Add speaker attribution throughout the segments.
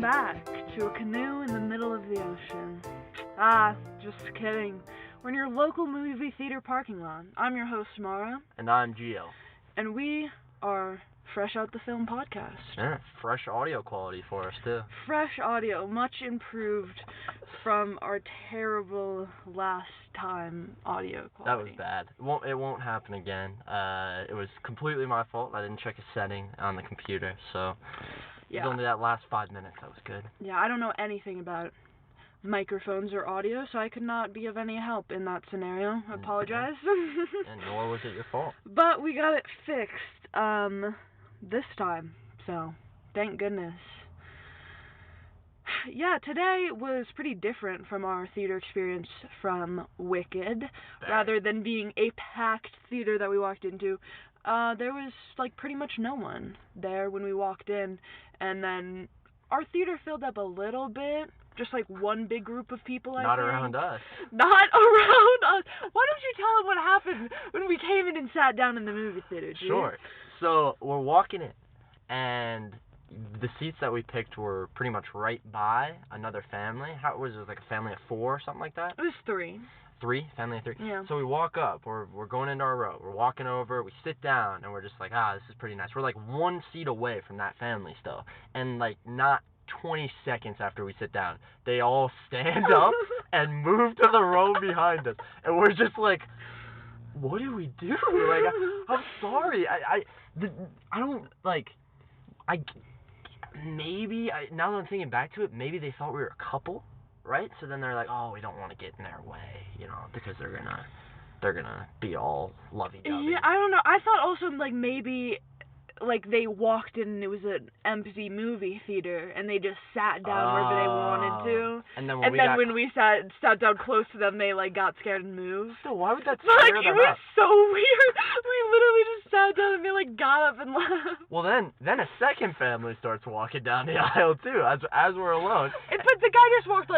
Speaker 1: Welcome back to A Canoe in the Middle of the Ocean. Ah, just kidding. We're in your local movie theater parking lot. I'm your host, Mara.
Speaker 2: And I'm Gio.
Speaker 1: And we are Fresh Out the Film Podcast.
Speaker 2: Yeah, fresh audio quality for us, too.
Speaker 1: Fresh audio, much improved from our terrible last time audio quality.
Speaker 2: That was bad. It won't happen again. It was completely my fault. I didn't check a setting on the computer, so it was only that last 5 minutes that was good.
Speaker 1: Yeah, I don't know anything about microphones or audio, so I could not be of any help in that scenario. I apologize.
Speaker 2: And nor was it your fault.
Speaker 1: But we got it fixed, this time, so thank goodness. Yeah, today was pretty different from our theater experience from Wicked. Rather than being a packed theater that we walked into, there was, pretty much no one there when we walked in, and then our theater filled up a little bit, just one big group of people, I think.
Speaker 2: Not around us.
Speaker 1: Not around us. Why don't you tell them what happened when we came in and sat down in the movie theater, dude?
Speaker 2: Sure. So, we're walking in, and the seats that we picked were pretty much right by another family. How was it, like a family of 4 or something like that?
Speaker 1: It was 3.
Speaker 2: 3? Family of 3?
Speaker 1: Yeah.
Speaker 2: So we walk up, we're going into our row, we're walking over, we sit down, and we're just like, this is pretty nice. We're 1 seat away from that family still. And not 20 seconds after we sit down, they all stand up and move to the row behind us. And we're just like, what do we do? I'm sorry. I don't, maybe, now that I'm thinking back to it, maybe they thought we were a couple, right? So then they're like, we don't want to get in their way, because they're gonna be all lovey-dovey.
Speaker 1: Yeah, I don't know. I thought also, maybe, they walked in and it was an empty movie theater, and they just sat down wherever they wanted to.
Speaker 2: And then
Speaker 1: when we sat down close to them, they, got scared and moved.
Speaker 2: So why would that scare them
Speaker 1: it was so weird. We literally just sat down and they, got up and left.
Speaker 2: Well, then a second family starts walking down the aisle, too, as we're alone.
Speaker 1: But the guy just walked,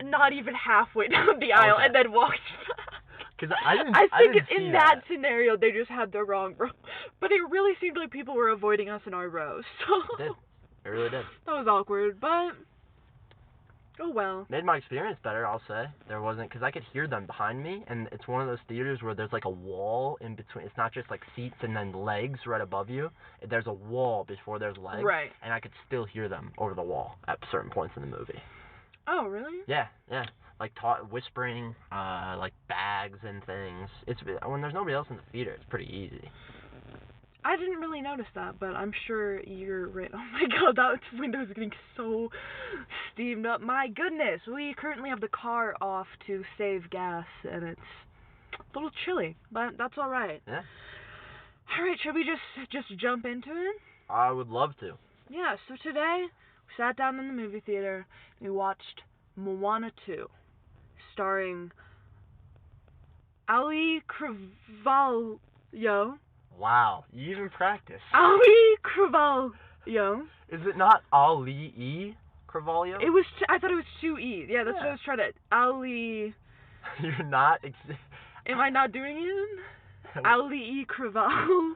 Speaker 1: not even halfway down the aisle, and then walked back.
Speaker 2: Because I
Speaker 1: think
Speaker 2: didn't see
Speaker 1: in that scenario, they just had the wrong row. But it really seemed like people were avoiding us in our row. So
Speaker 2: It did. It really did.
Speaker 1: That was awkward, but oh well.
Speaker 2: Made my experience better, I'll say. There wasn't, because I could hear them behind me, and it's one of those theaters where there's a wall in between. It's not just seats and then legs right above you. There's a wall before there's legs.
Speaker 1: Right. And
Speaker 2: I could still hear them over the wall at certain points in the movie.
Speaker 1: Oh, really?
Speaker 2: Yeah. Whispering, bags and things. It's when there's nobody else in the theater, it's pretty easy.
Speaker 1: I didn't really notice that, but I'm sure you're right. Oh my god, that window is getting so steamed up. My goodness, we currently have the car off to save gas, and it's a little chilly, but that's all right.
Speaker 2: Yeah.
Speaker 1: All right, should we just jump into it?
Speaker 2: I would love to.
Speaker 1: Yeah. So today we sat down in the movie theater and we watched Moana 2. Starring Ali Carvalho.
Speaker 2: Wow, you even practiced.
Speaker 1: Ali Carvalho.
Speaker 2: Is it not Ali E. Carvalho?
Speaker 1: It was. I thought it was 2 E's. Yeah, that's what I was trying to. Ali.
Speaker 2: You're not.
Speaker 1: Am I not doing it? Ali E. Carvalho.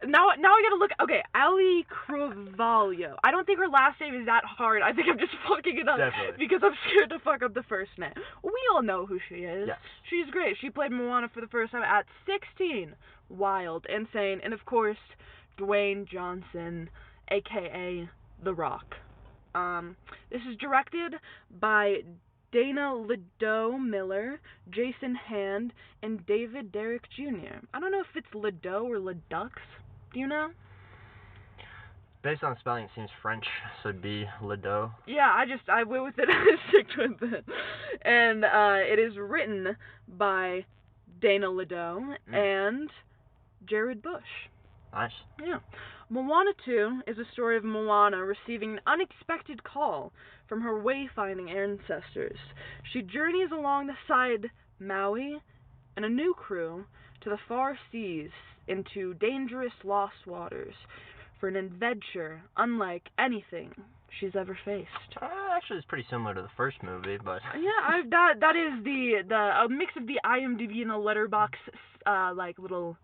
Speaker 1: Now I gotta look. Okay, Ali Carvalho. I don't think her last name is that hard. I think I'm just fucking it up.
Speaker 2: Definitely.
Speaker 1: Because I'm scared to fuck up the first name. We all know who she is.
Speaker 2: Yes.
Speaker 1: She's great. She played Moana for the first time at 16. Wild, insane, and of course, Dwayne Johnson, aka The Rock. This is directed by Dana Lido Miller, Jason Hand, and David Derrick Jr. I don't know if it's Lido or Lidux. Do you know?
Speaker 2: Based on the spelling, it seems French, so it'd be Lido.
Speaker 1: Yeah, I went with it. I sticked with it. And it is written by Dana Lido and Jared Bush.
Speaker 2: Nice.
Speaker 1: Yeah. Moana 2 is a story of Moana receiving an unexpected call from her wayfinding ancestors. She journeys alongside Maui and a new crew to the far seas into dangerous lost waters for an adventure unlike anything she's ever faced.
Speaker 2: Actually, it's pretty similar to the first movie, but
Speaker 1: yeah, that is a mix of the IMDb and the Letterboxd little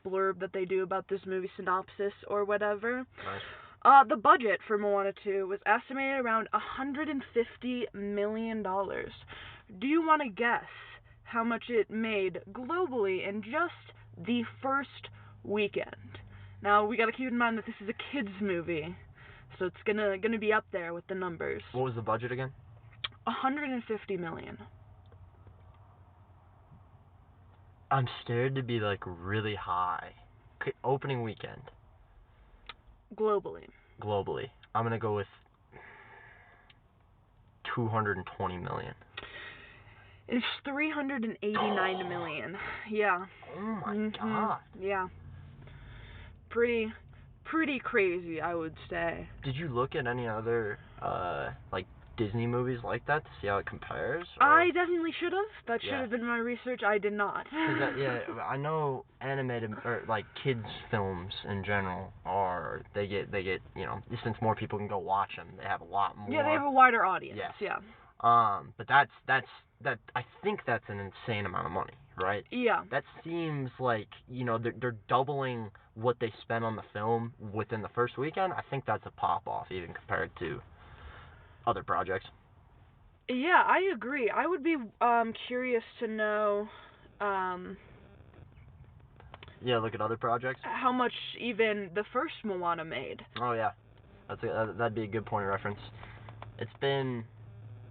Speaker 1: blurb that they do about this movie, synopsis or whatever.
Speaker 2: Nice.
Speaker 1: The budget for Moana 2 was estimated around $150 million. Do you want to guess how much it made globally in just the first weekend? Now, we gotta keep in mind that this is a kids' movie, so it's gonna be up there with the numbers.
Speaker 2: What was the budget again?
Speaker 1: $150 million.
Speaker 2: I'm scared to be like really high. Opening weekend.
Speaker 1: Globally.
Speaker 2: I'm gonna go with 220 million.
Speaker 1: It's 389 million. Yeah.
Speaker 2: Oh my god.
Speaker 1: Yeah. Pretty crazy, I would say.
Speaker 2: Did you look at any other like Disney movies like that to see how it compares?
Speaker 1: I definitely should have. That should have been my research. I did not.
Speaker 2: I know animated or like kids films in general they get since more people can go watch them, they have a lot more.
Speaker 1: Yeah, they have a wider audience.
Speaker 2: Yes.
Speaker 1: Yeah.
Speaker 2: But that's I think that's an insane amount of money, right?
Speaker 1: Yeah.
Speaker 2: That seems like, they're doubling what they spent on the film within the first weekend. I think that's a pop off even compared to other projects.
Speaker 1: Yeah, I agree. I would be curious to know
Speaker 2: look at other projects.
Speaker 1: How much even the first Moana made.
Speaker 2: Oh yeah. That'd be a good point of reference. It's been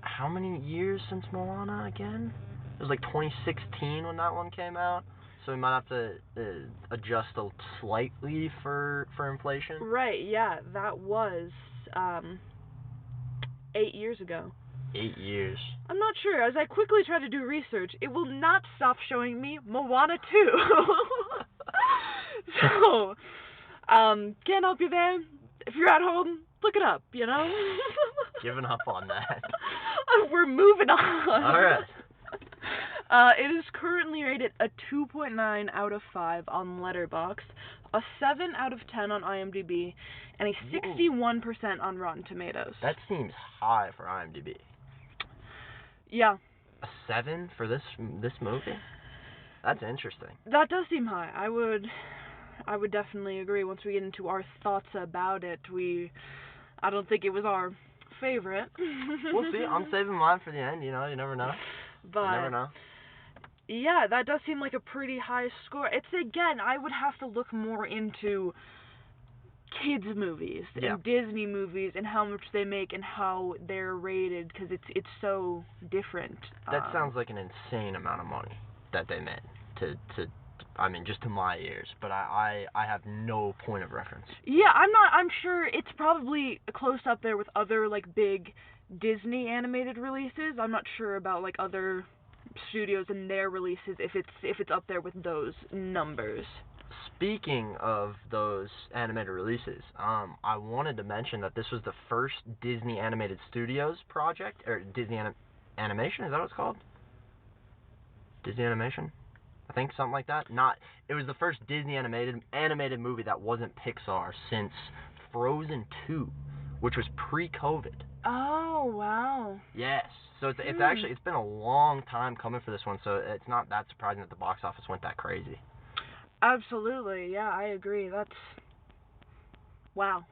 Speaker 2: how many years since Moana again? It was like 2016 when that one came out, so we might have to adjust slightly for inflation.
Speaker 1: Right, yeah, that was 8 years ago.
Speaker 2: 8 years.
Speaker 1: I'm not sure. As I quickly try to do research, it will not stop showing me Moana 2. So, can't help you there. If you're at home, look it up,
Speaker 2: Giving up on that.
Speaker 1: We're moving on.
Speaker 2: Alright.
Speaker 1: It is currently rated a 2.9 out of 5 on Letterboxd, a 7 out of 10 on IMDb, and a 61% on Rotten Tomatoes.
Speaker 2: That seems high for IMDb.
Speaker 1: Yeah.
Speaker 2: A 7 for this movie? That's interesting.
Speaker 1: That does seem high. I would definitely agree. Once we get into our thoughts about it, I don't think it was our favorite.
Speaker 2: We'll see. I'm saving mine for the end. You never know.
Speaker 1: But
Speaker 2: you never know.
Speaker 1: Yeah, that does seem like a pretty high score. It's, again, I would have to look more into kids movies and Disney movies and how much they make and how they're rated, because it's so different.
Speaker 2: That sounds like an insane amount of money that they made just to my ears, but I have no point of reference.
Speaker 1: Yeah, I'm sure it's probably close up there with other like big Disney animated releases. I'm not sure about like other studios and their releases if it's up there with those numbers.
Speaker 2: Speaking of those animated releases, I wanted to mention that this was the first Disney Animated Studios project, or Disney Animation, is that what it's called? Disney Animation? I think something like that. It was the first Disney animated movie that wasn't Pixar since Frozen 2, which was pre-COVID.
Speaker 1: Oh, wow.
Speaker 2: Yes. So it's been a long time coming for this one, so it's not that surprising that the box office went that crazy.
Speaker 1: Absolutely. Yeah, I agree. That's wow.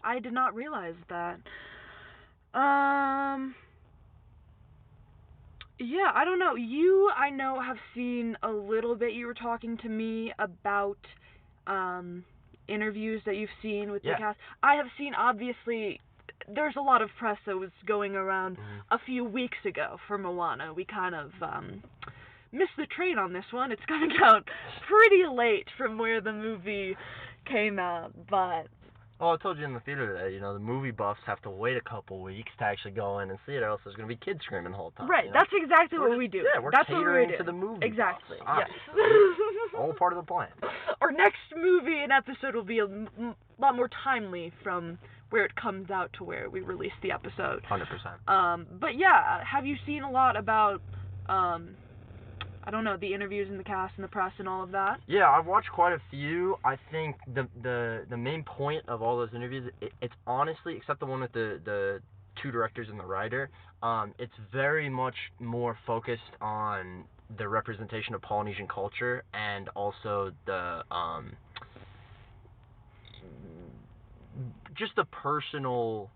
Speaker 1: I did not realize that. Yeah, I don't know. You, I know, have seen a little bit. You were talking to me about interviews that you've seen with the cast. I have seen, obviously, there's a lot of press that was going around a few weeks ago for Moana. We kind of missed the train on this one. It's coming out pretty late from where the movie came out, but...
Speaker 2: Oh, I told you in the theater today, the movie buffs have to wait a couple weeks to actually go in and see it, or else there's going to be kids screaming the whole time.
Speaker 1: Right, that's exactly what we do.
Speaker 2: Yeah, we're catering to the movie
Speaker 1: Exactly,
Speaker 2: buffs.
Speaker 1: Yes.
Speaker 2: All part of the plan.
Speaker 1: Our next movie and episode will be a lot more timely from where it comes out to where we release the episode.
Speaker 2: 100%.
Speaker 1: But yeah, have you seen a lot about... I don't know, the interviews in the cast and the press and all of that?
Speaker 2: Yeah, I've watched quite a few. I think the main point of all those interviews, it's honestly, except the one with the two directors and the writer, it's very much more focused on the representation of Polynesian culture and also the just the personal,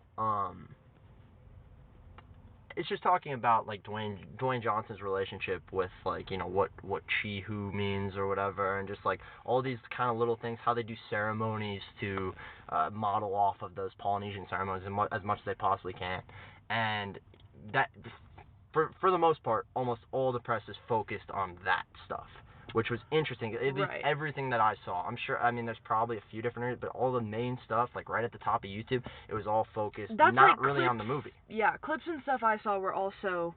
Speaker 2: it's just talking about like Dwayne Johnson's relationship with like, you know, what Chi-Hu means or whatever, and just like all these kind of little things, how they do ceremonies to model off of those Polynesian ceremonies as much as they possibly can, and that for the most part, almost all the press is focused on that stuff, which was interesting. At least everything that I saw. I'm sure, I mean, there's probably a few different areas, but all the main stuff, like right at the top of YouTube, it was all focused, not like really clips, on the movie.
Speaker 1: Yeah, clips and stuff I saw were also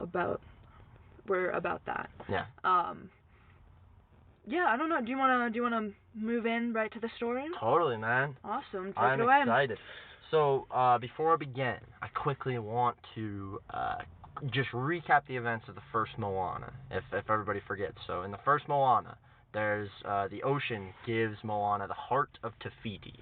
Speaker 1: about that.
Speaker 2: Yeah.
Speaker 1: Yeah, I don't know. Do you wanna move in right to the story?
Speaker 2: Totally, man.
Speaker 1: Awesome. Take it away.
Speaker 2: I'm excited. So, before I begin, I quickly want to just recap the events of the first Moana, if everybody forgets. So in the first Moana, there's the ocean gives Moana the heart of Te Fiti.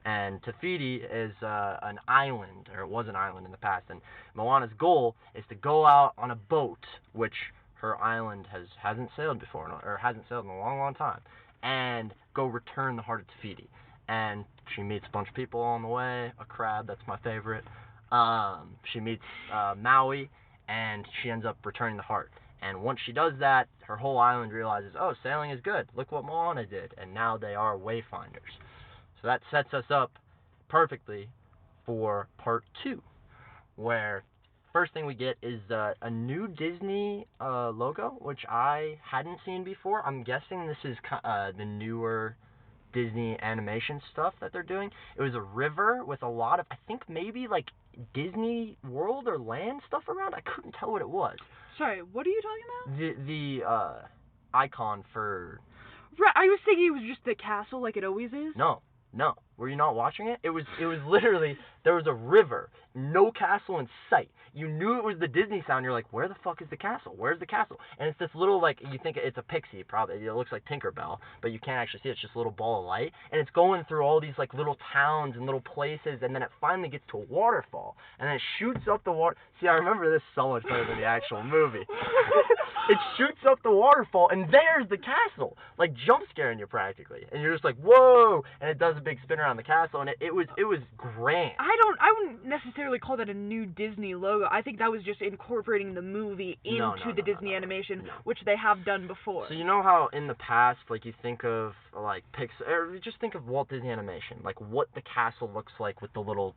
Speaker 2: And Te Fiti is an island, or it was an island in the past, and Moana's goal is to go out on a boat, which her island hasn't sailed before, or hasn't sailed in a long, long time, and go return the heart of Te Fiti. And she meets a bunch of people on the way, a crab, that's my favorite. She meets Maui, and she ends up returning the heart. And once she does that, her whole island realizes, oh, sailing is good. Look what Moana did. And now they are wayfinders. So that sets us up perfectly for part 2, where first thing we get is a new Disney logo, which I hadn't seen before. I'm guessing this is the newer Disney animation stuff that they're doing. It was a river with a lot of, I think maybe like Disney World or Land stuff around. I couldn't tell what it was.
Speaker 1: Sorry, what are you talking
Speaker 2: about? The icon for...
Speaker 1: Right, I was thinking it was just the castle like it always is.
Speaker 2: No. Were you not watching it? It was literally, there was a river, no castle in sight. You knew it was the Disney sound. You're like, where the fuck is the castle? Where's the castle? And it's this little, like, you think it's a pixie, probably. It looks like Tinkerbell, but you can't actually see it. It's just a little ball of light. And it's going through all these, like, little towns and little places, and then it finally gets to a waterfall. And then it shoots up the water. See, I remember this so much better than the actual movie. It shoots up the waterfall, and there's the castle, like, jump scaring you practically. And you're just like, whoa! And it does a big spin around the castle, and it was grand.
Speaker 1: I wouldn't necessarily call that a new Disney logo. I think that was just incorporating the movie into the Disney animation, which they have done before.
Speaker 2: So you know how in the past, like, you think of, like, Pixar, or just think of Walt Disney Animation, like, what the castle looks like with the little,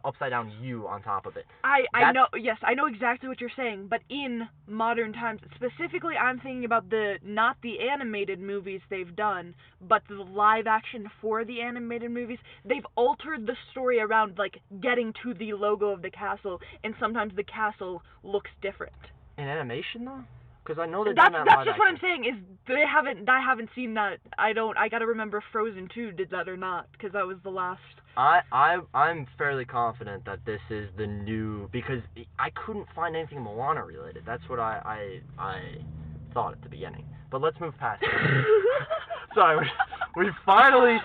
Speaker 2: upside-down U on top of it.
Speaker 1: I know exactly what you're saying, but in modern times, specifically, I'm thinking about not the animated movies they've done, but the live action for the animated movies. They've altered the story around, like, getting to the logo of the castle, and sometimes the castle looks different.
Speaker 2: In animation, though? Because I know they've
Speaker 1: done
Speaker 2: that.
Speaker 1: That's just what I'm saying. Is I haven't seen that. I gotta remember if Frozen 2 did that or not, because that was the last.
Speaker 2: I'm fairly confident that this is the new, because I couldn't find anything Moana related. That's what I thought at the beginning. But let's move past it. Sorry, we finally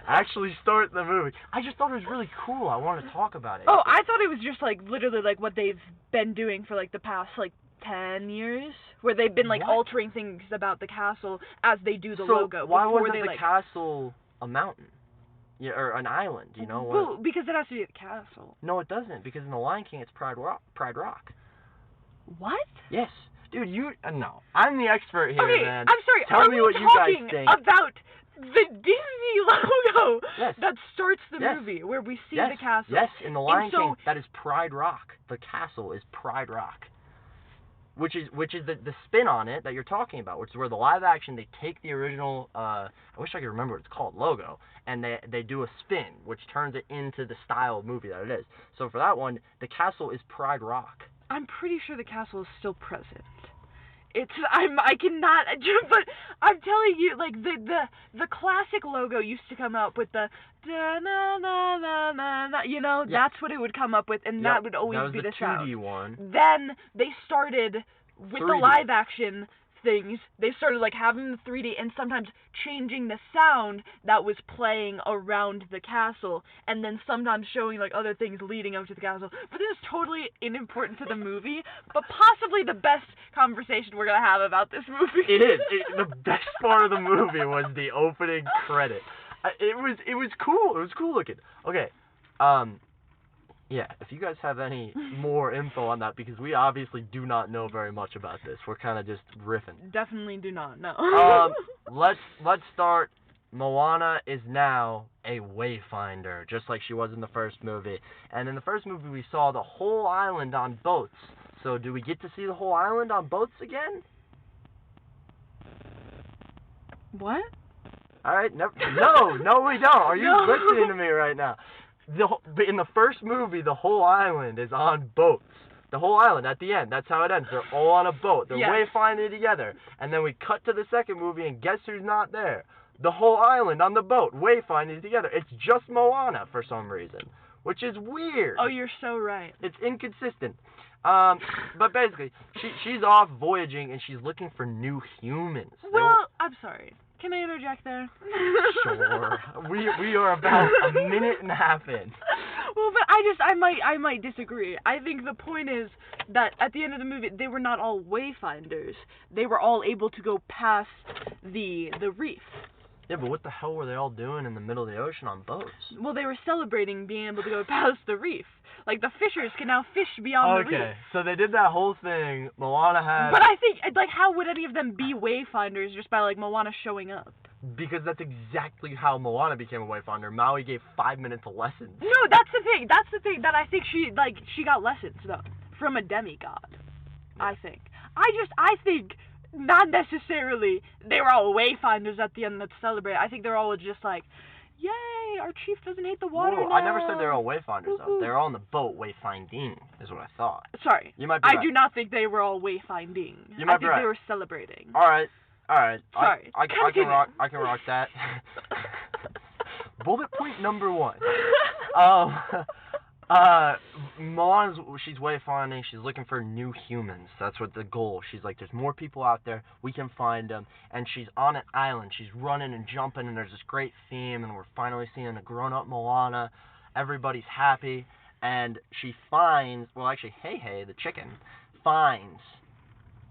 Speaker 2: actually start the movie. I just thought it was really cool. I wanted to talk about it.
Speaker 1: Oh, I thought it was just like literally like what they've been doing for like the past like 10 years, where they've been like altering things about the castle as they do the logo.
Speaker 2: So why wasn't the castle a mountain? Yeah, or an island, you know?
Speaker 1: Well, because it has to be a castle.
Speaker 2: No, it doesn't, because in The Lion King, it's Pride Rock.
Speaker 1: What?
Speaker 2: Yes. Dude, no. I'm the expert here,
Speaker 1: okay,
Speaker 2: man.
Speaker 1: I'm sorry.
Speaker 2: Tell me what you guys think.
Speaker 1: About the Disney logo that starts the
Speaker 2: yes.
Speaker 1: movie, where we see the castle.
Speaker 2: Yes, in The Lion King, that is Pride Rock. The castle is Pride Rock. Which is the spin on it that you're talking about, which is where the live action, they take the original, I wish I could remember what it's called, logo, and they do a spin, which turns it into the style of movie that it is. So for that one, the castle is Pride Rock.
Speaker 1: I'm pretty sure the castle is still present. I cannot, but I'm telling you, like, the classic logo used to come up with the da-na-na-na-na-na, you know, that's what it would come up with, and that would always be the sound.
Speaker 2: 2D one.
Speaker 1: Then they started, with
Speaker 2: 3D.
Speaker 1: the live action things, they started, like, having the 3D and sometimes changing the sound that was playing around the castle, and then sometimes showing, like, other things leading up to the castle. But this is totally unimportant to the movie, but possibly the best conversation we're going to have about this movie.
Speaker 2: It is. The best part of the movie was the opening credit. It was cool. It was cool looking. Okay. Yeah, if you guys have any more info on that, because we obviously do not know very much about this. We're kind of just riffing.
Speaker 1: Definitely do not know.
Speaker 2: Let's start. Moana is now a wayfinder, just like she was in the first movie. And in the first movie, we saw the whole island on boats. So do we get to see the whole island on boats again?
Speaker 1: What?
Speaker 2: All right, no, we don't. Are you listening to me right now? But in the first movie, the whole island is on boats. The whole island at the end. That's how it ends. They're all on a boat. They're wayfinding together. And then we cut to the second movie, and guess who's not there? The whole island on the boat, wayfinding together. It's just Moana for some reason, which is weird.
Speaker 1: Oh, you're so right.
Speaker 2: It's inconsistent. But basically, she's off voyaging, and she's looking for new humans.
Speaker 1: Well, I'm sorry. Can I interject there?
Speaker 2: Sure. We are about a minute and a half in.
Speaker 1: Well, but I might disagree. I think the point is that at the end of the movie, they were not all wayfinders. They were all able to go past the reef.
Speaker 2: Yeah, but what the hell were they all doing in the middle of the ocean on boats?
Speaker 1: Well, they were celebrating being able to go past the reef. Like, the fishers can now fish beyond the reef.
Speaker 2: Okay, so they did that whole thing. Moana had...
Speaker 1: But I think, like, how would any of them be wayfinders just by, like, Moana showing up?
Speaker 2: Because that's exactly how Moana became a wayfinder. Maui gave 5 minutes of lessons.
Speaker 1: No, that's the thing. That's the thing that I think she got lessons, though, from a demigod,
Speaker 2: Yeah.
Speaker 1: I think. I think... Not necessarily they were all wayfinders at the end that celebrate. I think they're all just like, yay, our chief doesn't hate the water now.
Speaker 2: I never said they're all wayfinders, though. They're all on the boat wayfinding, is what I thought.
Speaker 1: Sorry.
Speaker 2: You might be right.
Speaker 1: I do not think they were all wayfinding.
Speaker 2: You might be right.
Speaker 1: They were celebrating.
Speaker 2: All right.
Speaker 1: Sorry.
Speaker 2: I can rock that. Bullet point number 1. Moana's, she's wayfinding, she's looking for new humans. That's what the goal. She's like, there's more people out there, we can find them. And she's on an island, she's running and jumping, and there's this great theme, and we're finally seeing a grown-up Moana. Everybody's happy, and she finds, well, actually, Hey, the chicken, finds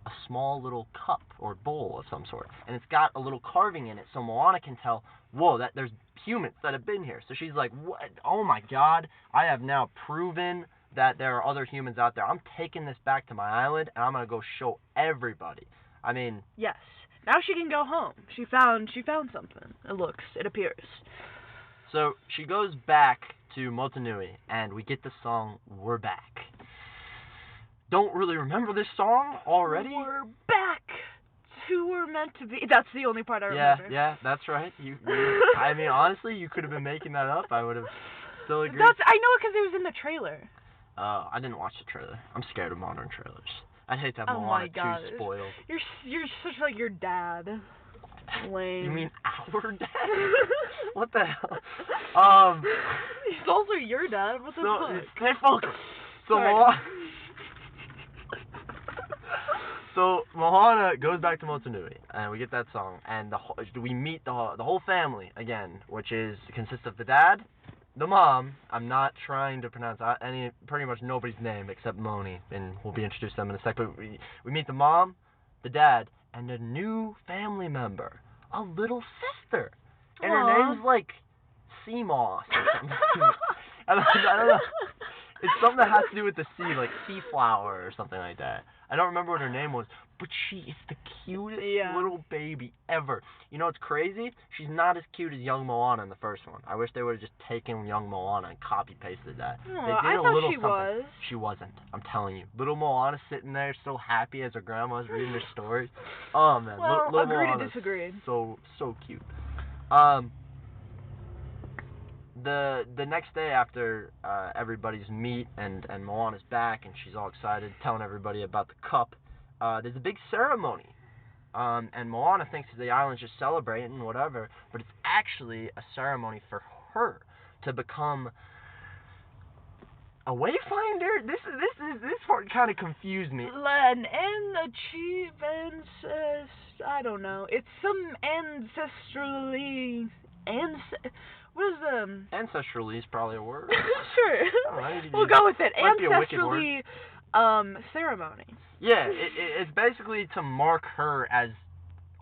Speaker 2: a small little cup or bowl of some sort, and it's got a little carving in it, so Moana can tell, whoa, that there's humans that have been here. So she's like, what? Oh my god, I have now proven that there are other humans out there. I'm taking this back to my island, and I'm gonna go show everybody. I mean,
Speaker 1: yes. Now she can go home. She found something. It appears.
Speaker 2: So she goes back to Motunui, and we get the song "We're Back." Don't really remember this song already.
Speaker 1: We're back to where we're meant to be. That's the only part I remember.
Speaker 2: Yeah, that's right. You I mean, honestly, you could have been making that up. I would have still agreed.
Speaker 1: I know it because it was in the trailer.
Speaker 2: I didn't watch the trailer. I'm scared of modern trailers. I'd hate to have
Speaker 1: Oh
Speaker 2: Moana
Speaker 1: my god.
Speaker 2: too spoiled.
Speaker 1: You're such like your dad. Lame.
Speaker 2: You mean our dad? What the hell?
Speaker 1: He's also your dad. What the fuck?
Speaker 2: Stay focused. So So Moana goes back to Motunui, and we get that song, and we meet the whole family again, which consists of the dad, the mom. I'm not trying to pronounce pretty much nobody's name except Moni, and we'll be introduced to them in a sec. But we meet the mom, the dad, and a new family member, a little sister, and her name's like Sea Moss or something. I don't know. It's something that has to do with the sea, like sea flower or something like that. I don't remember what her name was, but she is the cutest little baby ever. You know what's crazy? She's not as cute as young Moana in the first one. I wish they would have just taken young Moana and copy-pasted that.
Speaker 1: They did a little something. Was.
Speaker 2: She wasn't. I'm telling you. Little Moana sitting there so happy as her grandma's reading her stories. Oh, man.
Speaker 1: Well,
Speaker 2: little
Speaker 1: agree
Speaker 2: Moana's
Speaker 1: to disagree.
Speaker 2: So cute. The next day after everybody's meet and Moana's back and she's all excited, telling everybody about the cup, there's a big ceremony. And Moana thinks the island's just celebrating and whatever, but it's actually a ceremony for her to become a wayfinder. This part kind of confused me.
Speaker 1: An achievement, I don't know. It's some ancestrally what is
Speaker 2: ancestrally is probably a word.
Speaker 1: Sure. We'll go with it. Ancestrally ceremony.
Speaker 2: Yeah, it's basically to mark her as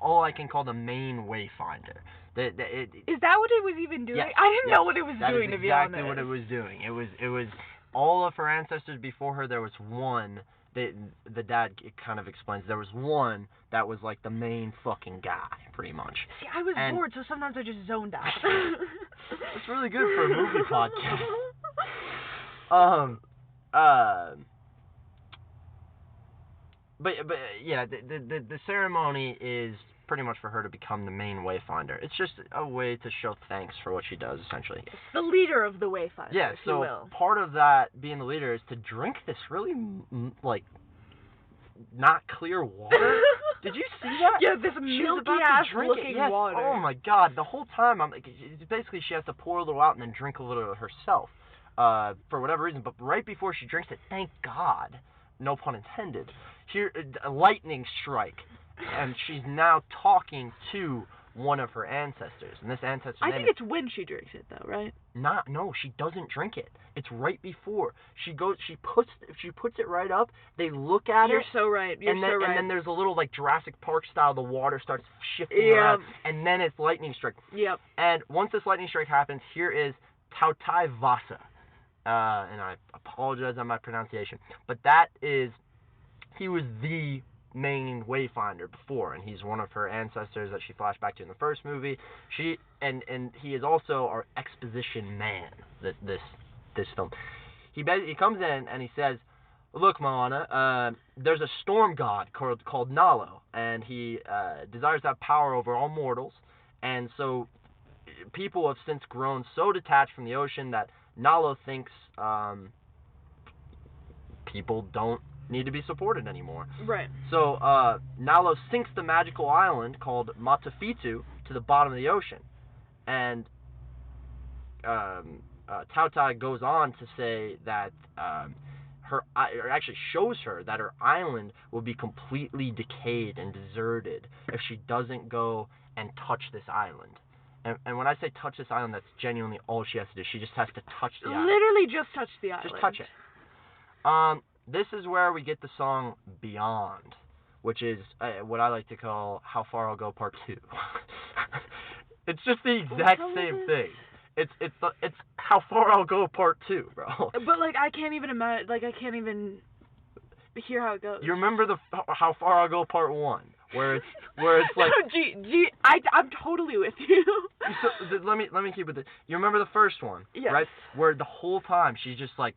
Speaker 2: all I can call the main wayfinder.
Speaker 1: Is that what it was even doing?
Speaker 2: Yes,
Speaker 1: I didn't know what it was doing, to be honest.
Speaker 2: That is exactly what it was doing. It was all of her ancestors before her. There was one. The dad kind of explains there was one that was like the main fucking guy, pretty much.
Speaker 1: See, I was bored, so sometimes I just zoned out.
Speaker 2: It's really good for a movie podcast. But yeah, the ceremony is pretty much for her to become the main Wayfinder. It's just a way to show thanks for what she does, essentially.
Speaker 1: The leader of the Wayfinder,
Speaker 2: yeah,
Speaker 1: if
Speaker 2: so
Speaker 1: you will.
Speaker 2: Part of that being the leader is to drink this really like not clear water. Did you see that?
Speaker 1: Yeah, this milky ass looking water.
Speaker 2: Oh my god! The whole time I'm like, basically she has to pour a little out and then drink a little herself, for whatever reason. But right before she drinks it, thank God, no pun intended, here a lightning strike. And she's now talking to one of her ancestors, and this ancestor.
Speaker 1: I think it's when she drinks it, though, right?
Speaker 2: No, she doesn't drink it. It's right before she goes. She puts it right up. They look at it.
Speaker 1: You're so right.
Speaker 2: And then there's a little like Jurassic Park style. The water starts shifting around, and then it's lightning strike.
Speaker 1: Yep.
Speaker 2: And once this lightning strike happens, here is Tautai Vasa, and I apologize on my pronunciation, but he was the main Wayfinder before, and he's one of her ancestors that she flashed back to in the first movie. He is also our exposition man. This film. He comes in and he says, "Look, Moana, there's a storm god called Nalo, and he desires to have power over all mortals, and so people have since grown so detached from the ocean that Nalo thinks people don't need to be supported anymore."
Speaker 1: Right.
Speaker 2: So Nalo sinks the magical island called Matafitu to the bottom of the ocean, and Tautai goes on to say that actually shows her that her island will be completely decayed and deserted if she doesn't go and touch this island. And when I say touch this island, that's genuinely all she has to do. She just has to touch the island.
Speaker 1: Literally just touch the island.
Speaker 2: Just touch it. This is where we get the song Beyond, which is what I like to call How Far I'll Go Part 2. It's just the exact same thing. It's How Far I'll Go Part 2, bro.
Speaker 1: But like I can't even imagine, like I can't even hear how it goes.
Speaker 2: You remember the How Far I'll Go Part 1, where it's like
Speaker 1: I'm totally with you.
Speaker 2: So, let me keep with it. You remember the first one,
Speaker 1: yes.
Speaker 2: Right? Where the whole time she's just like,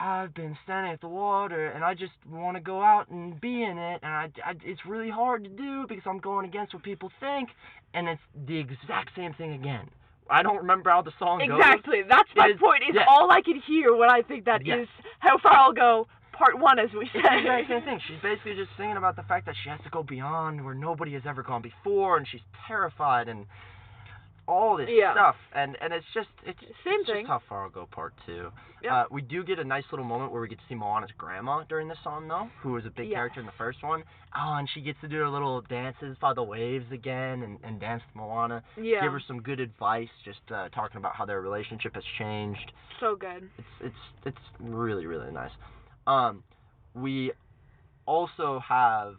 Speaker 2: I've been standing at the water, and I just want to go out and be in it, and it's really hard to do because I'm going against what people think, and it's the exact same thing again. I don't remember how the song goes.
Speaker 1: Exactly, that's my point, is all I can hear when I think that is How Far I'll Go Part 1, as we say.
Speaker 2: It's the exact same thing. She's basically just singing about the fact that she has to go beyond where nobody has ever gone before, and she's terrified, and all this stuff, and it's just How Far I'll Go Part 2. Yep. We do get a nice little moment where we get to see Moana's grandma during this song, though, who was a big character in the first one. Oh, and she gets to do her little dances by the waves again, and dance with Moana.
Speaker 1: Yeah.
Speaker 2: Give her some good advice, just talking about how their relationship has changed.
Speaker 1: So good.
Speaker 2: It's really, really nice. We also have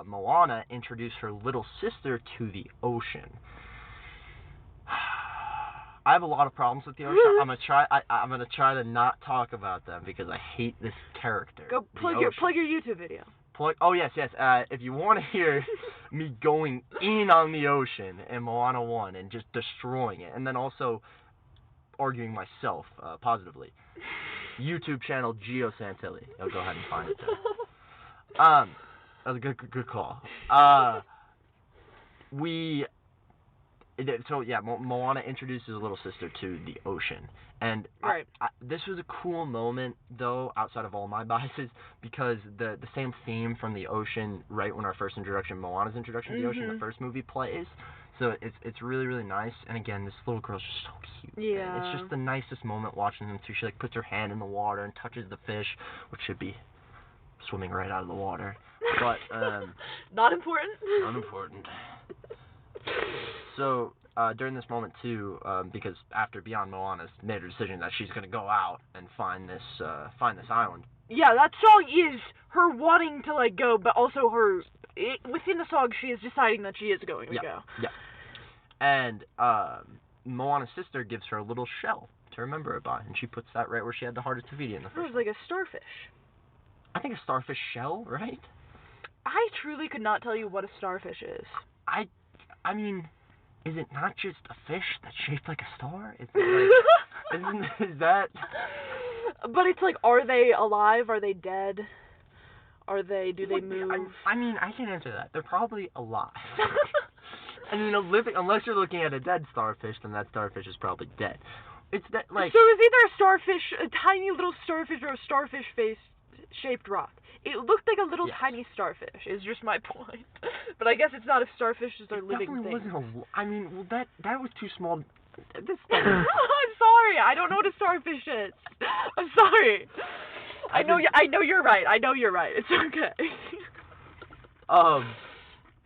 Speaker 2: Moana introduce her little sister to the ocean. I have a lot of problems with the ocean. I'm gonna try to not talk about them because I hate this character.
Speaker 1: Go plug your YouTube video.
Speaker 2: Oh yes. If you want to hear me going in on the ocean in Moana 1 and just destroying it, and then also arguing myself positively, YouTube channel Gio Santilli. I'll go ahead and find it there. That was a good call. Moana introduces a little sister to the ocean, and this was a cool moment, though, outside of all my biases, because the same theme from the ocean, right when our first introduction, Moana's introduction to the ocean, the first movie plays, so it's really, really nice, and again, this little girl's just so cute.
Speaker 1: Yeah.
Speaker 2: And it's just the nicest moment watching them too. She like puts her hand in the water and touches the fish, which should be swimming right out of the water, but
Speaker 1: not important.
Speaker 2: Not important. So, during this moment, too, because after Beyond, Moana's made her decision that she's going to go out and find this island.
Speaker 1: Yeah, that song is her wanting to, go, but also within the song, she is deciding that she is going to go.
Speaker 2: Yeah. And Moana's sister gives her a little shell to remember it by, and she puts that right where she had the heart of Tafiti in the
Speaker 1: It
Speaker 2: first
Speaker 1: was like a starfish.
Speaker 2: I think a starfish shell, right?
Speaker 1: I truly could not tell you what a starfish is.
Speaker 2: I mean, is it not just a fish that's shaped like a star? Is it like, is that...
Speaker 1: But it's like, are they alive? Are they dead? Do they move?
Speaker 2: I mean, I can answer that. They're probably alive. I mean, unless you're looking at a dead starfish, then that starfish is probably dead. It's that, like...
Speaker 1: So it's either a starfish, a tiny little starfish, or a starfish face-shaped rock. It looked like a little tiny starfish, is just my point. But I guess it's not a starfish, it's a living thing.
Speaker 2: It definitely wasn't I mean, well, that was too small.
Speaker 1: I'm sorry, I don't know what a starfish is. I'm sorry. I know you're right. It's okay.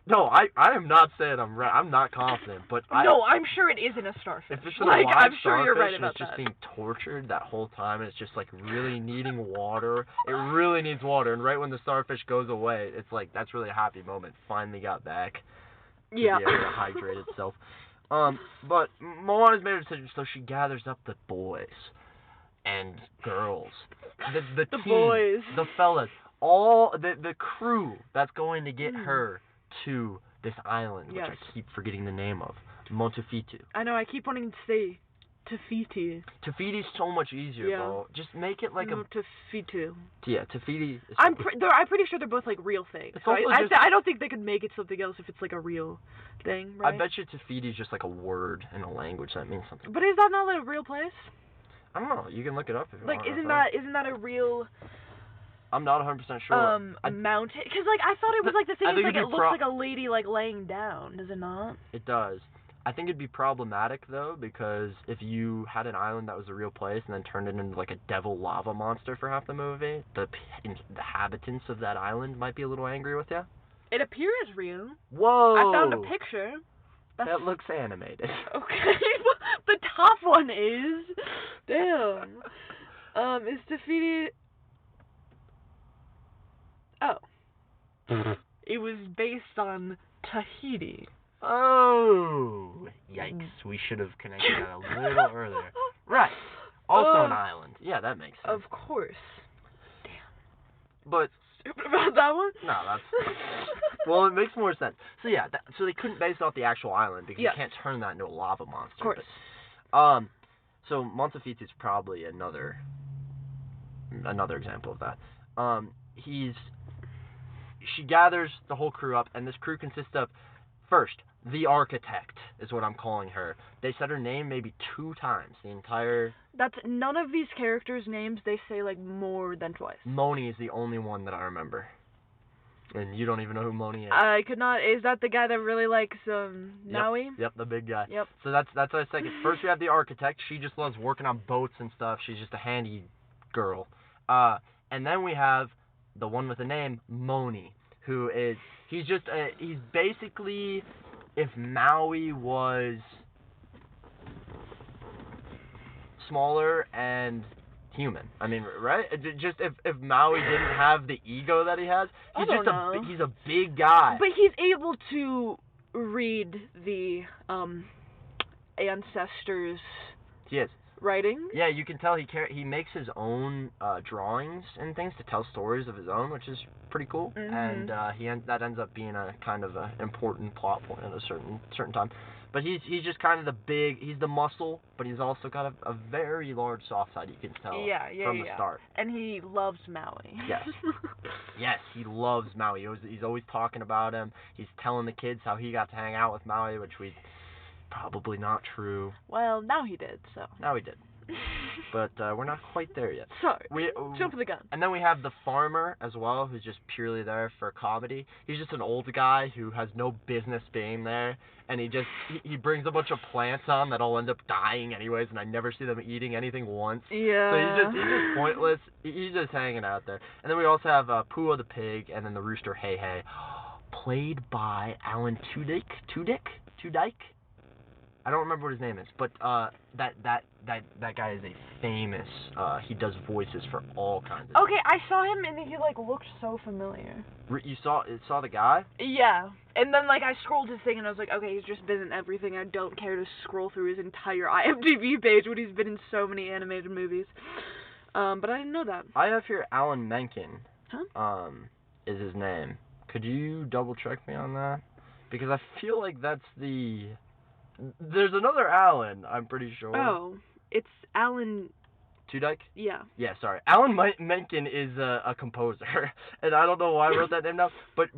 Speaker 2: No, I am not saying I'm right. I'm not confident, but
Speaker 1: I'm sure it isn't a starfish.
Speaker 2: If it's a live
Speaker 1: I'm sure
Speaker 2: starfish
Speaker 1: you're right
Speaker 2: and
Speaker 1: about
Speaker 2: it's just
Speaker 1: that.
Speaker 2: being tortured that whole time, and it's just like really needing water. It really needs water, and right when the starfish goes away, it's like that's really a happy moment. Finally got back to be able to hydrate itself. But Moana's made a decision, so she gathers up the boys and girls, the team,
Speaker 1: boys,
Speaker 2: the fellas, all the crew that's going to get her to this island, which I keep forgetting the name of, Montefitu.
Speaker 1: I know, I keep wanting to say Tafiti.
Speaker 2: Tafiti's so much easier, bro. Just make it like
Speaker 1: Montefitu.
Speaker 2: Yeah, Tafiti.
Speaker 1: I'm pretty sure they're both like real things. So I don't think they could make it something else if it's like a real thing, right?
Speaker 2: I bet you Tafiti's just like a word in a language that means something.
Speaker 1: But is that not like a real place?
Speaker 2: I don't know. You can look it up if you want.
Speaker 1: Like, isn't that a real...
Speaker 2: I'm not 100% sure.
Speaker 1: Mountain? Because, like, I thought it was like the thing is, like, it looks like a lady, like, laying down. Does it not?
Speaker 2: It does. I think it'd be problematic, though, because if you had an island that was a real place and then turned it into, like, a devil lava monster for half the movie, the inhabitants of that island might be a little angry with you.
Speaker 1: It appears real.
Speaker 2: Whoa!
Speaker 1: I found a picture.
Speaker 2: That looks animated.
Speaker 1: Okay. The top one is. Damn. Is Tafiti... Oh. It was based on Tahiti.
Speaker 2: Oh. Yikes. We should have connected that a little earlier. Right. Also an island. Yeah, that makes sense.
Speaker 1: Of course. Damn.
Speaker 2: But...
Speaker 1: Stupid about that one?
Speaker 2: No, that's... Well, it makes more sense. So, yeah, so they couldn't base it off the actual island because you can't turn that into a lava monster. Of
Speaker 1: course.
Speaker 2: But, so Montefitu is probably another example of that. She gathers the whole crew up, and this crew consists of, first, the architect is what I'm calling her. They said her name maybe 2 times the entire...
Speaker 1: That's none of these characters' names they say, like, more than twice.
Speaker 2: Moni is the only one that I remember. And you don't even know who Moni is.
Speaker 1: I could not... Is that the guy that really likes, Maui?
Speaker 2: Yep, the big guy.
Speaker 1: Yep.
Speaker 2: So that's what I said. First we have the architect. She just loves working on boats and stuff. She's just a handy girl. And then we have the one with the name, Moni, who is... He's basically... If Maui was smaller and human, I mean, right? Just if Maui didn't have the ego that he has, he's a big guy.
Speaker 1: But he's able to read the ancestors'
Speaker 2: He is.
Speaker 1: writings.
Speaker 2: Yeah, you can tell he makes his own drawings and things to tell stories of his own, which is pretty cool.
Speaker 1: Mm-hmm.
Speaker 2: And that ends up being a kind of a important plot point at a certain time. But he's just kind of he's the muscle, but he's also got a very large soft side, you can tell from the start.
Speaker 1: And he loves Maui.
Speaker 2: Yes. Yes, he loves Maui. He's always talking about him. He's telling the kids how he got to hang out with Maui, which probably not true.
Speaker 1: Well, now he did, so.
Speaker 2: Now he did. But we're not quite there yet.
Speaker 1: Sorry. Jump the gun.
Speaker 2: And then we have the farmer as well, who's just purely there for comedy. He's just an old guy who has no business being there, and he brings a bunch of plants on that all end up dying anyways, and I never see them eating anything once.
Speaker 1: Yeah.
Speaker 2: So he's just pointless. He's just hanging out there. And then we also have Pua the pig, and then the rooster Hey Hey, played by Alan Tudyk. I don't remember what his name is, but that guy is a famous. He does voices for all kinds of.
Speaker 1: Okay, I saw him and he like looked so familiar.
Speaker 2: You saw the guy?
Speaker 1: Yeah, and then like I scrolled his thing and I was like, okay, he's just been in everything. I don't care to scroll through his entire IMDb page when he's been in so many animated movies. But I didn't know that.
Speaker 2: I have here Alan Menken.
Speaker 1: Huh?
Speaker 2: Is his name? Could you double check me on that? Because I feel like that's the. There's another Alan, I'm pretty sure.
Speaker 1: Oh, it's Alan
Speaker 2: Tudyk?
Speaker 1: Yeah.
Speaker 2: Yeah, sorry. Alan Menken is a composer, and I don't know why I wrote that name down, but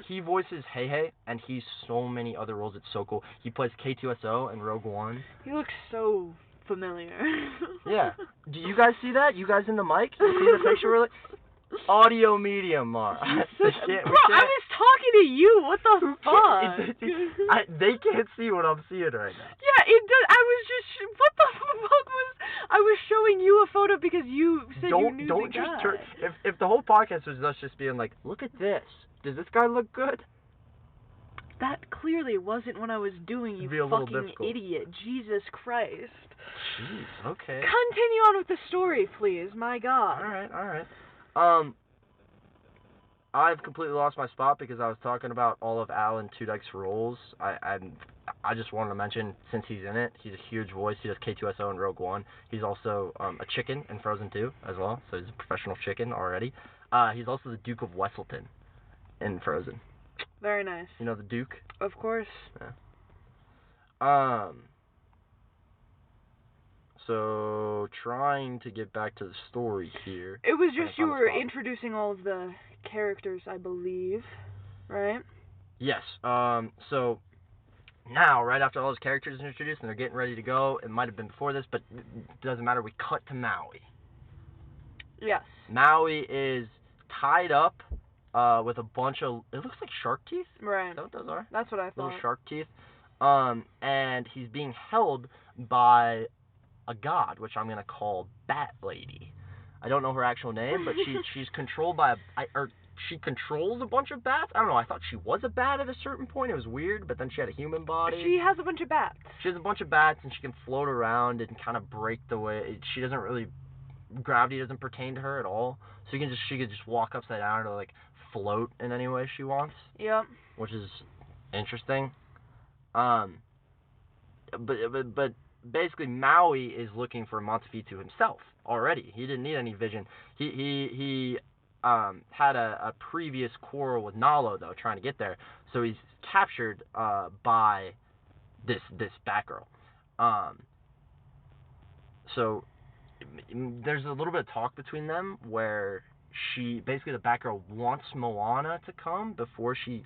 Speaker 2: he voices Hey Hey, and he's so many other roles. It's so cool. He plays K2SO in Rogue One.
Speaker 1: He looks so familiar.
Speaker 2: Yeah. Do you guys see that? You guys in the mic? You see the picture really? Audio medium, Mar.
Speaker 1: Bro, I was talking to you. What the fuck?
Speaker 2: They can't see what I'm seeing right now.
Speaker 1: Yeah, it does. I was just. What the fuck was? I was showing you a photo because you said you knew the guy.
Speaker 2: Just turn. If the whole podcast was us just being like, look at this. Does this guy look good?
Speaker 1: That clearly wasn't what I was doing, you fucking idiot. Jesus Christ.
Speaker 2: Jeez, okay.
Speaker 1: Continue on with the story, please. My God.
Speaker 2: Alright. I've completely lost my spot because I was talking about all of Alan Tudyk's roles. I just wanted to mention, since he's in it, he's a huge voice. He does K2SO in Rogue One. He's also a chicken in Frozen 2 as well, so he's a professional chicken already. He's also the Duke of Wesselton in Frozen.
Speaker 1: Very nice.
Speaker 2: You know the Duke?
Speaker 1: Of course.
Speaker 2: Yeah. So, trying to get back to the story here.
Speaker 1: It was just you were introducing all of the characters, I believe, right?
Speaker 2: Yes. So, now, right after all those characters are introduced and they're getting ready to go, it might have been before this, but it doesn't matter, we cut to Maui.
Speaker 1: Yes.
Speaker 2: Maui is tied up with a bunch of, it looks like shark teeth?
Speaker 1: Right.
Speaker 2: Is that what those are?
Speaker 1: That's what I thought.
Speaker 2: Little shark teeth. And he's being held by a god, which I'm gonna call Bat Lady. I don't know her actual name, but she's controlled by she controls a bunch of bats. I don't know. I thought she was a bat at a certain point. It was weird, but then she had a human body.
Speaker 1: She has a bunch of bats.
Speaker 2: She has a bunch of bats, and she can float around and kind of break the way. She doesn't really, gravity doesn't pertain to her at all. So she could just walk upside down or like float in any way she wants.
Speaker 1: Yep.
Speaker 2: Which is interesting. But basically, Maui is looking for Montefitu himself already. He didn't need any vision. He had a previous quarrel with Nalo, though, trying to get there. So he's captured by this Batgirl. So there's a little bit of talk between them where basically the Batgirl wants Moana to come before she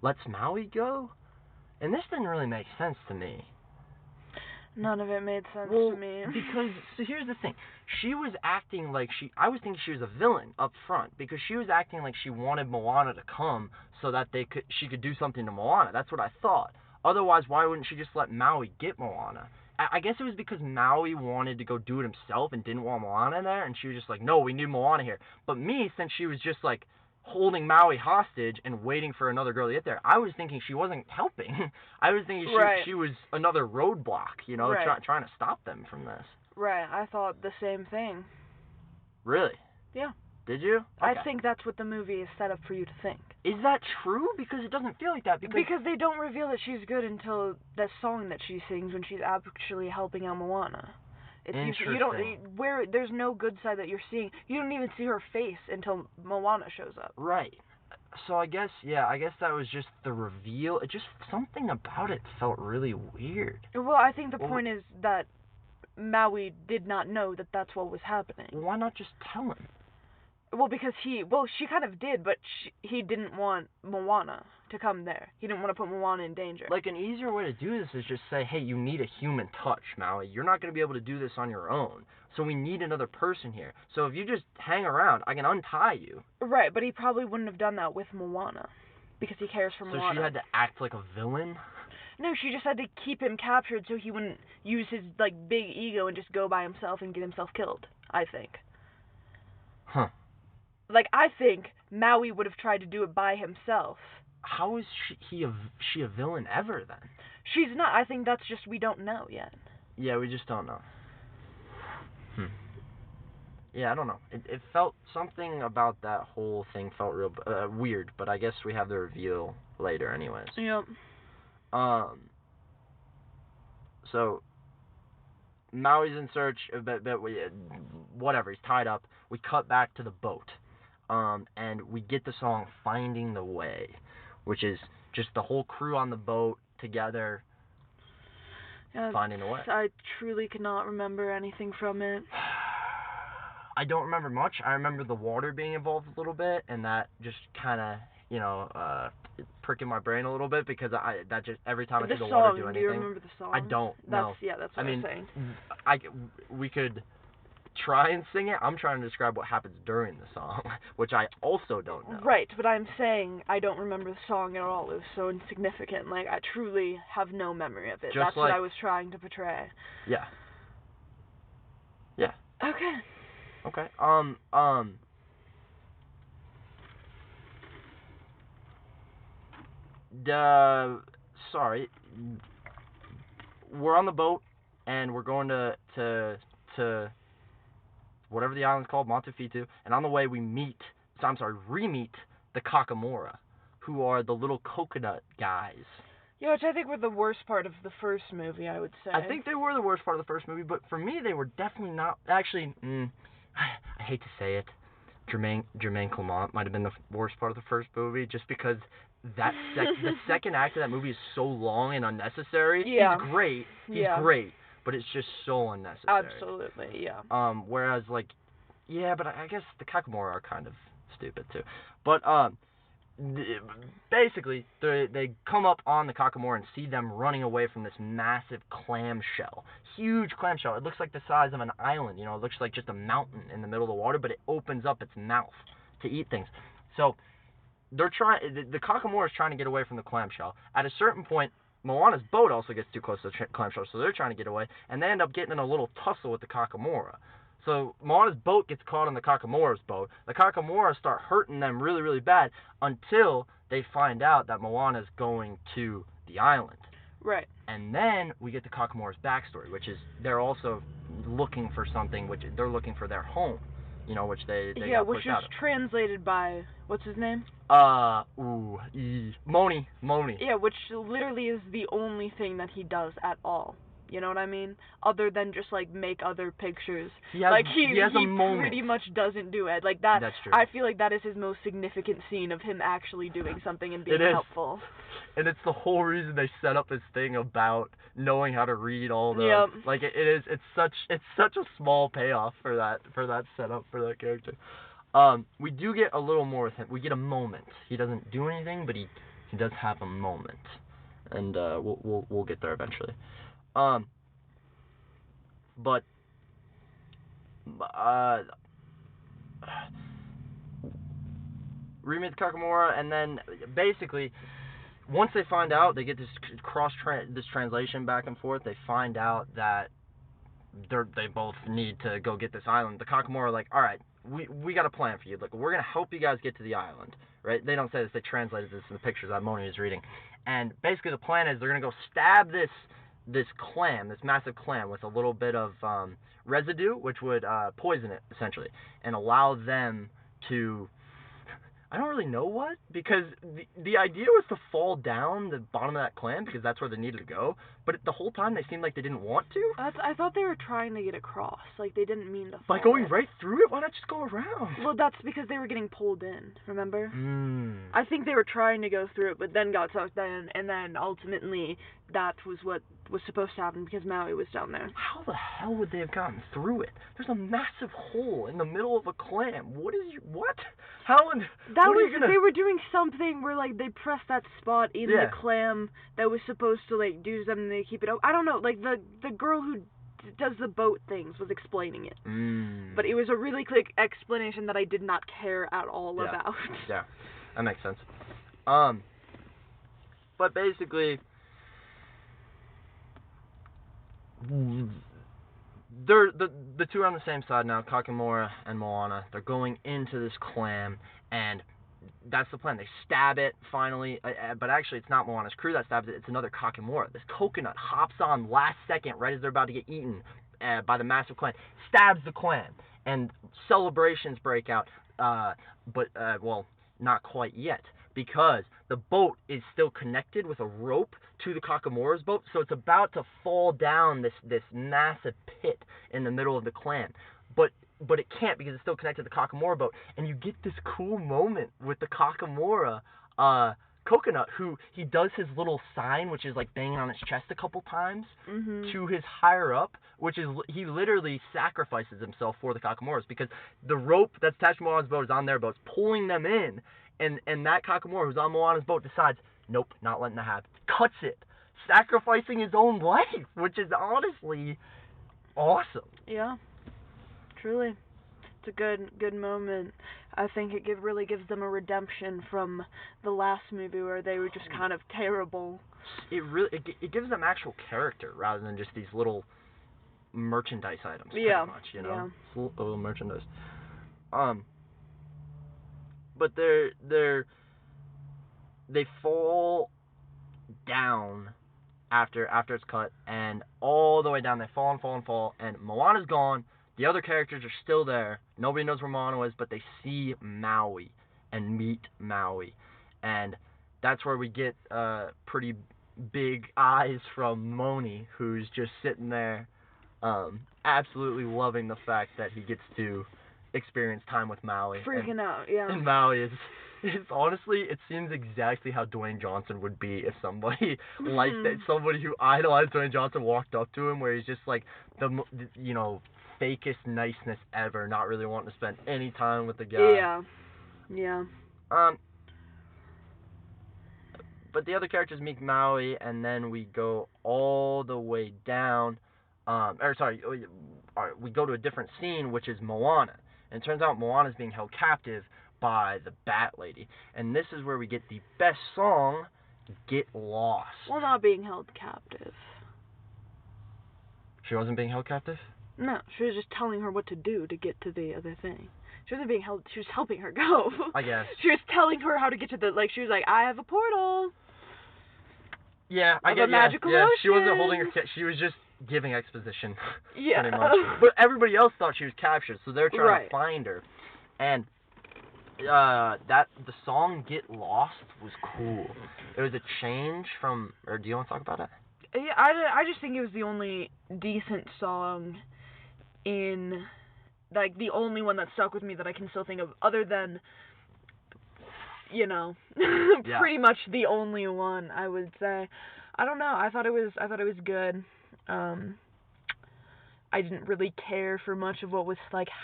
Speaker 2: lets Maui go. And this didn't really make sense to me.
Speaker 1: None of it made sense to me.
Speaker 2: Because, so here's the thing. She was acting like I was thinking she was a villain up front, because she was acting like she wanted Moana to come so that she could do something to Moana. That's what I thought. Otherwise, why wouldn't she just let Maui get Moana? I guess it was because Maui wanted to go do it himself and didn't want Moana there, and she was just like, no, we need Moana here. But me, since she was just like holding Maui hostage and waiting for another girl to get there, I was thinking she wasn't helping. I was thinking she was another roadblock, trying to stop them from this.
Speaker 1: Right, I thought the same thing.
Speaker 2: Really?
Speaker 1: Yeah.
Speaker 2: Did you? Okay.
Speaker 1: I think that's what the movie is set up for you to think.
Speaker 2: Is that true? Because it doesn't feel like that.
Speaker 1: Because they don't reveal that she's good until the song that she sings when she's actually helping out Moana.
Speaker 2: Interesting.
Speaker 1: There's no good side that you're seeing. You don't even see her face until Moana shows up.
Speaker 2: Right. So I guess that was just the reveal. It just, something about it felt really weird.
Speaker 1: Well, I think the point is that Maui did not know that that's what was happening.
Speaker 2: Well, why not just tell him?
Speaker 1: Well, because she kind of did, but he didn't want Moana to come there. He didn't want to put Moana in danger.
Speaker 2: Like, an easier way to do this is just say, hey, you need a human touch, Maui. You're not going to be able to do this on your own. So we need another person here. So if you just hang around, I can untie you.
Speaker 1: Right, but he probably wouldn't have done that with Moana, because he cares for Moana.
Speaker 2: So she had to act like a villain?
Speaker 1: No, she just had to keep him captured so he wouldn't use his, big ego and just go by himself and get himself killed, I think.
Speaker 2: Huh.
Speaker 1: I think Maui would have tried to do it by himself.
Speaker 2: How is she a villain ever, then?
Speaker 1: She's not. I think that's just we don't know yet.
Speaker 2: Yeah, we just don't know. Yeah, I don't know. It felt something about that whole thing felt real weird, but I guess we have the reveal later, anyways.
Speaker 1: Yep.
Speaker 2: So Maui's in search, whatever. He's tied up. We cut back to the boat, and we get the song "Finding the Way," which is just the whole crew on the boat together. Finding the way.
Speaker 1: I truly cannot remember anything from it.
Speaker 2: I don't remember much. I remember the water being involved a little bit, and that just kind of, pricking my brain a little bit because that just every time I see the water do anything.
Speaker 1: Do you remember the song?
Speaker 2: I don't. No.
Speaker 1: That's what I'm saying.
Speaker 2: We could try and sing it. I'm trying to describe what happens during the song, which I also don't know.
Speaker 1: Right, but I'm saying I don't remember the song at all. It was so insignificant. Like, I truly have no memory of it. That's what I was trying to portray.
Speaker 2: Yeah. Yeah.
Speaker 1: Okay.
Speaker 2: Okay. Sorry. We're on the boat and we're going to whatever the island's called, Montefitu, and on the way we re-meet the Kakamora, who are the little coconut guys.
Speaker 1: Yeah, which I think were the worst part of the first movie, I would say.
Speaker 2: I think they were the worst part of the first movie, but for me they were definitely not. Actually, I hate to say it, Jermaine Clement might have been the worst part of the first movie, just because the second act of that movie is so long and unnecessary.
Speaker 1: Yeah.
Speaker 2: He's great. He's great, but it's just so unnecessary.
Speaker 1: Absolutely, yeah.
Speaker 2: Whereas, but I guess the Kakamora are kind of stupid too. But basically, they come up on the Kakamora and see them running away from this massive clamshell. Huge clamshell. It looks like the size of an island. It looks like just a mountain in the middle of the water, but it opens up its mouth to eat things. So the Kakamora is trying to get away from the clamshell. At a certain point, Moana's boat also gets too close to the clamshell, so they're trying to get away, and they end up getting in a little tussle with the Kakamora. So Moana's boat gets caught on the Kakamora's boat. The Kakamora start hurting them really, really bad until they find out that Moana's going to the island.
Speaker 1: Right.
Speaker 2: And then we get the Kakamora's backstory, which is they're also looking for something, which they're looking for their home, which they got pushed out of.
Speaker 1: Yeah, which is translated by, what's his name?
Speaker 2: Moni.
Speaker 1: Yeah, which literally is the only thing that he does at all. You know what I mean? Other than just, make other pictures. He has a moment. Pretty much doesn't do it. That's true. I feel like that is his most significant scene of him actually doing something and being helpful.
Speaker 2: And it's the whole reason they set up his thing about knowing how to read all the...
Speaker 1: Yep.
Speaker 2: It's such a small payoff for that setup for that character. We do get a little more with him. We get a moment. He doesn't do anything, but he does have a moment. And we'll get there eventually. But remake the Kakamora, and then basically once they find out, they get this this translation back and forth. They find out that they both need to go get this island. The Kakamora are like, all right, we got a plan for you. We're gonna help you guys get to the island, right? They don't say this. They translated this in the pictures that Moni is reading, and basically the plan is they're gonna go stab this massive clam with a little bit of residue, which would poison it, essentially, and allow them to, I don't really know what, because the idea was to fall down the bottom of that clam, because that's where they needed to go, but the whole time they seemed like they didn't want to.
Speaker 1: I thought they were trying to get across, they didn't mean to fall.
Speaker 2: By going right through it? Why not just go around?
Speaker 1: Well, that's because they were getting pulled in, remember? I think they were trying to go through it, but then got sucked in, and then ultimately that was what was supposed to happen because Maui was down there.
Speaker 2: How the hell would they have gotten through it? There's a massive hole in the middle of a clam. What? How?
Speaker 1: They were doing something where they pressed that spot in the clam that was supposed to do something and they keep it open. I don't know. The girl who does the boat things was explaining it. But it was a really quick explanation that I did not care at all about.
Speaker 2: Yeah, that makes sense. But basically, they're the two are on the same side now, Kakamora and Moana. They're going into this clam, and that's the plan. They stab it finally, but actually it's not Moana's crew that stabs it. It's another Kakamora. This coconut hops on last second, right as they're about to get eaten by the massive clan, stabs the clan, and celebrations break out. But well, not quite yet, because the boat is still connected with a rope to the Kakamora's boat, so it's about to fall down this massive pit in the middle of the clan. But it can't because it's still connected to the Kakamora boat, and you get this cool moment with the Kakamora coconut, who he does his little sign, which is like banging on his chest a couple times, to his higher up, which is he literally sacrifices himself for the Kakamoras, because the rope that's attached to Moana's boat is on their boat, it's pulling them in, and that Kakamora who's on Moana's boat decides, nope, not letting that happen, cuts it, sacrificing his own life, which is honestly awesome.
Speaker 1: Yeah. Truly, it's a good moment. I think it really gives them a redemption from the last movie where they were just kind of terrible.
Speaker 2: It gives them actual character rather than just these little merchandise items.
Speaker 1: Yeah,
Speaker 2: pretty much, you know, little merchandise. But they fall down after it's cut, and all the way down they fall, and Moana's gone. The other characters are still there. Nobody knows where Moana is, but they see Maui and meet Maui. And that's where we get pretty big eyes from Moni, who's just sitting there absolutely loving the fact that he gets to experience time with Maui.
Speaker 1: Freaking out, yeah.
Speaker 2: And Maui is honestly, it seems exactly how Dwayne Johnson would be if somebody like that, somebody who idolized Dwayne Johnson walked up to him, where he's just like fakest niceness ever, not really wanting to spend any time with the guy.
Speaker 1: Yeah.
Speaker 2: But the other characters meet Maui, and then we go all the way down. We go to a different scene, which is Moana. And it turns out Moana's being held captive by the Bat Lady. And this is where we get the best song, Get Lost.
Speaker 1: Well, not being held captive.
Speaker 2: She wasn't being held captive?
Speaker 1: No, she was just telling her what to do to get to the other thing. She wasn't being held, she was helping her go.
Speaker 2: I guess.
Speaker 1: She was telling her how to get to she was like, I have a portal.
Speaker 2: Yeah, I guess.
Speaker 1: Magical
Speaker 2: yeah.
Speaker 1: ocean.
Speaker 2: She wasn't holding her, she was just giving exposition.
Speaker 1: Yeah.
Speaker 2: Pretty much. But everybody else thought she was captured, so they're trying to find her. And the song Get Lost was cool. It was a change from, or do you want to talk about it?
Speaker 1: Yeah, I just think it was the only decent song in, the only one that stuck with me that I can still think of, other than, pretty much the only one, I would say. I don't know, I thought it was good. I didn't really care for much of what was,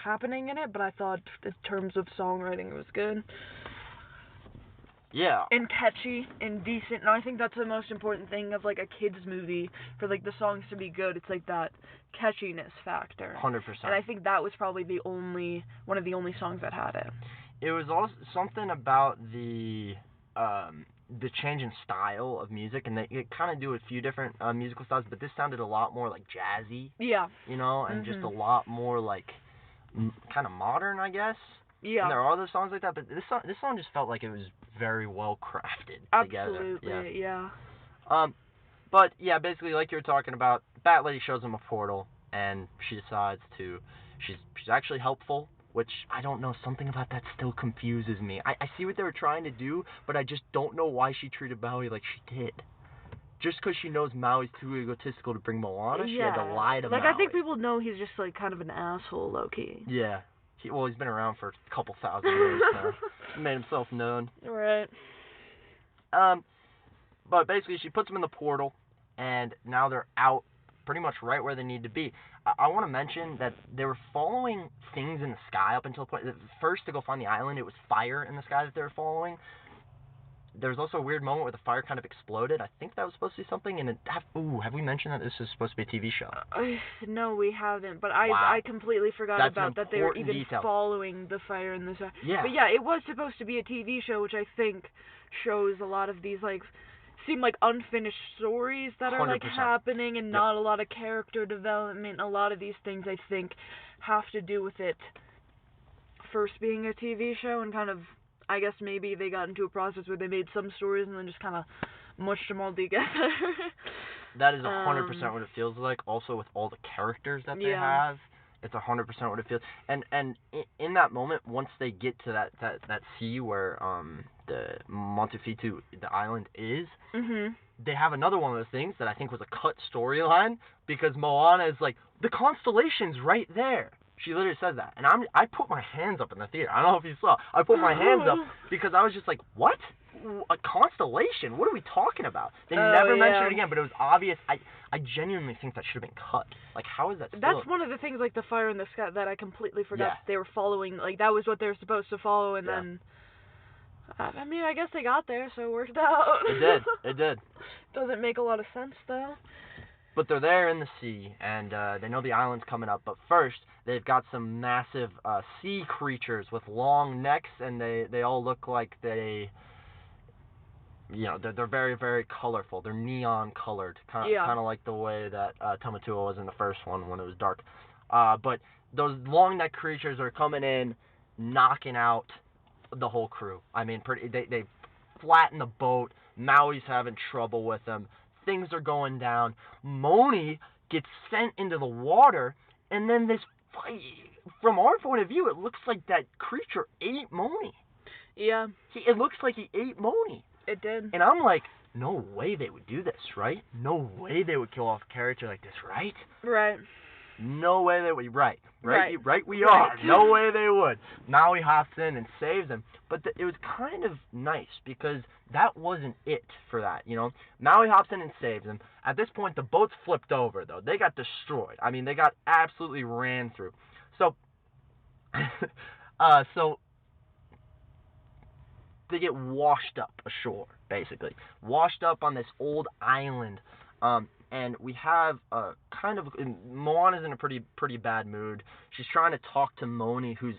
Speaker 1: happening in it, but I thought, in terms of songwriting, it was good.
Speaker 2: Yeah.
Speaker 1: And catchy and decent. And I think that's the most important thing of, a kid's movie, for, the songs to be good. It's, that catchiness factor.
Speaker 2: 100%.
Speaker 1: And I think that was probably one of the only songs that had it.
Speaker 2: It was also something about the change in style of music, and they kind of do a few different musical styles, but this sounded a lot more jazzy.
Speaker 1: Yeah.
Speaker 2: And just a lot more kind of modern, I guess.
Speaker 1: Yeah.
Speaker 2: And there are other songs like that, but this song just felt like it was very well crafted together.
Speaker 1: Absolutely, yeah.
Speaker 2: But yeah, basically like you were talking about, Bat Lady shows him a portal, and she decides she's actually helpful, which I don't know, something about that still confuses me. I see what they were trying to do, but I just don't know why she treated Maui like she did. Just because she knows Maui's too egotistical to bring Moana, she had to lie to Maui.
Speaker 1: I think people know he's just kind of an asshole, low-key.
Speaker 2: Yeah. He's been around for a couple thousand years now. He made himself known.
Speaker 1: Right.
Speaker 2: But basically, she puts him in the portal, and now they're out pretty much right where they need to be. I want to mention that they were following things in the sky up until the point. First, to go find the island, it was fire in the sky that they were following. There was also a weird moment where the fire kind of exploded. I think that was supposed to be something. And have we mentioned that this is supposed to be a TV show?
Speaker 1: No, we haven't. But I completely forgot about that they were even following the fire in the sky.
Speaker 2: Yeah.
Speaker 1: But yeah, it was supposed to be a TV show, which I think shows a lot of these seem like unfinished stories that are
Speaker 2: 100%.
Speaker 1: happening, and not a lot of character development. A lot of these things I think have to do with it first being a TV show and kind of I guess maybe they got into a process where they made some stories and then just kind of mushed them all together.
Speaker 2: That is 100% what it feels like. Also, with all the characters that they have, it's 100% what it feels. And in that moment, once they get to that sea where the Montefitu, the island is, they have another one of those things that I think was a cut storyline, because Moana is like, the constellation's right there. She literally says that, and I put my hands up in the theater. I don't know if you saw. I put my hands up because I was just like, what? A constellation? What are we talking about? They never mentioned it again, but it was obvious. I genuinely think that should have been cut. Like, how is that still?
Speaker 1: That's one of the things, like the fire in the sky, that I completely forgot they were following. Like, that was what they were supposed to follow, and then, I mean, I guess they got there, so it worked out.
Speaker 2: It did.
Speaker 1: Doesn't make a lot of sense, though.
Speaker 2: But they're there in the sea, and they know the island's coming up. But first, they've got some massive sea creatures with long necks, and they all look like they, you know, they're very, very colorful. They're neon colored, kind of like the way that Tamatua was in the first one when it was dark. But those long neck creatures are coming in, knocking out the whole crew. I mean, they flatten the boat. Maui's having trouble with them. Things are going down. Moni gets sent into the water, and then this fight, from our point of view, it looks like that creature ate Moni.
Speaker 1: Yeah.
Speaker 2: It looks like he ate Moni.
Speaker 1: It did.
Speaker 2: And I'm like, no way they would do this, right? No way they would kill off a character like this, right?
Speaker 1: Right.
Speaker 2: No way they would. Right we are. No way they would. Maui hops in and saves him. But it was kind of nice, because that wasn't it for that, you know? Maui hops in and saves him. At this point, the boat's flipped over, though. They got destroyed. I mean, they got absolutely ran through. So, they get washed up ashore, basically. Washed up on this old island. And we have Moana's in a pretty bad mood. She's trying to talk to Moni, who's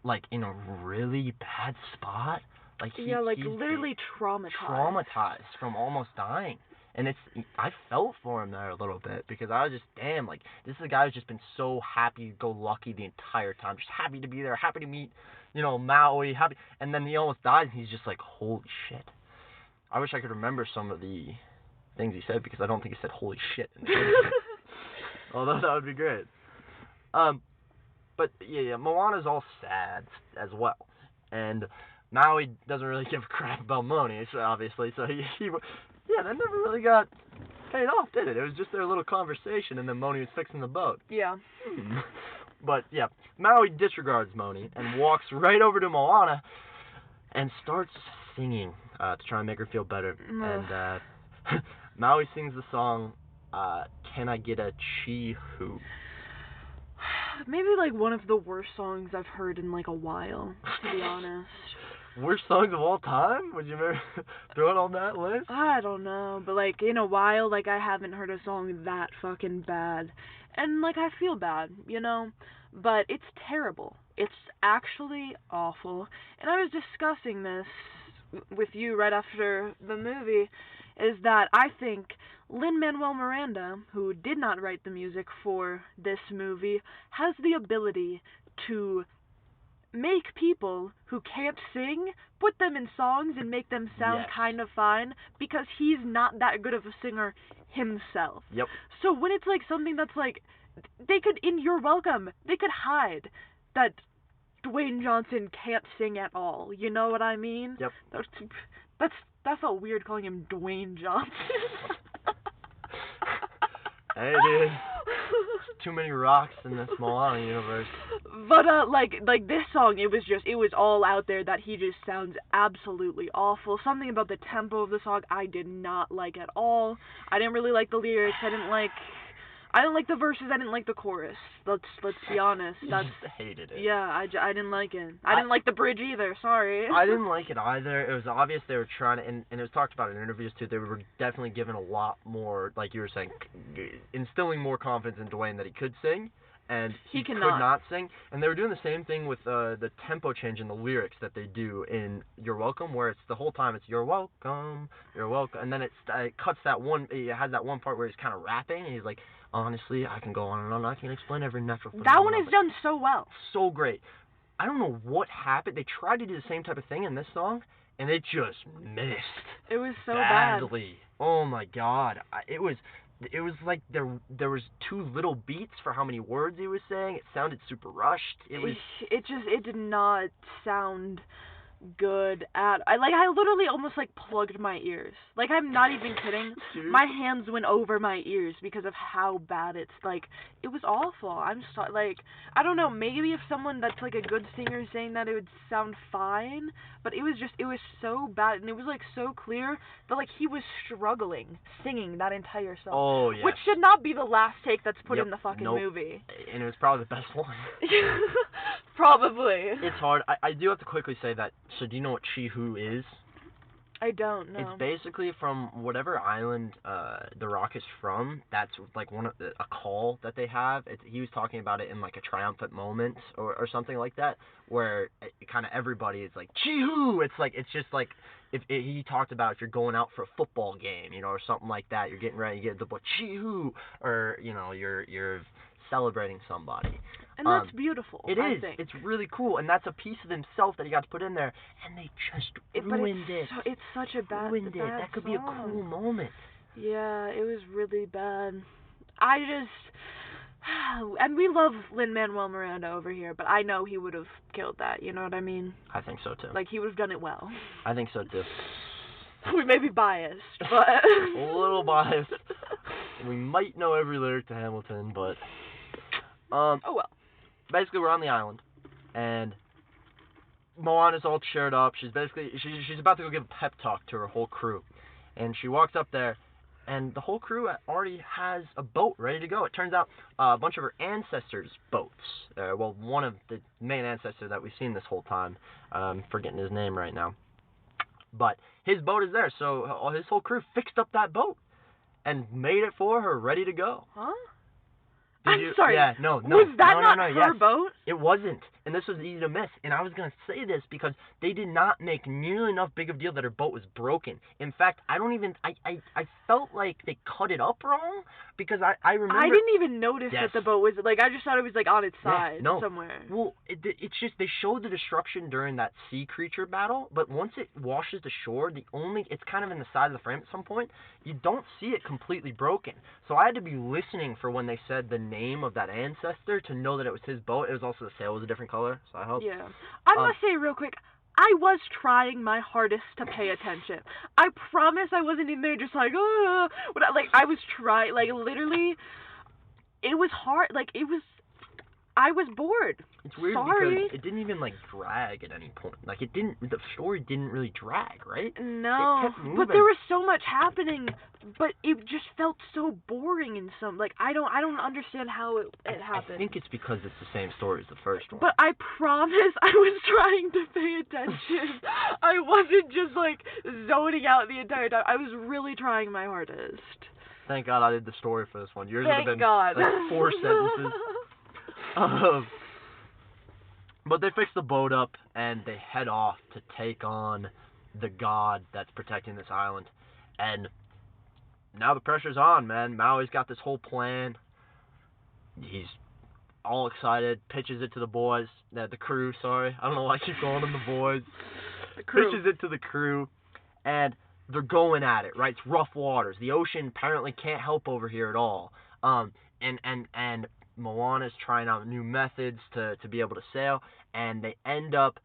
Speaker 2: like in a really bad spot. Like he's
Speaker 1: literally
Speaker 2: traumatized from almost dying. And I felt for him there a little bit, because I was just, damn, like, this is a guy who's just been so happy-go-lucky the entire time, just happy to be there, happy to meet, you know, Maui, happy, and then he almost dies, and he's just like, holy shit. I wish I could remember some of the things he said, because I don't think he said holy shit. Although that would be great. But yeah, Moana's all sad as well, and Maui doesn't really give a crap about Moni, obviously, so he that never really got paid off, did it? It was just their little conversation, and then Moni was fixing the boat.
Speaker 1: Yeah.
Speaker 2: But yeah, Maui disregards Moni and walks right over to Moana and starts singing to try and make her feel better. And Maui sings the song, Can I Get a Chi-Hu?
Speaker 1: Maybe like one of the worst songs I've heard in like a while, to be honest.
Speaker 2: Worst songs of all time? Would you ever throw it on that list?
Speaker 1: I don't know, but like in a while, like I haven't heard a song that fucking bad. And like I feel bad, you know? But it's terrible. It's actually awful. And I was discussing this with you right after the movie, is that I think Lin-Manuel Miranda, who did not write the music for this movie, has the ability to make people who can't sing, put them in songs and make them sound kind of fine, because he's not that good of a singer himself.
Speaker 2: Yep.
Speaker 1: So when it's like something that's like, they could, in You're Welcome, they could hide that Dwayne Johnson can't sing at all. You know what I mean?
Speaker 2: Yep.
Speaker 1: That felt weird calling him Dwayne Johnson.
Speaker 2: Hey, dude. Too many rocks in this Moana universe.
Speaker 1: But like this song, it was all out there that he just sounds absolutely awful. Something about the tempo of the song I did not like at all. I didn't really like the lyrics. I didn't like the verses. I didn't like the chorus. Let's be honest.
Speaker 2: You just hated it.
Speaker 1: Yeah, I didn't like it. I didn't like the bridge either. Sorry.
Speaker 2: I didn't like it either. It was obvious they were trying to, and it was talked about in interviews too. They were definitely given a lot more, like you were saying, instilling more confidence in Dwayne that he could sing, and he could not sing. And they were doing the same thing with the tempo change in the lyrics that they do in You're Welcome, where it's the whole time it's You're welcome, and then it cuts that one. It has that one part where he's kind of rapping, and he's like, honestly, I can go on and on. I can explain every natural phenomenon.
Speaker 1: That one is done so well.
Speaker 2: So great. I don't know what happened. They tried to do the same type of thing in this song, and it just missed.
Speaker 1: It was so
Speaker 2: badly. Oh my god. It was like there was too little beats for how many words he was saying. It sounded super rushed.
Speaker 1: It did not sound good at. I literally almost like plugged my ears. Like, I'm not even kidding.
Speaker 2: Dude.
Speaker 1: My hands went over my ears because of how bad it's like. It was awful. I'm sorry. Like, I don't know. Maybe if someone that's like a good singer is saying that, it would sound fine. But it was so bad, and it was like so clear that like he was struggling singing that entire song.
Speaker 2: Oh yeah.
Speaker 1: Which should not be the last take that's put in the fucking
Speaker 2: Nope.
Speaker 1: movie.
Speaker 2: And it was probably the best one.
Speaker 1: Probably.
Speaker 2: It's hard. I do have to quickly say that. So do you know what Chi-Hu is?
Speaker 1: I don't know.
Speaker 2: It's basically from whatever island The Rock is from. That's like a call that they have. He was talking about it in like a triumphant moment or something like that, where kind of everybody is like Chi-Hu. It's just like he talked about if you're going out for a football game, or something like that. You're getting ready, you get the boy Chi-Hu, or you're celebrating somebody.
Speaker 1: And that's beautiful.
Speaker 2: It is. It's really cool, and that's a piece of himself that he got to put in there, and they just ruined it.
Speaker 1: It's such a bad
Speaker 2: That could be a cool moment.
Speaker 1: Yeah, it was really bad. And we love Lin-Manuel Miranda over here, but I know he would have killed that. You know what I mean?
Speaker 2: I think so too.
Speaker 1: Like, he would have done it well.
Speaker 2: I think so too.
Speaker 1: We may be biased, but
Speaker 2: a little biased. We might know every lyric to Hamilton, but
Speaker 1: oh well.
Speaker 2: Basically, we're on the island, and Moana's all cheered up. She's about to go give a pep talk to her whole crew, and she walks up there, and the whole crew already has a boat ready to go. It turns out a bunch of her ancestors' boats. Well, one of the main ancestors that we've seen this whole time. I'm forgetting his name right now, but his boat is there. So his whole crew fixed up that boat and made it for her, ready to go.
Speaker 1: Huh? I'm sorry.
Speaker 2: Yeah, no.
Speaker 1: Was that not her
Speaker 2: yes.
Speaker 1: boat?
Speaker 2: It wasn't. And this was easy to miss. And I was going to say this because they did not make nearly enough big of a deal that her boat was broken. In fact, I felt like they cut it up wrong because I remember...
Speaker 1: I didn't even notice that the boat was... Like, I just thought it was, like, on its side somewhere.
Speaker 2: Well, it's just they showed the destruction during that sea creature battle, but once it washes the shore, it's kind of in the side of the frame at some point. You don't see it completely broken. So I had to be listening for when they said the name of that ancestor to know that it was his boat. It was also the sail was a different color, so I hope.
Speaker 1: Yeah. I must say real quick, I was trying my hardest to pay attention. I promise I wasn't in there just like, oh, I was trying, like, literally, it was hard, like, I was bored.
Speaker 2: It's weird because it didn't even, like, drag at any point. Like, the story didn't really drag, right?
Speaker 1: No,
Speaker 2: it kept moving.
Speaker 1: But there was so much happening, but it just felt so boring in some, like, I don't understand how it happened.
Speaker 2: I think it's because it's the same story as the first one.
Speaker 1: But I promise I was trying to pay attention. I wasn't just, like, zoning out the entire time. I was really trying my hardest.
Speaker 2: Thank God I did the story for this one. Yours would have been,
Speaker 1: God.
Speaker 2: like, 4 sentences. But they fix the boat up, and they head off to take on the god that's protecting this island. And now the pressure's on, man. Maui's got this whole plan. He's all excited, pitches it to the boys, the crew, sorry. I don't know why I keep calling them the boys.
Speaker 1: The crew.
Speaker 2: Pitches it to the crew, and they're going at it, right? It's rough waters. The ocean apparently can't help over here at all. And Moana's trying out new methods to be able to sail, and they end up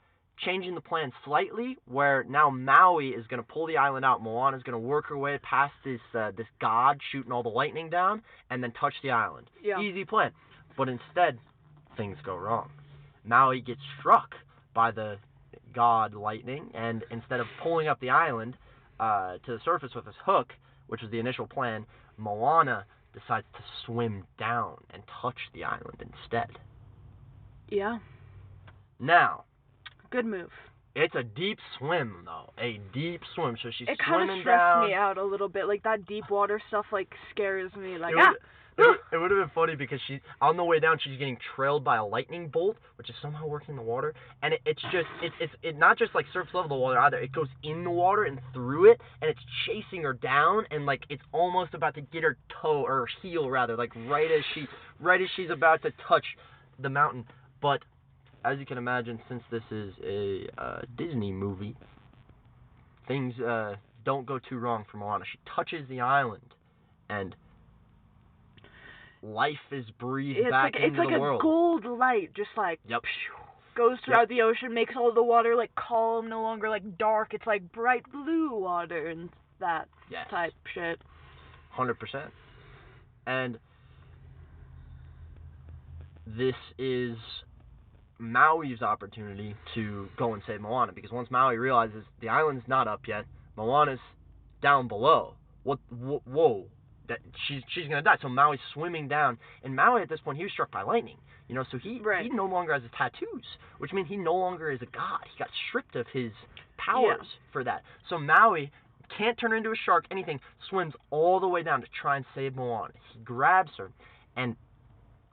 Speaker 2: changing the plan slightly, where now Maui is going to pull the island out. Moana's going to work her way past this god shooting all the lightning down, and then touch the island.
Speaker 1: Yeah.
Speaker 2: Easy plan. But instead, things go wrong. Maui gets struck by the god lightning, and instead of pulling up the island to the surface with his hook, which was the initial plan, Moana decides to swim down and touch the island instead.
Speaker 1: Yeah.
Speaker 2: Now,
Speaker 1: good move.
Speaker 2: It's a deep swim, though. A deep swim. So she's
Speaker 1: it
Speaker 2: swimming down.
Speaker 1: It kind of stressed me out a little bit. Like, that deep water stuff, like, scares me. Like,
Speaker 2: It would have been funny because on the way down, she's getting trailed by a lightning bolt, which is somehow working the water. And it's not just like surface level the water either. It goes in the water and through it, and it's chasing her down, and like it's almost about to get her toe or her heel rather, like right as she's about to touch the mountain. But as you can imagine, since this is a Disney movie, things don't go too wrong for Moana. She touches the island, and life is breathed back into the world.
Speaker 1: It's like a gold light, just like
Speaker 2: Yep.
Speaker 1: goes throughout the ocean, makes all the water like calm, no longer like dark. It's like bright blue water and that type shit.
Speaker 2: 100%. And this is Maui's opportunity to go and save Moana, because once Maui realizes the island's not up yet, Moana's down below. Whoa. That she's gonna die. So Maui's swimming down, and Maui at this point, he was struck by lightning. You know, so he no longer has his tattoos, which means he no longer is a god. He got stripped of his powers for that. So Maui can't turn into a shark, anything, swims all the way down to try and save Moana. He grabs her, and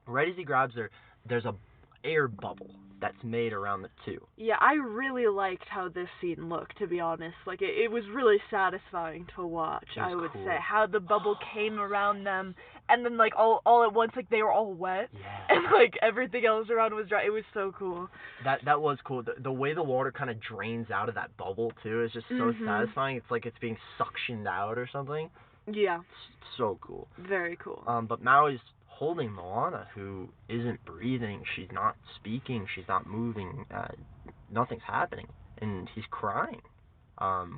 Speaker 2: right as he grabs her, there's a air bubble that's made around the two.
Speaker 1: Yeah, I really liked how this scene looked, to be honest. Like, it was really satisfying to watch, I would say. How the bubble came around them, and then, like, all at once, like, they were all wet, and, like, everything else around was dry. It was so cool. That
Speaker 2: was cool. The way the water kind of drains out of that bubble, too, is just so satisfying. It's like it's being suctioned out or something.
Speaker 1: Yeah.
Speaker 2: It's so cool.
Speaker 1: Very cool.
Speaker 2: But Maui's holding Moana, who isn't breathing, she's not speaking, she's not moving, nothing's happening, and he's crying,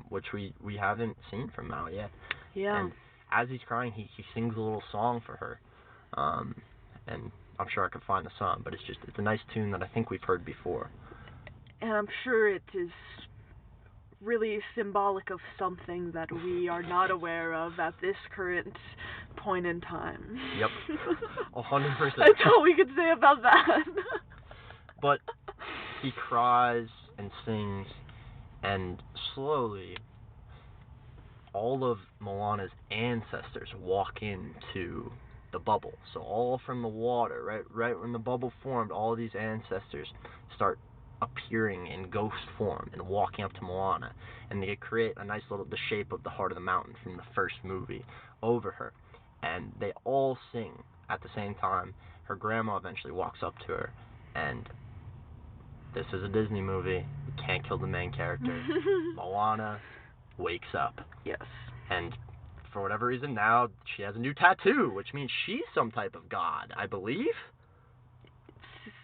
Speaker 2: which we haven't seen from Maui yet.
Speaker 1: Yeah.
Speaker 2: And as he's crying, he sings a little song for her, and I'm sure I could find the song, but it's a nice tune that I think we've heard before.
Speaker 1: And I'm sure it is really symbolic of something that we are not aware of at this current point in time.
Speaker 2: Yep. 100%.
Speaker 1: That's all we could say about that.
Speaker 2: But he cries and sings, and slowly all of Moana's ancestors walk into the bubble. So all from the water, right when the bubble formed, all of these ancestors start appearing in ghost form and walking up to Moana, and they create a nice the shape of the heart of the mountain from the first movie over her, and they all sing at the same time. Her grandma eventually walks up to her, and this is a Disney movie, we can't kill the main character. Moana wakes up.
Speaker 1: Yes.
Speaker 2: And for whatever reason, now she has a new tattoo, which means she's some type of god, I believe.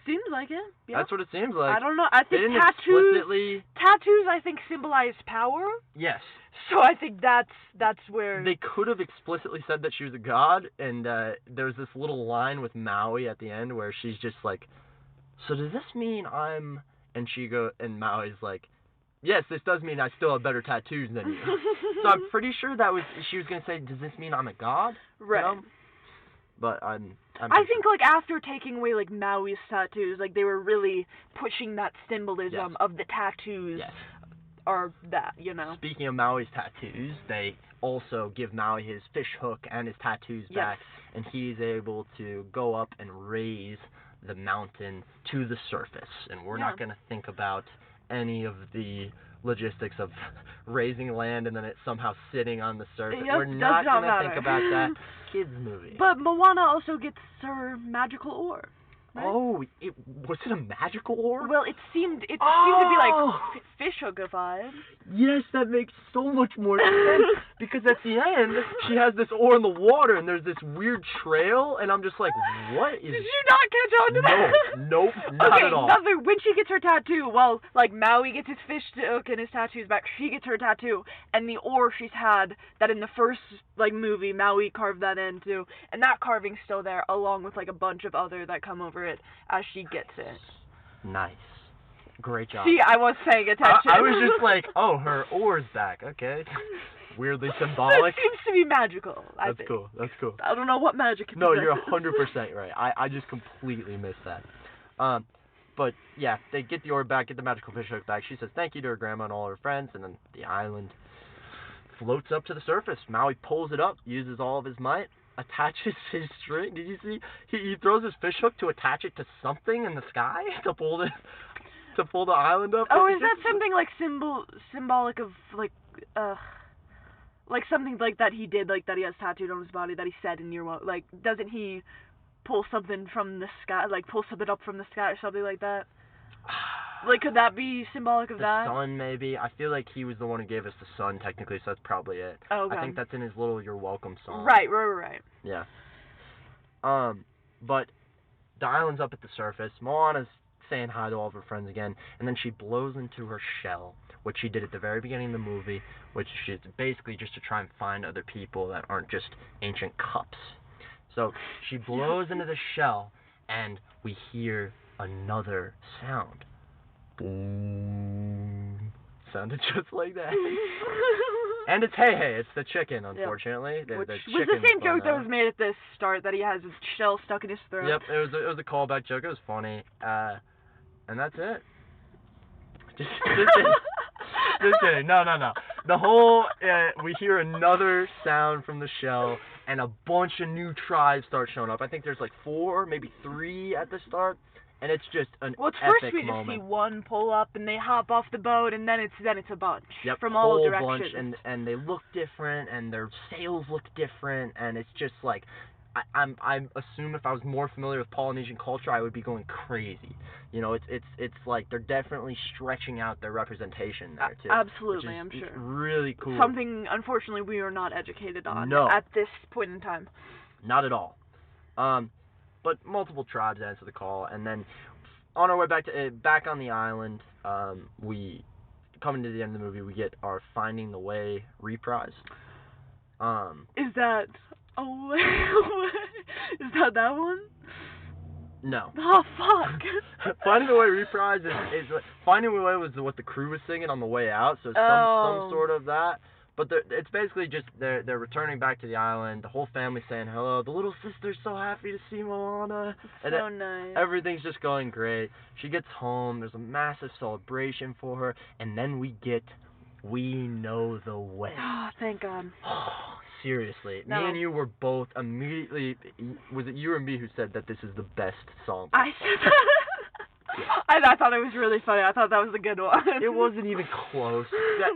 Speaker 1: Seems like it. Yep.
Speaker 2: That's what it seems like.
Speaker 1: I don't know. I think tattoos I think symbolize power.
Speaker 2: Yes.
Speaker 1: So I think that's where
Speaker 2: they could have explicitly said that she was a god, and there's this little line with Maui at the end where she's just like, "So does this mean I'm?" And and Maui's like, "Yes, this does mean I still have better tattoos than you." So I'm pretty sure she was gonna say, "Does this mean I'm a god?"
Speaker 1: Right.
Speaker 2: You know? But I
Speaker 1: think like after taking away like Maui's tattoos, like they were really pushing that symbolism of the tattoos, or that, you know.
Speaker 2: Speaking of Maui's tattoos, they also give Maui his fish hook and his tattoos back, and he's able to go up and raise the mountain to the surface. And we're not gonna think about any of the logistics of raising land and then it somehow sitting on the surface. We're not going to think about that. Kids movie.
Speaker 1: But Moana also gets her magical ore. Right?
Speaker 2: Oh, was it a magical ore?
Speaker 1: Well, it seemed to be like fish hookified.
Speaker 2: Yes, that makes so much more sense. Because at the end, she has this ore in the water, and there's this weird trail, and I'm just like, what is...
Speaker 1: Did you not catch on to that?
Speaker 2: Nope, not at all.
Speaker 1: Nothing. When she gets her tattoo, well, like Maui gets his fish hook and his tattoos back, she gets her tattoo, and the ore she's had, that in the first movie, Maui carved that in too, and that carving's still there, along with like a bunch of other that come over it as she gets it.
Speaker 2: Nice. Great job.
Speaker 1: See, I was paying attention.
Speaker 2: I was just like, oh, her ore's back. Okay. Weirdly symbolic.
Speaker 1: It seems to be magical, I think.
Speaker 2: That's cool.
Speaker 1: I don't know what magic it is.
Speaker 2: No, you're 100% right. I just completely missed that. But yeah, they get the ore back, get the magical fish hook back. She says thank you to her grandma and all her friends, and then the island floats up to the surface. Maui pulls it up, uses all of his might, attaches his string. Did you see? He throws his fish hook to attach it to something in the sky to pull the island up.
Speaker 1: Oh, is that something like symbolic of like something like that he did, like that he has tattooed on his body that he said in year one? Like, doesn't he pull something from the sky, like pull something up from the sky or something like that? Like, could that be symbolic of that?
Speaker 2: The sun, maybe. I feel like he was the one who gave us the sun, technically, so that's probably it.
Speaker 1: Oh, okay.
Speaker 2: I think that's in his little "You're Welcome" song.
Speaker 1: Right.
Speaker 2: Yeah. But the island's up at the surface. Moana's saying hi to all of her friends again, and then she blows into her shell, which she did at the very beginning of the movie, which is basically just to try and find other people that aren't just ancient cups. So she blows into the shell, and we hear another sound. Boom. Sounded just like that. And it's hey, it's the chicken, unfortunately.
Speaker 1: Yep. Which was the same joke that was made at the start, that he has his shell stuck in his throat.
Speaker 2: Yep, it was a callback joke. It was funny. And that's it. Just kidding. No. The whole, we hear another sound from the shell, and a bunch of new tribes start showing up. I think there's like 4, maybe 3 at the start, and it's just an
Speaker 1: well, it's
Speaker 2: epic
Speaker 1: first we
Speaker 2: moment.
Speaker 1: just see one pull up, and they hop off the boat, and then it's a bunch.
Speaker 2: Yep,
Speaker 1: from all
Speaker 2: whole
Speaker 1: directions.
Speaker 2: Bunch, and they look different, and their sails look different, and it's just like, I assume if I was more familiar with Polynesian culture, I would be going crazy. You know, it's like they're definitely stretching out their representation there too.
Speaker 1: Absolutely,
Speaker 2: which is,
Speaker 1: I'm sure.
Speaker 2: Really cool.
Speaker 1: Something, unfortunately, we are not educated on at this point in time.
Speaker 2: Not at all. But multiple tribes answer the call, and then on our way back on the island, we coming to the end of the movie, we get our Finding the Way reprise.
Speaker 1: Is that? Oh, is that one?
Speaker 2: No.
Speaker 1: Oh, fuck.
Speaker 2: Finding the Way reprise is Finding the Way was what the crew was singing on the way out, so some sort of that. But it's basically just they're returning back to the island. The whole family saying hello. The little sister's so happy to see Moana.
Speaker 1: And so nice.
Speaker 2: Everything's just going great. She gets home. There's a massive celebration for her, and then we know the way.
Speaker 1: Oh, thank God.
Speaker 2: Seriously,
Speaker 1: No.
Speaker 2: Me and you were both immediately. Was it you or me who said that this is the best song?
Speaker 1: I said that. I thought it was really funny. I thought that was a good one.
Speaker 2: It wasn't even close.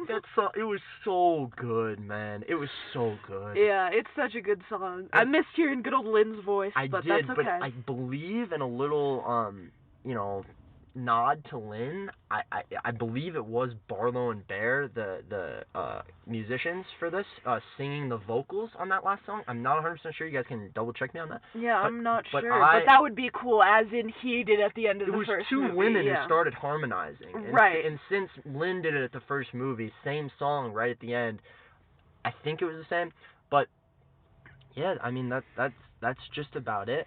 Speaker 2: That song, it was so good, man. It was so good.
Speaker 1: Yeah, it's such a good song. I missed hearing good old Lynn's voice, but that's okay.
Speaker 2: But I believe in a little, nod to Lynn. I believe it was Barlow and Bear, the musicians for this, singing the vocals on that last song. I'm not 100% sure. You guys can double check me on that.
Speaker 1: Yeah, I'm not sure. But that would be cool, as in he did at the end of the first movie.
Speaker 2: It was 2 women who started harmonizing.
Speaker 1: Right.
Speaker 2: And since Lynn did it at the first movie, same song right at the end. I think it was the same. But yeah, I mean that's just about it.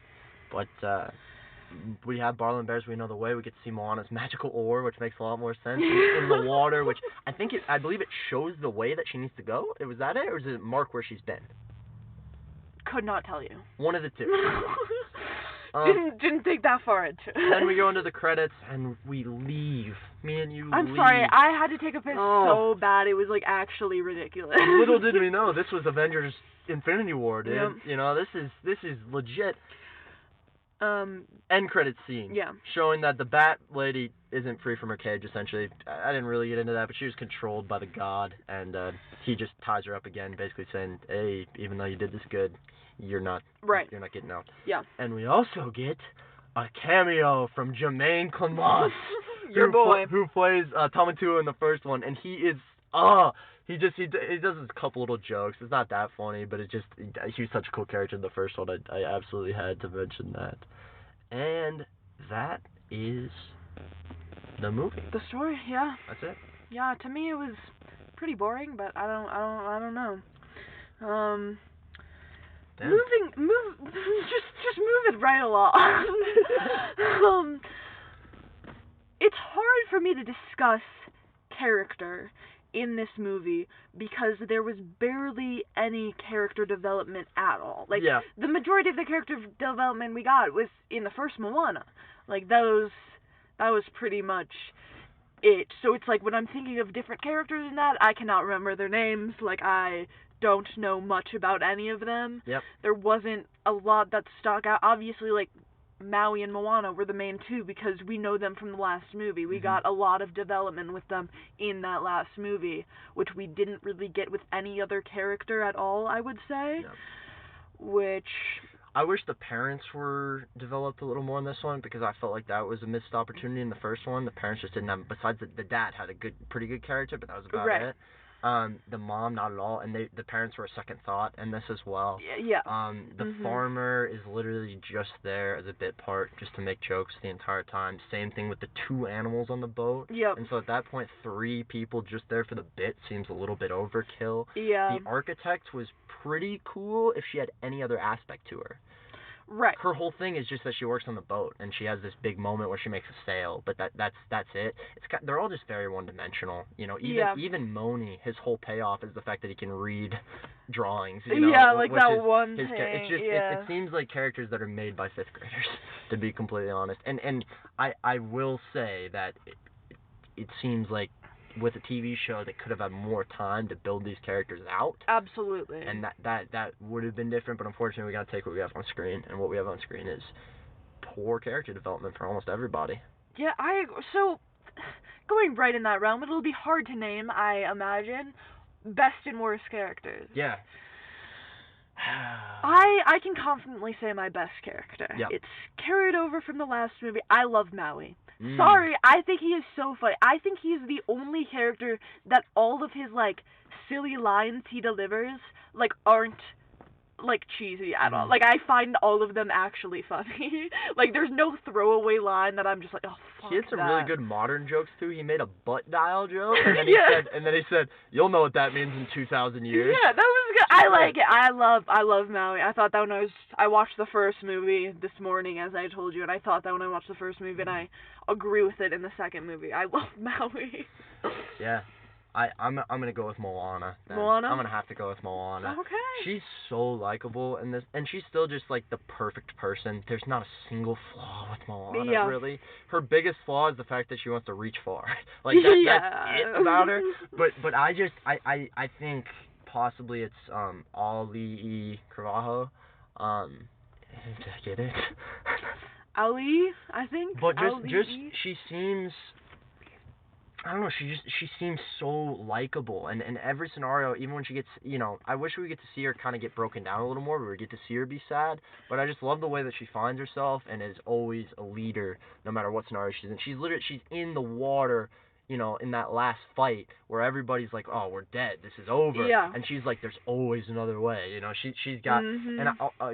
Speaker 2: But we have Barlow and Bears, we know the way. We get to see Moana's magical oar, which makes a lot more sense. In the water, which I believe it shows the way that she needs to go. Was that it, or does it mark where she's been?
Speaker 1: Could not tell you.
Speaker 2: One of the two.
Speaker 1: Didn't think that far into it.
Speaker 2: Then we go into the credits and we leave. Me and you leave.
Speaker 1: I'm sorry, I had to take a piss so bad. It was like actually ridiculous.
Speaker 2: Little did we know this was Avengers Infinity War, dude. Yep. You know, this is legit. End credits scene.
Speaker 1: Yeah.
Speaker 2: Showing that the Bat Lady isn't free from her cage, essentially. I didn't really get into that, but she was controlled by the god, and he just ties her up again, basically saying, hey, even though you did this good, you're not getting out.
Speaker 1: Yeah.
Speaker 2: And we also get a cameo from Jermaine Clement.
Speaker 1: Your boy.
Speaker 2: Who plays Tamatua in the first one, and he is, he does a couple little jokes. It's not that funny, but he was such a cool character in the first one. I absolutely had to mention that. And that is the movie.
Speaker 1: The story, yeah.
Speaker 2: That's it.
Speaker 1: Yeah, to me it was pretty boring, but I don't know. Just move it right along. It's hard for me to discuss character in this movie because there was barely any character development at all. Like, the majority of the character development we got was in the first Moana. Like, that was pretty much it. So it's like, when I'm thinking of different characters in that, I cannot remember their names. Like, I don't know much about any of them.
Speaker 2: Yep.
Speaker 1: There wasn't a lot that stuck out. Obviously, like, Maui and Moana were the main two because we know them from the last movie. We got a lot of development with them in that last movie, which we didn't really get with any other character at all, I would say.
Speaker 2: Yep.
Speaker 1: Which
Speaker 2: I wish the parents were developed a little more in this one, because I felt like that was a missed opportunity in the first one. The parents just didn't have. Besides, the dad had a pretty good character, but that was about
Speaker 1: Right.
Speaker 2: it. The mom not at all, and the parents were a second thought in this as well.
Speaker 1: Yeah.
Speaker 2: The farmer is literally just there as a bit part, just to make jokes the entire time. Same thing with the 2 animals on the boat.
Speaker 1: Yep.
Speaker 2: And so at that point, 3 people just there for the bit seems a little bit overkill.
Speaker 1: Yeah.
Speaker 2: The architect was pretty cool if she had any other aspect to her.
Speaker 1: Right.
Speaker 2: Her whole thing is just that she works on the boat, and she has this big moment where she makes a sail, but that's it. They're all just very one-dimensional, you know. Even Moni, his whole payoff is the fact that he can read drawings. You know,
Speaker 1: yeah, like that
Speaker 2: is
Speaker 1: one
Speaker 2: his
Speaker 1: thing.
Speaker 2: It's just it seems like characters that are made by 5th graders, to be completely honest. And I will say that it seems like with a TV show that could have had more time to build these characters out.
Speaker 1: Absolutely.
Speaker 2: And that would have been different, but unfortunately we gotta take what we have on screen, and what we have on screen is poor character development for almost everybody.
Speaker 1: Yeah, so going right in that realm, it'll be hard to name, I imagine, best and worst characters.
Speaker 2: Yeah.
Speaker 1: I can confidently say my best character.
Speaker 2: Yep.
Speaker 1: It's carried over from the last movie. I love Maui. Sorry, I think he is so funny. I think he's the only character that all of his, like, silly lines he delivers, like, aren't, like, cheesy at all. Like, I find all of them actually funny. Like, there's no throwaway line that I'm just like, oh, fuck
Speaker 2: He had some
Speaker 1: that.
Speaker 2: really good modern jokes, too. He made a butt dial joke, and then he said, you'll know what that means in 2,000 years.
Speaker 1: Yeah, that was good. I like it. I love Maui. I thought that when I watched the first movie this morning, as I told you, and I thought that when I watched the first movie, and I agree with it in the second movie. I love Maui.
Speaker 2: Yeah. I'm gonna go with Moana. Then.
Speaker 1: Moana?
Speaker 2: I'm gonna have to go with Moana.
Speaker 1: Okay.
Speaker 2: She's so likable in this, and she's still just like the perfect person. There's not a single flaw with Moana, really. Her biggest flaw is the fact that she wants to reach far. Like that's it about her. But I think possibly it's Ali Carvalho. Did I get it?
Speaker 1: Ali, I think.
Speaker 2: But just she seems. I don't know, she seems so likable, and in every scenario, even when she gets, you know, I wish we get to see her kind of get broken down a little more, where we get to see her be sad, but I just love the way that she finds herself, and is always a leader, no matter what scenario she's in. She's in the water, you know, in that last fight, where everybody's like, oh, we're dead, this is over, and she's like, there's always another way, you know, she's got, and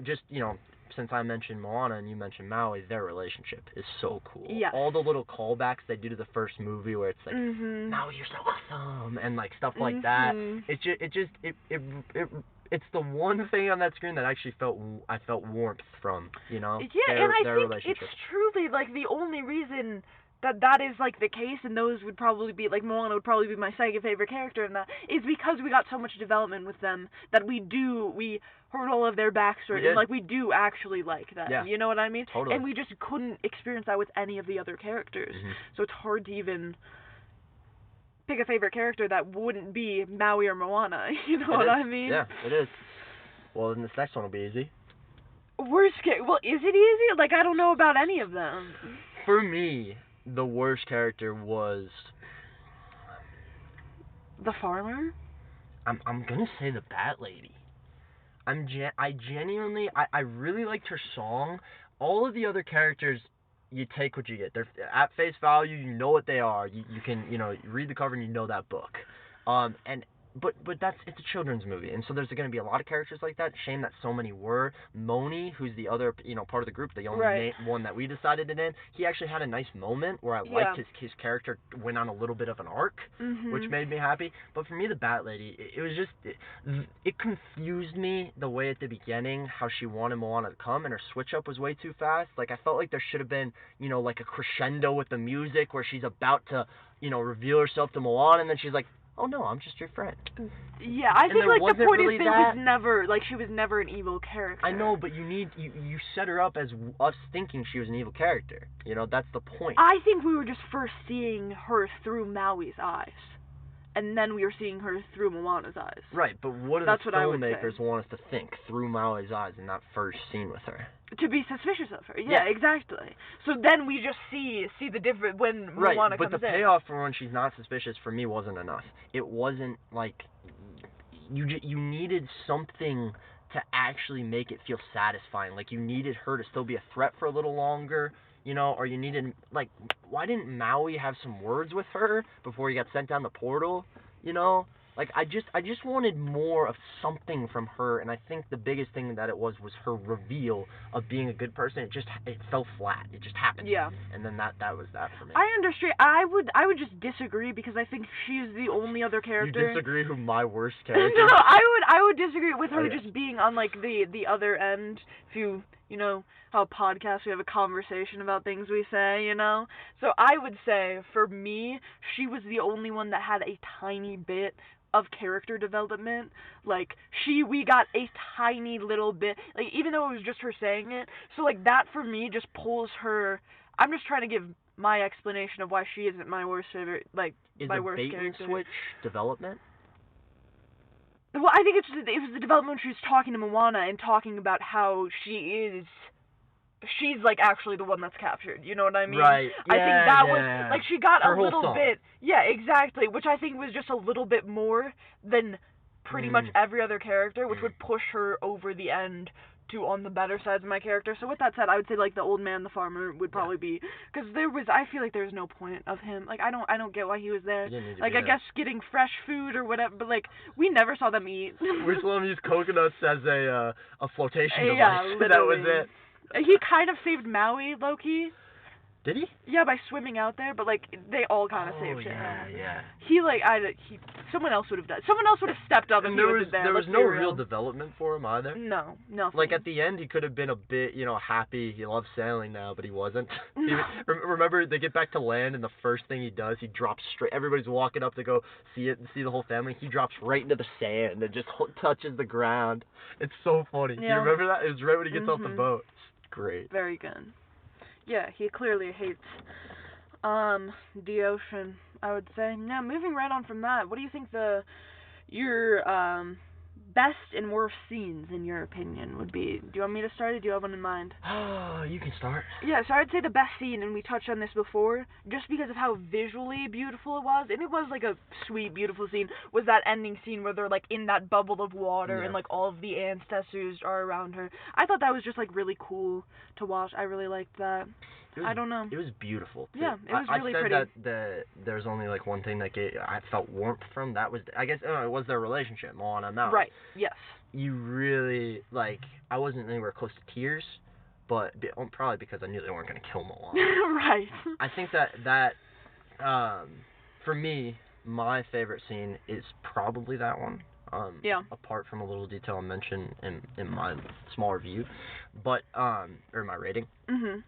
Speaker 2: just, you know, since I mentioned Moana and you mentioned Maui, their relationship is so cool.
Speaker 1: Yeah.
Speaker 2: All the little callbacks they do to the first movie, where it's like, Maui, you're so awesome, and like stuff like that. It's the one thing on that screen that actually I felt warmth from, you know.
Speaker 1: Yeah, and I think it's truly like the only reason that is like the case, and those would probably be like Moana would probably be my second favorite character in that, is because we got so much development with them that we heard all of their backstory, and like we do actually like them.
Speaker 2: Yeah.
Speaker 1: You know what I mean?
Speaker 2: Totally.
Speaker 1: And we just couldn't experience that with any of the other characters. So it's hard to even pick a favorite character that wouldn't be Maui or Moana. You know what I mean?
Speaker 2: Yeah, it is. Well, then this next one will be easy.
Speaker 1: Well, is it easy? Like, I don't know about any of them.
Speaker 2: For me, the worst character was
Speaker 1: the farmer.
Speaker 2: I'm gonna say the Bat Lady. I genuinely really liked her song. All of the other characters, you take what you get. They're at face value. You know what they are. You can, you know, read the cover and you know that book. But it's a children's movie, and so there's going to be a lot of characters like that. Shame that so many were. Moni, who's the other, you know, part of the group, the only one that we decided to name, he actually had a nice moment where I liked his character went on a little bit of an arc, which made me happy. But for me, the Bat Lady, it was just, it confused me the way at the beginning, how she wanted Moana to come, and her switch up was way too fast. Like, I felt like there should have been, you know, like a crescendo with the music where she's about to, you know, reveal herself to Moana, and then she's like, oh no, I'm just your friend.
Speaker 1: Yeah, I think like the point is she was never an evil character.
Speaker 2: I know, but you set her up as us thinking she was an evil character. You know, that's the point.
Speaker 1: I think we were just first seeing her through Maui's eyes, and then we were seeing her through Moana's eyes.
Speaker 2: Right, but what do the filmmakers want us to think through Maui's eyes in that first scene with her?
Speaker 1: To be suspicious of her. Yeah, exactly. So then we just see the difference when Moana comes in.
Speaker 2: Right, but the payoff for when she's not suspicious for me wasn't enough. It wasn't like you needed something to actually make it feel satisfying. Like, you needed her to still be a threat for a little longer, you know, or you needed, like, why didn't Maui have some words with her before he got sent down the portal, you know? Like, I just wanted more of something from her, and I think the biggest thing that it was her reveal of being a good person. It fell flat. It just happened.
Speaker 1: Yeah.
Speaker 2: And then that was that for me.
Speaker 1: I understand. I would just disagree because I think she's the only other character.
Speaker 2: You disagree who my worst character?
Speaker 1: No, I would disagree with her just being on like the other end. If you know how podcasts we have a conversation about things we say, you know. So I would say for me, she was the only one that had a tiny bit of character development. Like, we got a tiny little bit, like, even though it was just her saying it. So like that for me just pulls her. I'm just trying to give my explanation of why she isn't my worst favorite, like, my worst character.
Speaker 2: Is the bait and switch development?
Speaker 1: Well, I think it was the development when she was talking to Moana and talking about how she's like actually the one that's captured, you know what I mean?
Speaker 2: Right. Yeah,
Speaker 1: I think that was like she got
Speaker 2: her
Speaker 1: a little
Speaker 2: song.
Speaker 1: bit. Yeah, exactly, which I think was just a little bit more than pretty much every other character, which would push her over the end to on the better sides of my character. So with that said, I would say like the old man, the farmer would probably be, because I feel like there's no point of him. Like I don't get why he was there. Like I guess getting fresh food or whatever, but like we never saw them eat.
Speaker 2: We just let him use coconuts as a flotation device.
Speaker 1: Yeah, literally.
Speaker 2: That was it.
Speaker 1: He kind of saved Maui, low-key.
Speaker 2: Did he?
Speaker 1: Yeah, by swimming out there, but like they all kind of saved him.
Speaker 2: Yeah.
Speaker 1: Someone else would have done. Someone else would have stepped up, and
Speaker 2: there
Speaker 1: was there.
Speaker 2: There was no real development for him either.
Speaker 1: No, nothing.
Speaker 2: Like at the end, he could have been a bit, happy. He loves sailing now, but he wasn't. Remember, they get back to land, and the first thing he does, he drops straight. Everybody's walking up to go see the whole family. He drops right into the sand and just touches the ground. It's so funny.
Speaker 1: Yeah.
Speaker 2: Do you remember that? It was right when he gets off the boat. It's great.
Speaker 1: Very good. Yeah, he clearly hates the ocean, I would say. Now, moving right on from that, what do you think your best and worst scenes, in your opinion, would be? Do you want me to start, or do you have one in mind?
Speaker 2: You can start.
Speaker 1: Yeah, so I'd say the best scene, and we touched on this before, just because of how visually beautiful it was, and it was like a sweet, beautiful scene, was that ending scene where they're like in that bubble of water, and like all of the ancestors are around her. I thought that was just like really cool to watch. I really liked that. I don't know.
Speaker 2: It was beautiful, too.
Speaker 1: Yeah, it was really pretty.
Speaker 2: I said that there's only like one thing that I felt warmth from. That was, I guess, it was their relationship, Moana and Maui.
Speaker 1: Right, yes.
Speaker 2: You really, like, I wasn't anywhere close to tears, but probably because I knew they weren't going to kill Moana.
Speaker 1: Right.
Speaker 2: I think that for me, my favorite scene is probably that one. Apart from a little detail I mentioned in my small review, but, or my rating.
Speaker 1: Mm-hmm.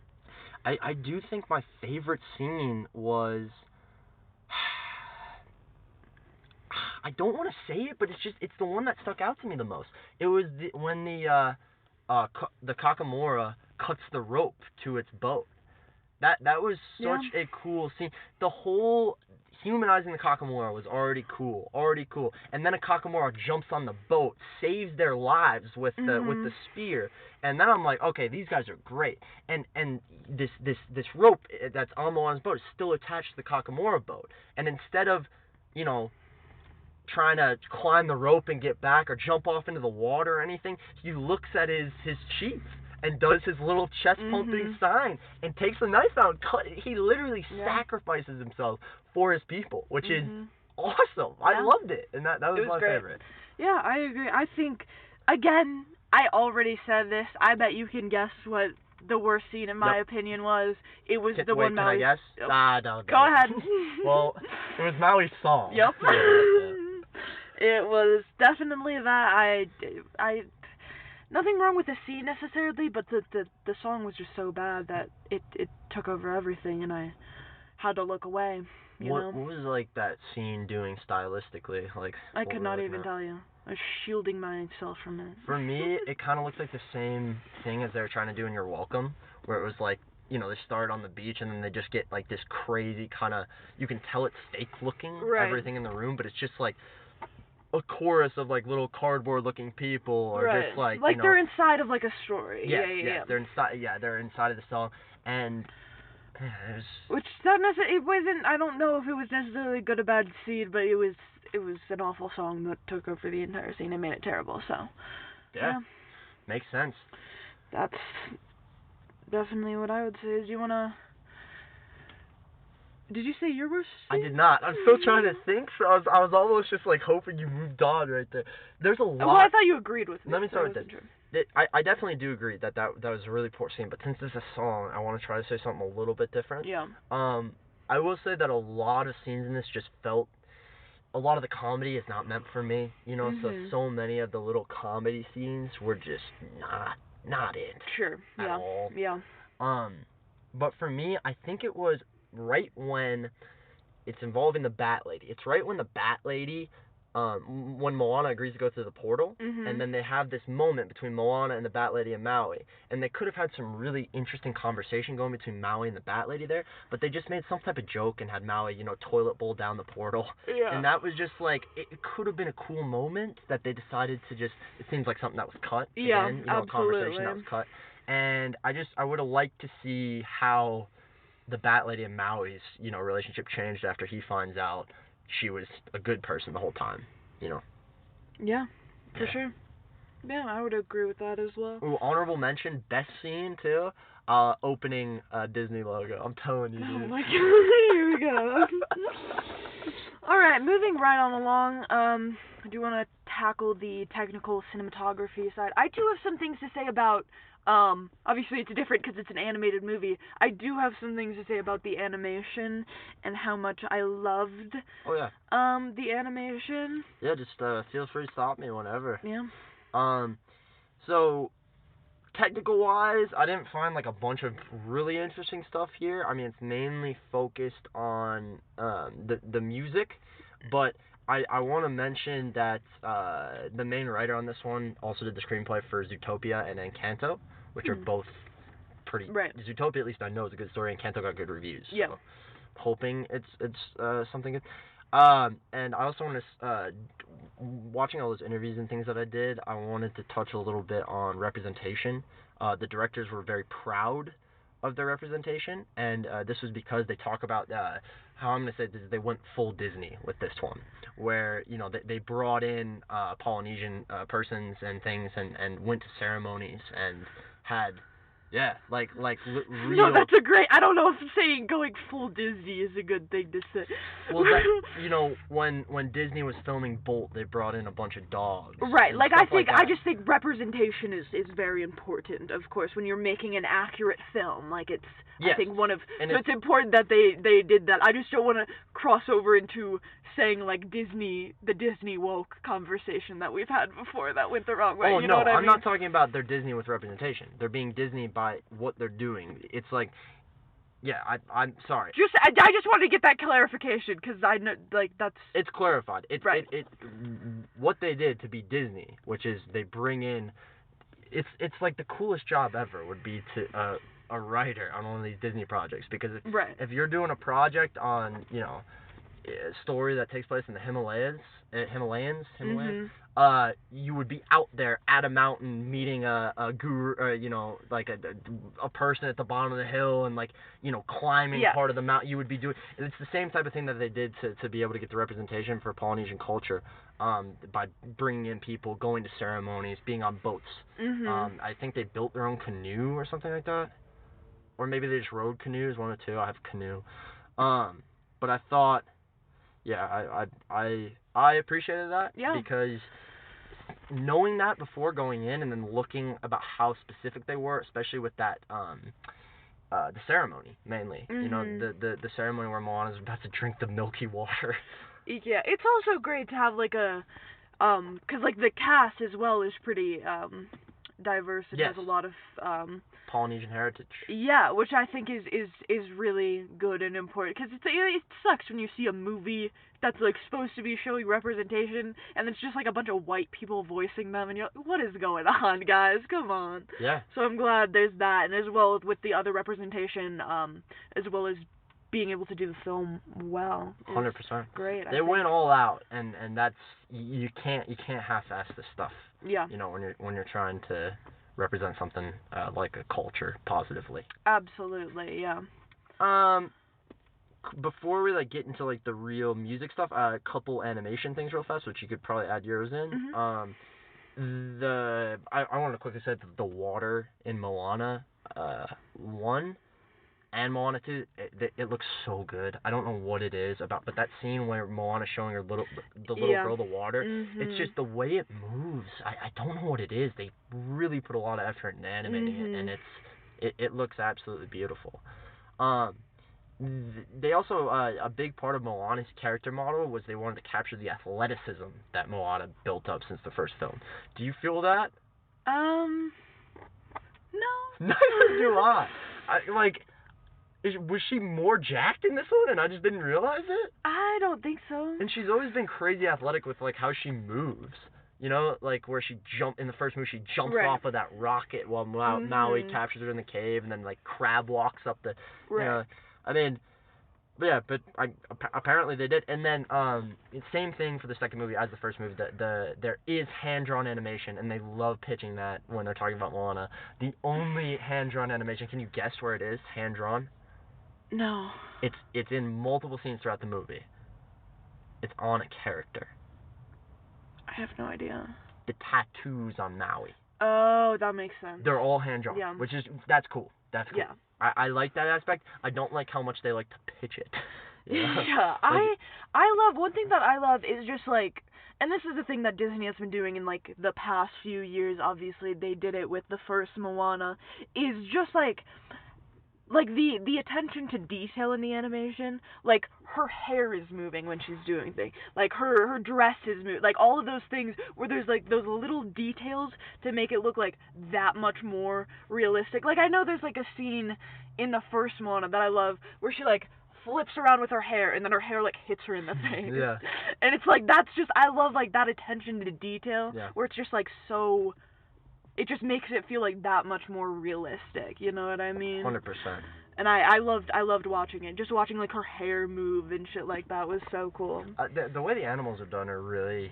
Speaker 2: I do think my favorite scene was, I don't want to say it, but it's the one that stuck out to me the most. It was when the Kakamora cuts the rope to its boat. That was such a cool scene. The whole humanizing the Kakamora was already cool. And then a Kakamora jumps on the boat, saves their lives with the spear. And then I'm like, okay, these guys are great. And this rope that's on Moana's boat is still attached to the Kakamora boat. And instead of, trying to climb the rope and get back or jump off into the water or anything, he looks at his chief and does his little chest-pumping sign and takes the knife out and he literally sacrifices himself for his people, which is awesome. Yeah. I loved it, and that was my favorite.
Speaker 1: Yeah, I agree. I think, again, I already said this. I bet you can guess what the worst scene, in my opinion, was. It was the one Maui...
Speaker 2: Can I guess? No.
Speaker 1: Go ahead.
Speaker 2: Well, it was Maui's song.
Speaker 1: Yep. It was definitely that. I nothing wrong with the scene necessarily, but the song was just so bad that it took over everything, and I had to look away.
Speaker 2: What was like that scene doing stylistically? Like,
Speaker 1: I could not even tell you. I was shielding myself from it.
Speaker 2: For me, it kind of looked like the same thing as they were trying to do in You're Welcome, where it was like, they start on the beach and then they just get like this crazy kind of, you can tell it's fake looking, everything in the room, but it's just like a chorus of like little cardboard looking people, or just like
Speaker 1: they're inside of like a story. Yeah.
Speaker 2: They're inside. Yeah, they're inside of the song, and it was.
Speaker 1: Which not necessarily, it wasn't. I don't know if it was necessarily good or bad scene, but it was an awful song that took over the entire scene and made it terrible. So,
Speaker 2: Yeah. Makes sense.
Speaker 1: That's definitely what I would say. Do you wanna? Did you say your worst scene?
Speaker 2: I did not. I'm still trying to think. So I was almost just like hoping you moved on right there. There's a lot.
Speaker 1: Well, I thought you agreed with me.
Speaker 2: Let me start with this. I definitely do agree that was a really poor scene. But since this is a song, I want to try to say something a little bit different.
Speaker 1: Yeah.
Speaker 2: I will say that a lot of scenes in this just felt. A lot of the comedy is not meant for me, you know. So many of the little comedy scenes were just not it.
Speaker 1: Sure.
Speaker 2: At all.
Speaker 1: Yeah.
Speaker 2: But for me, I think it was right when it's involving the Bat Lady. It's right when the Bat Lady, when Moana agrees to go through the portal, and then they have this moment between Moana and the Bat Lady and Maui, and they could have had some really interesting conversation going between Maui and the Bat Lady there, but they just made some type of joke and had Maui, you know, toilet bowl down the portal, and that was just like, it could have been a cool moment that they decided to just, it seems like something that was cut, again, you know, a conversation that was cut, and I would have liked to see how the Bat Lady and Maui's, you know, relationship changed after he finds out she was a good person the whole time, you know.
Speaker 1: Yeah, for sure. Yeah, I would agree with that as well.
Speaker 2: Ooh, honorable mention, best scene too, opening Disney logo. I'm telling you, dude.
Speaker 1: Oh my god, here we go. Alright, moving right on along, I do want to tackle the technical cinematography side. I do have some things to say about, obviously it's different because it's an animated movie. I do have some things to say about the animation and how much I loved the animation.
Speaker 2: Yeah, just feel free to stop me whenever.
Speaker 1: Yeah.
Speaker 2: So technical wise, I didn't find like a bunch of really interesting stuff here. I mean, it's mainly focused on the music, but I want to mention that the main writer on this one also did the screenplay for Zootopia and Encanto, which are both pretty. Right. Zootopia, at least I know, is a good story. Encanto got good reviews. So
Speaker 1: yeah.
Speaker 2: Hoping it's something good. And I also want to, watching all those interviews and things that I did, I wanted to touch a little bit on representation. The directors were very proud of their representation, and this was because they talk about how I'm going to say this, they went full Disney with this one, where, you know, they brought in Polynesian persons and things and went to ceremonies and had... Yeah, like real...
Speaker 1: No, that's a great... I don't know if saying going full Disney is a good thing to say.
Speaker 2: Well, that, you know, when Disney was filming Bolt, they brought in a bunch of dogs.
Speaker 1: Right, like I just think representation is very important, of course, when you're making an accurate film. Like, it's... Yes. I think one of... And so it's important that they did that. I just don't want to cross over into saying, like, the Disney woke conversation that we've had before that went the wrong way.
Speaker 2: Oh,
Speaker 1: you know what I mean?
Speaker 2: I'm not talking about they're Disney with representation. They're being Disney by what they're doing. It's like... Yeah, I'm sorry.
Speaker 1: I just wanted to get that clarification, because I know, like, that's...
Speaker 2: It's clarified. It's
Speaker 1: right.
Speaker 2: What they did to be Disney, which is they bring in... It's like the coolest job ever would be to... a writer on one of these Disney projects, because if you're doing a project on, you know, a story that takes place in the Himalayas, you would be out there at a mountain meeting a guru, you know, like a person at the bottom of the hill, and, like, you know, climbing part of the mountain. You would be doing... It's the same type of thing that they did to be able to get the representation for Polynesian culture, by bringing in people, going to ceremonies, being on boats. I think they built their own canoe or something like that. Or maybe they just rode canoes, one or two. I have a canoe. But I thought, yeah, I appreciated that.
Speaker 1: Yeah.
Speaker 2: Because knowing that before going in, and then looking about how specific they were, especially with that, the ceremony, mainly. You know, the ceremony where Moana's about to drink the milky water.
Speaker 1: Yeah, it's also great to have, like, a, because, like, the cast as well is pretty, diverse. It has a lot of
Speaker 2: Polynesian heritage.
Speaker 1: Yeah, which I think is really good and important, because it sucks when you see a movie that's, like, supposed to be showing representation, and it's just like a bunch of white people voicing them, and you're like, what is going on, guys? Come on.
Speaker 2: Yeah.
Speaker 1: So I'm glad there's that, and as well with the other representation, as well as being able to do the film well.
Speaker 2: 100%.
Speaker 1: Great.
Speaker 2: They went all out, and that's you can't half-ass this stuff.
Speaker 1: Yeah.
Speaker 2: You know, when you're trying to represent something like a culture positively.
Speaker 1: Absolutely, yeah.
Speaker 2: Before we get into like the real music stuff, a couple animation things real fast, which you could probably add yours in. I want to quickly say that the water in Moana 1 and Moana 2, it looks so good. I don't know what it is about, but that scene where Moana's showing the little
Speaker 1: Yeah.
Speaker 2: girl the water,
Speaker 1: Mhm.
Speaker 2: it's just the way it moves. I don't know what it is. They really put a lot of effort in animating it, and it looks absolutely beautiful. Um, they also a big part of Moana's character model was they wanted to capture the athleticism that Moana built up since the first film. Do you feel that?
Speaker 1: No.
Speaker 2: Neither do I. Was she more jacked in this one and I just didn't realize it?
Speaker 1: I don't think so.
Speaker 2: And she's always been crazy athletic with like how she moves. You know, like where she jumped in the first movie, she jumps
Speaker 1: Right.
Speaker 2: off of that rocket while Maui captures her in the cave, and then like crab walks up the.
Speaker 1: Right.
Speaker 2: You know, I mean, but yeah, but apparently they did. And then same thing for the second movie as the first movie. There is hand drawn animation, and they love pitching that when they're talking about Moana. The only hand drawn animation, can you guess where it is? Hand drawn.
Speaker 1: No.
Speaker 2: It's in multiple scenes throughout the movie. It's on a character.
Speaker 1: I have no idea.
Speaker 2: The tattoos on Maui.
Speaker 1: Oh, that makes sense.
Speaker 2: They're all hand drawn.
Speaker 1: Yeah.
Speaker 2: That's cool. That's cool.
Speaker 1: Yeah.
Speaker 2: I like that aspect. I don't like how much they like to pitch it.
Speaker 1: Yeah. I love, one thing that I love is just like, and this is the thing that Disney has been doing in like the past few years. Obviously they did it with the first Moana, is just like the attention to detail in the animation. Like her hair is moving when she's doing things, like her dress is moving, like all of those things where there's like those little details to make it look like that much more realistic. Like I know there's like a scene in the first Moana that I love where she like flips around with her hair and then her hair like hits her in the face.
Speaker 2: Yeah.
Speaker 1: And it's like, that's just, I love like that attention to detail.
Speaker 2: Yeah.
Speaker 1: Where it's just like so, it just makes it feel like that much more realistic, you know what I mean?
Speaker 2: 100%.
Speaker 1: And I loved watching it. Just watching like her hair move and shit like that was so cool.
Speaker 2: The way the animals are done are really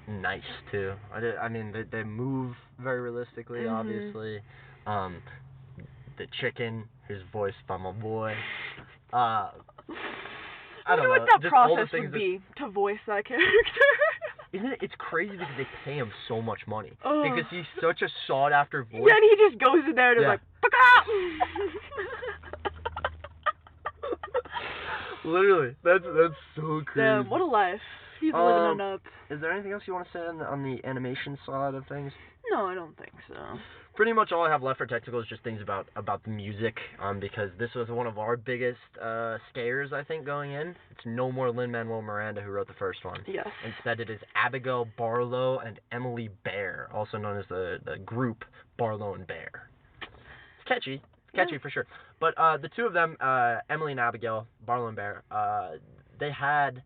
Speaker 2: nice too. I mean they move very realistically, obviously. The chicken, who's voiced by my boy. I don't know
Speaker 1: what that
Speaker 2: just all the
Speaker 1: process
Speaker 2: things
Speaker 1: would be to voice that character.
Speaker 2: Isn't it? It's crazy because they pay him so much money.
Speaker 1: Oh.
Speaker 2: Because he's such a sought after voice.
Speaker 1: Yeah, and he just goes in there and is like, "Paka!"
Speaker 2: Literally, that's so crazy.
Speaker 1: Damn, what a life. He's living it up.
Speaker 2: Is there anything else you want to say on the animation side of things?
Speaker 1: No, I don't think so.
Speaker 2: Pretty much all I have left for technical is just things about the music, because this was one of our biggest scares, I think, going in. It's no more Lin-Manuel Miranda who wrote the first one.
Speaker 1: Yes.
Speaker 2: Instead, it is Abigail Barlow and Emily Bear, also known as the group Barlow and Bear. It's catchy. Catchy for sure. But the two of them, Emily and Abigail, Barlow and Bear, they had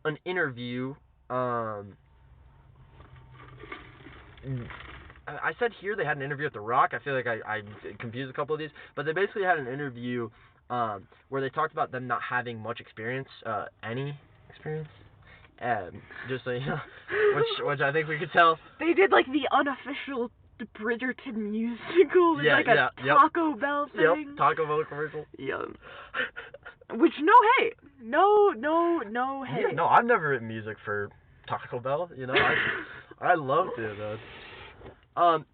Speaker 2: an interview. I said here they had an interview at The Rock. I feel like I confused a couple of these. But they basically had an interview where they talked about them not having much experience, any experience. Just so you know, which I think we could tell.
Speaker 1: They did like the unofficial Bridgerton musical with like a Taco Bell thing.
Speaker 2: Yep, Taco Bell commercial.
Speaker 1: Yeah. Which, no hate. No hate.
Speaker 2: Yeah, no, I've never written music for Taco Bell, you know. I loved it though.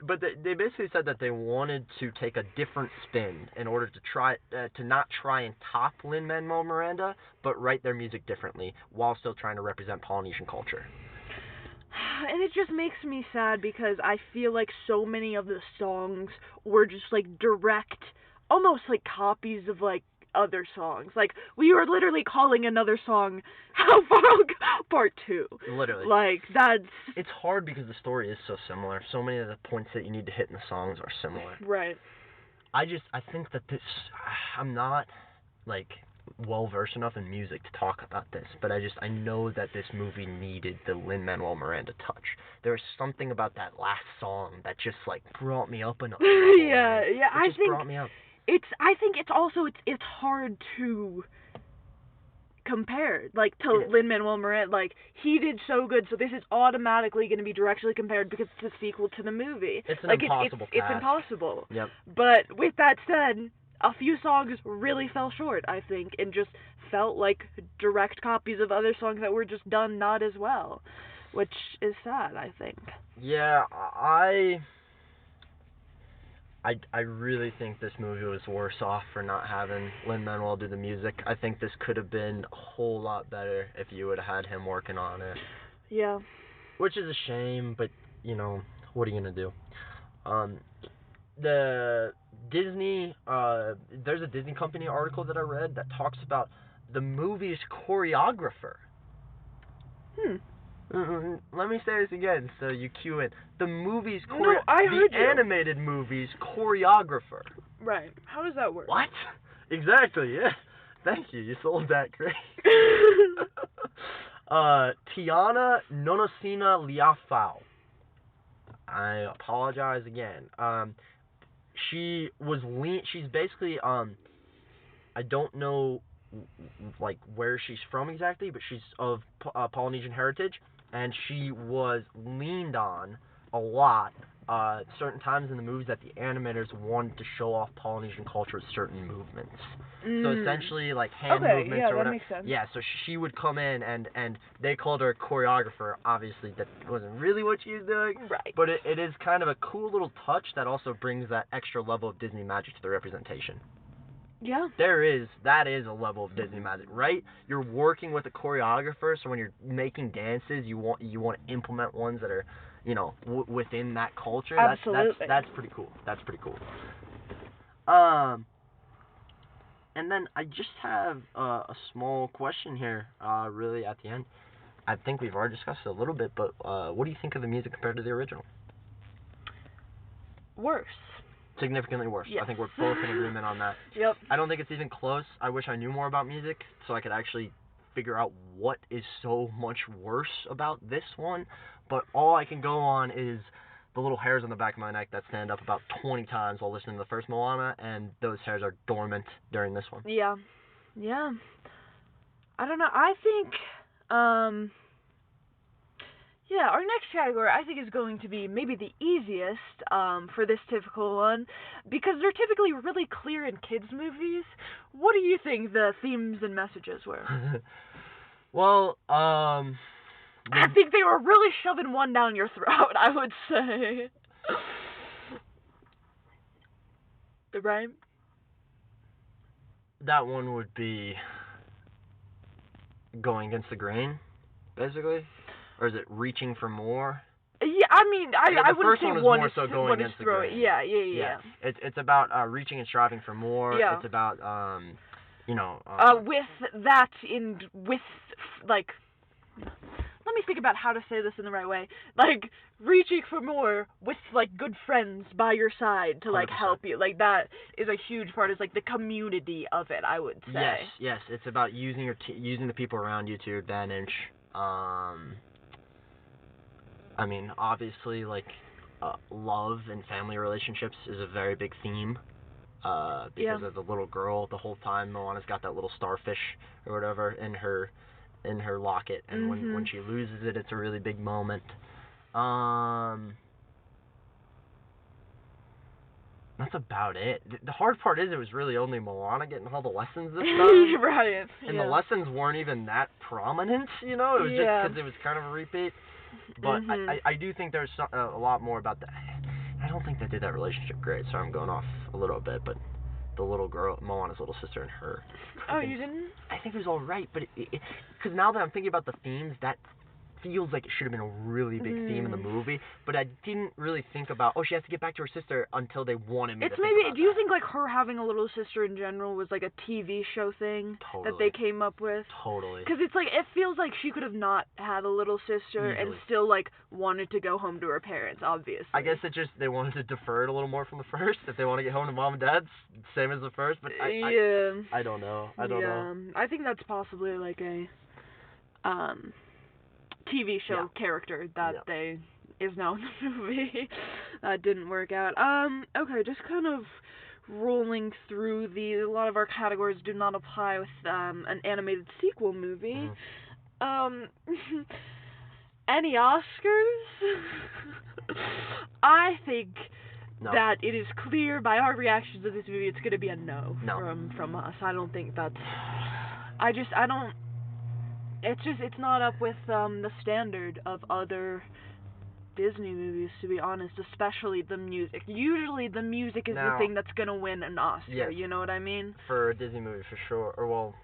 Speaker 2: But they basically said that they wanted to take a different spin in order to try to not try and top Lin-Manuel Miranda, but write their music differently while still trying to represent Polynesian culture.
Speaker 1: And it just makes me sad because I feel like so many of the songs were just like direct, almost like copies of like other songs. Like we were literally calling another song "How Far I'll Go" Part 2.
Speaker 2: Literally.
Speaker 1: Like that's.
Speaker 2: It's hard because the story is so similar. So many of the points that you need to hit in the songs are similar.
Speaker 1: Right.
Speaker 2: I think that I'm not like well versed enough in music to talk about this, but I know that this movie needed the Lin-Manuel Miranda touch. There was something about that last song that just like brought me up another level.
Speaker 1: Yeah.
Speaker 2: It just brought me up.
Speaker 1: I think it's also it's hard to compare like to Lin-Manuel Miranda. Like he did so good, so this is automatically going to be directly compared because it's a sequel to the movie.
Speaker 2: It's an
Speaker 1: like
Speaker 2: impossible
Speaker 1: it's
Speaker 2: task.
Speaker 1: impossible.
Speaker 2: Yep.
Speaker 1: But with that said, a few songs really fell short, I think, and just felt like direct copies of other songs that were just done not as well. which is sad, I think.
Speaker 2: Yeah, I really think this movie was worse off for not having Lin-Manuel do the music. I think this could have been a whole lot better if you would have had him working on it.
Speaker 1: Yeah.
Speaker 2: Which is a shame, but, what are you going to do? The Disney, there's a Disney Company article that I read that talks about the movie's choreographer. Let me say this again so you cue in. The movie's animated movie's choreographer.
Speaker 1: Right. How does that work?
Speaker 2: What? Exactly, yeah. Thank you. You sold that great. Tiana Nonosina Liafau. I apologize again. She's basically, I don't know, like, where she's from exactly, but she's of Polynesian heritage, and she was leaned on a lot certain times in the movies that the animators wanted to show off Polynesian culture with certain movements. So essentially, like, hand movements or whatever.
Speaker 1: That makes sense.
Speaker 2: Yeah, so she would come in, and they called her a choreographer. Obviously, that wasn't really what she was doing.
Speaker 1: Right.
Speaker 2: But it is kind of a cool little touch that also brings that extra level of Disney magic to the representation.
Speaker 1: Yeah.
Speaker 2: That is a level of Disney magic, right? You're working with a choreographer, so when you're making dances, you want to implement ones that are, within that culture.
Speaker 1: Absolutely.
Speaker 2: That's pretty cool. That's pretty cool. And then I just have a small question here, really at the end. I think we've already discussed it a little bit, but what do you think of the music compared to the original?
Speaker 1: Worse.
Speaker 2: Significantly worse.
Speaker 1: Yes.
Speaker 2: I think we're both in agreement on that.
Speaker 1: Yep.
Speaker 2: I don't think it's even close. I wish I knew more about music so I could actually figure out what is so much worse about this one. But all I can go on is the little hairs on the back of my neck that stand up about 20 times while listening to the first Moana, and those hairs are dormant during this one.
Speaker 1: Yeah. Yeah. I don't know. I think, yeah, our next category I think is going to be maybe the easiest for this typical one, because they're typically really clear in kids' movies. What do you think the themes and messages were?
Speaker 2: Well,
Speaker 1: I think they were really shoving one down your throat, I would say. Right?
Speaker 2: That one would be going against the grain, basically? Or is it reaching for more?
Speaker 1: Yeah, I mean, I wouldn't say one is
Speaker 2: so going against the grain.
Speaker 1: Yeah.
Speaker 2: It's about reaching and striving for more.
Speaker 1: Yeah.
Speaker 2: It's about let me think about how to say this in the right way. Like, reaching for more with, like, good friends by your side to, like, 100%.
Speaker 1: help you. Like, that is a huge part, is, like, the community of it, I would say.
Speaker 2: Yes. It's about using using the people around you to your advantage. I mean, obviously, like, love and family relationships is a very big theme. Because of the little girl, the whole time Moana's got that little starfish or whatever in her locket, and when she loses it, it's a really big moment. That's about it. The hard part is it was really only Moana getting all the lessons this time.
Speaker 1: Right.
Speaker 2: And the lessons weren't even that prominent, It was just because it was kind of a repeat. But I do think there's a lot more about that. I don't think they did that relationship great, so I'm going off a little bit, but the little girl, Moana's little sister, and her.
Speaker 1: Oh, you didn't?
Speaker 2: I think it was alright, but because now that I'm thinking about the themes, that feels like it should have been a really big theme in the movie, but I didn't really think about, she has to get back to her sister until they wanted me to think about
Speaker 1: do you think, like, her having a little sister in general was, like, a TV show thing that they came up with?
Speaker 2: Totally.
Speaker 1: Because it's, like, it feels like she could have not had a little sister and still, like, wanted to go home to her parents, obviously.
Speaker 2: I guess they wanted to defer it a little more from the first, if they want to get home to mom and dad's, same as the first, but I don't know. I don't know.
Speaker 1: I think that's possibly, like, a, TV show character that is now in the movie. That didn't work out. Okay, just kind of rolling through a lot of our categories do not apply with an animated sequel movie. Any Oscars? I think that it is clear by our reactions to this movie it's going to be a no. From us. I don't think that's... It's not up with the standard of other Disney movies, to be honest, especially the music. Usually the music is the
Speaker 2: Now-
Speaker 1: thing that's gonna win an Oscar,
Speaker 2: Yes.
Speaker 1: you know what I mean?
Speaker 2: For a Disney movie, for sure. Or, well,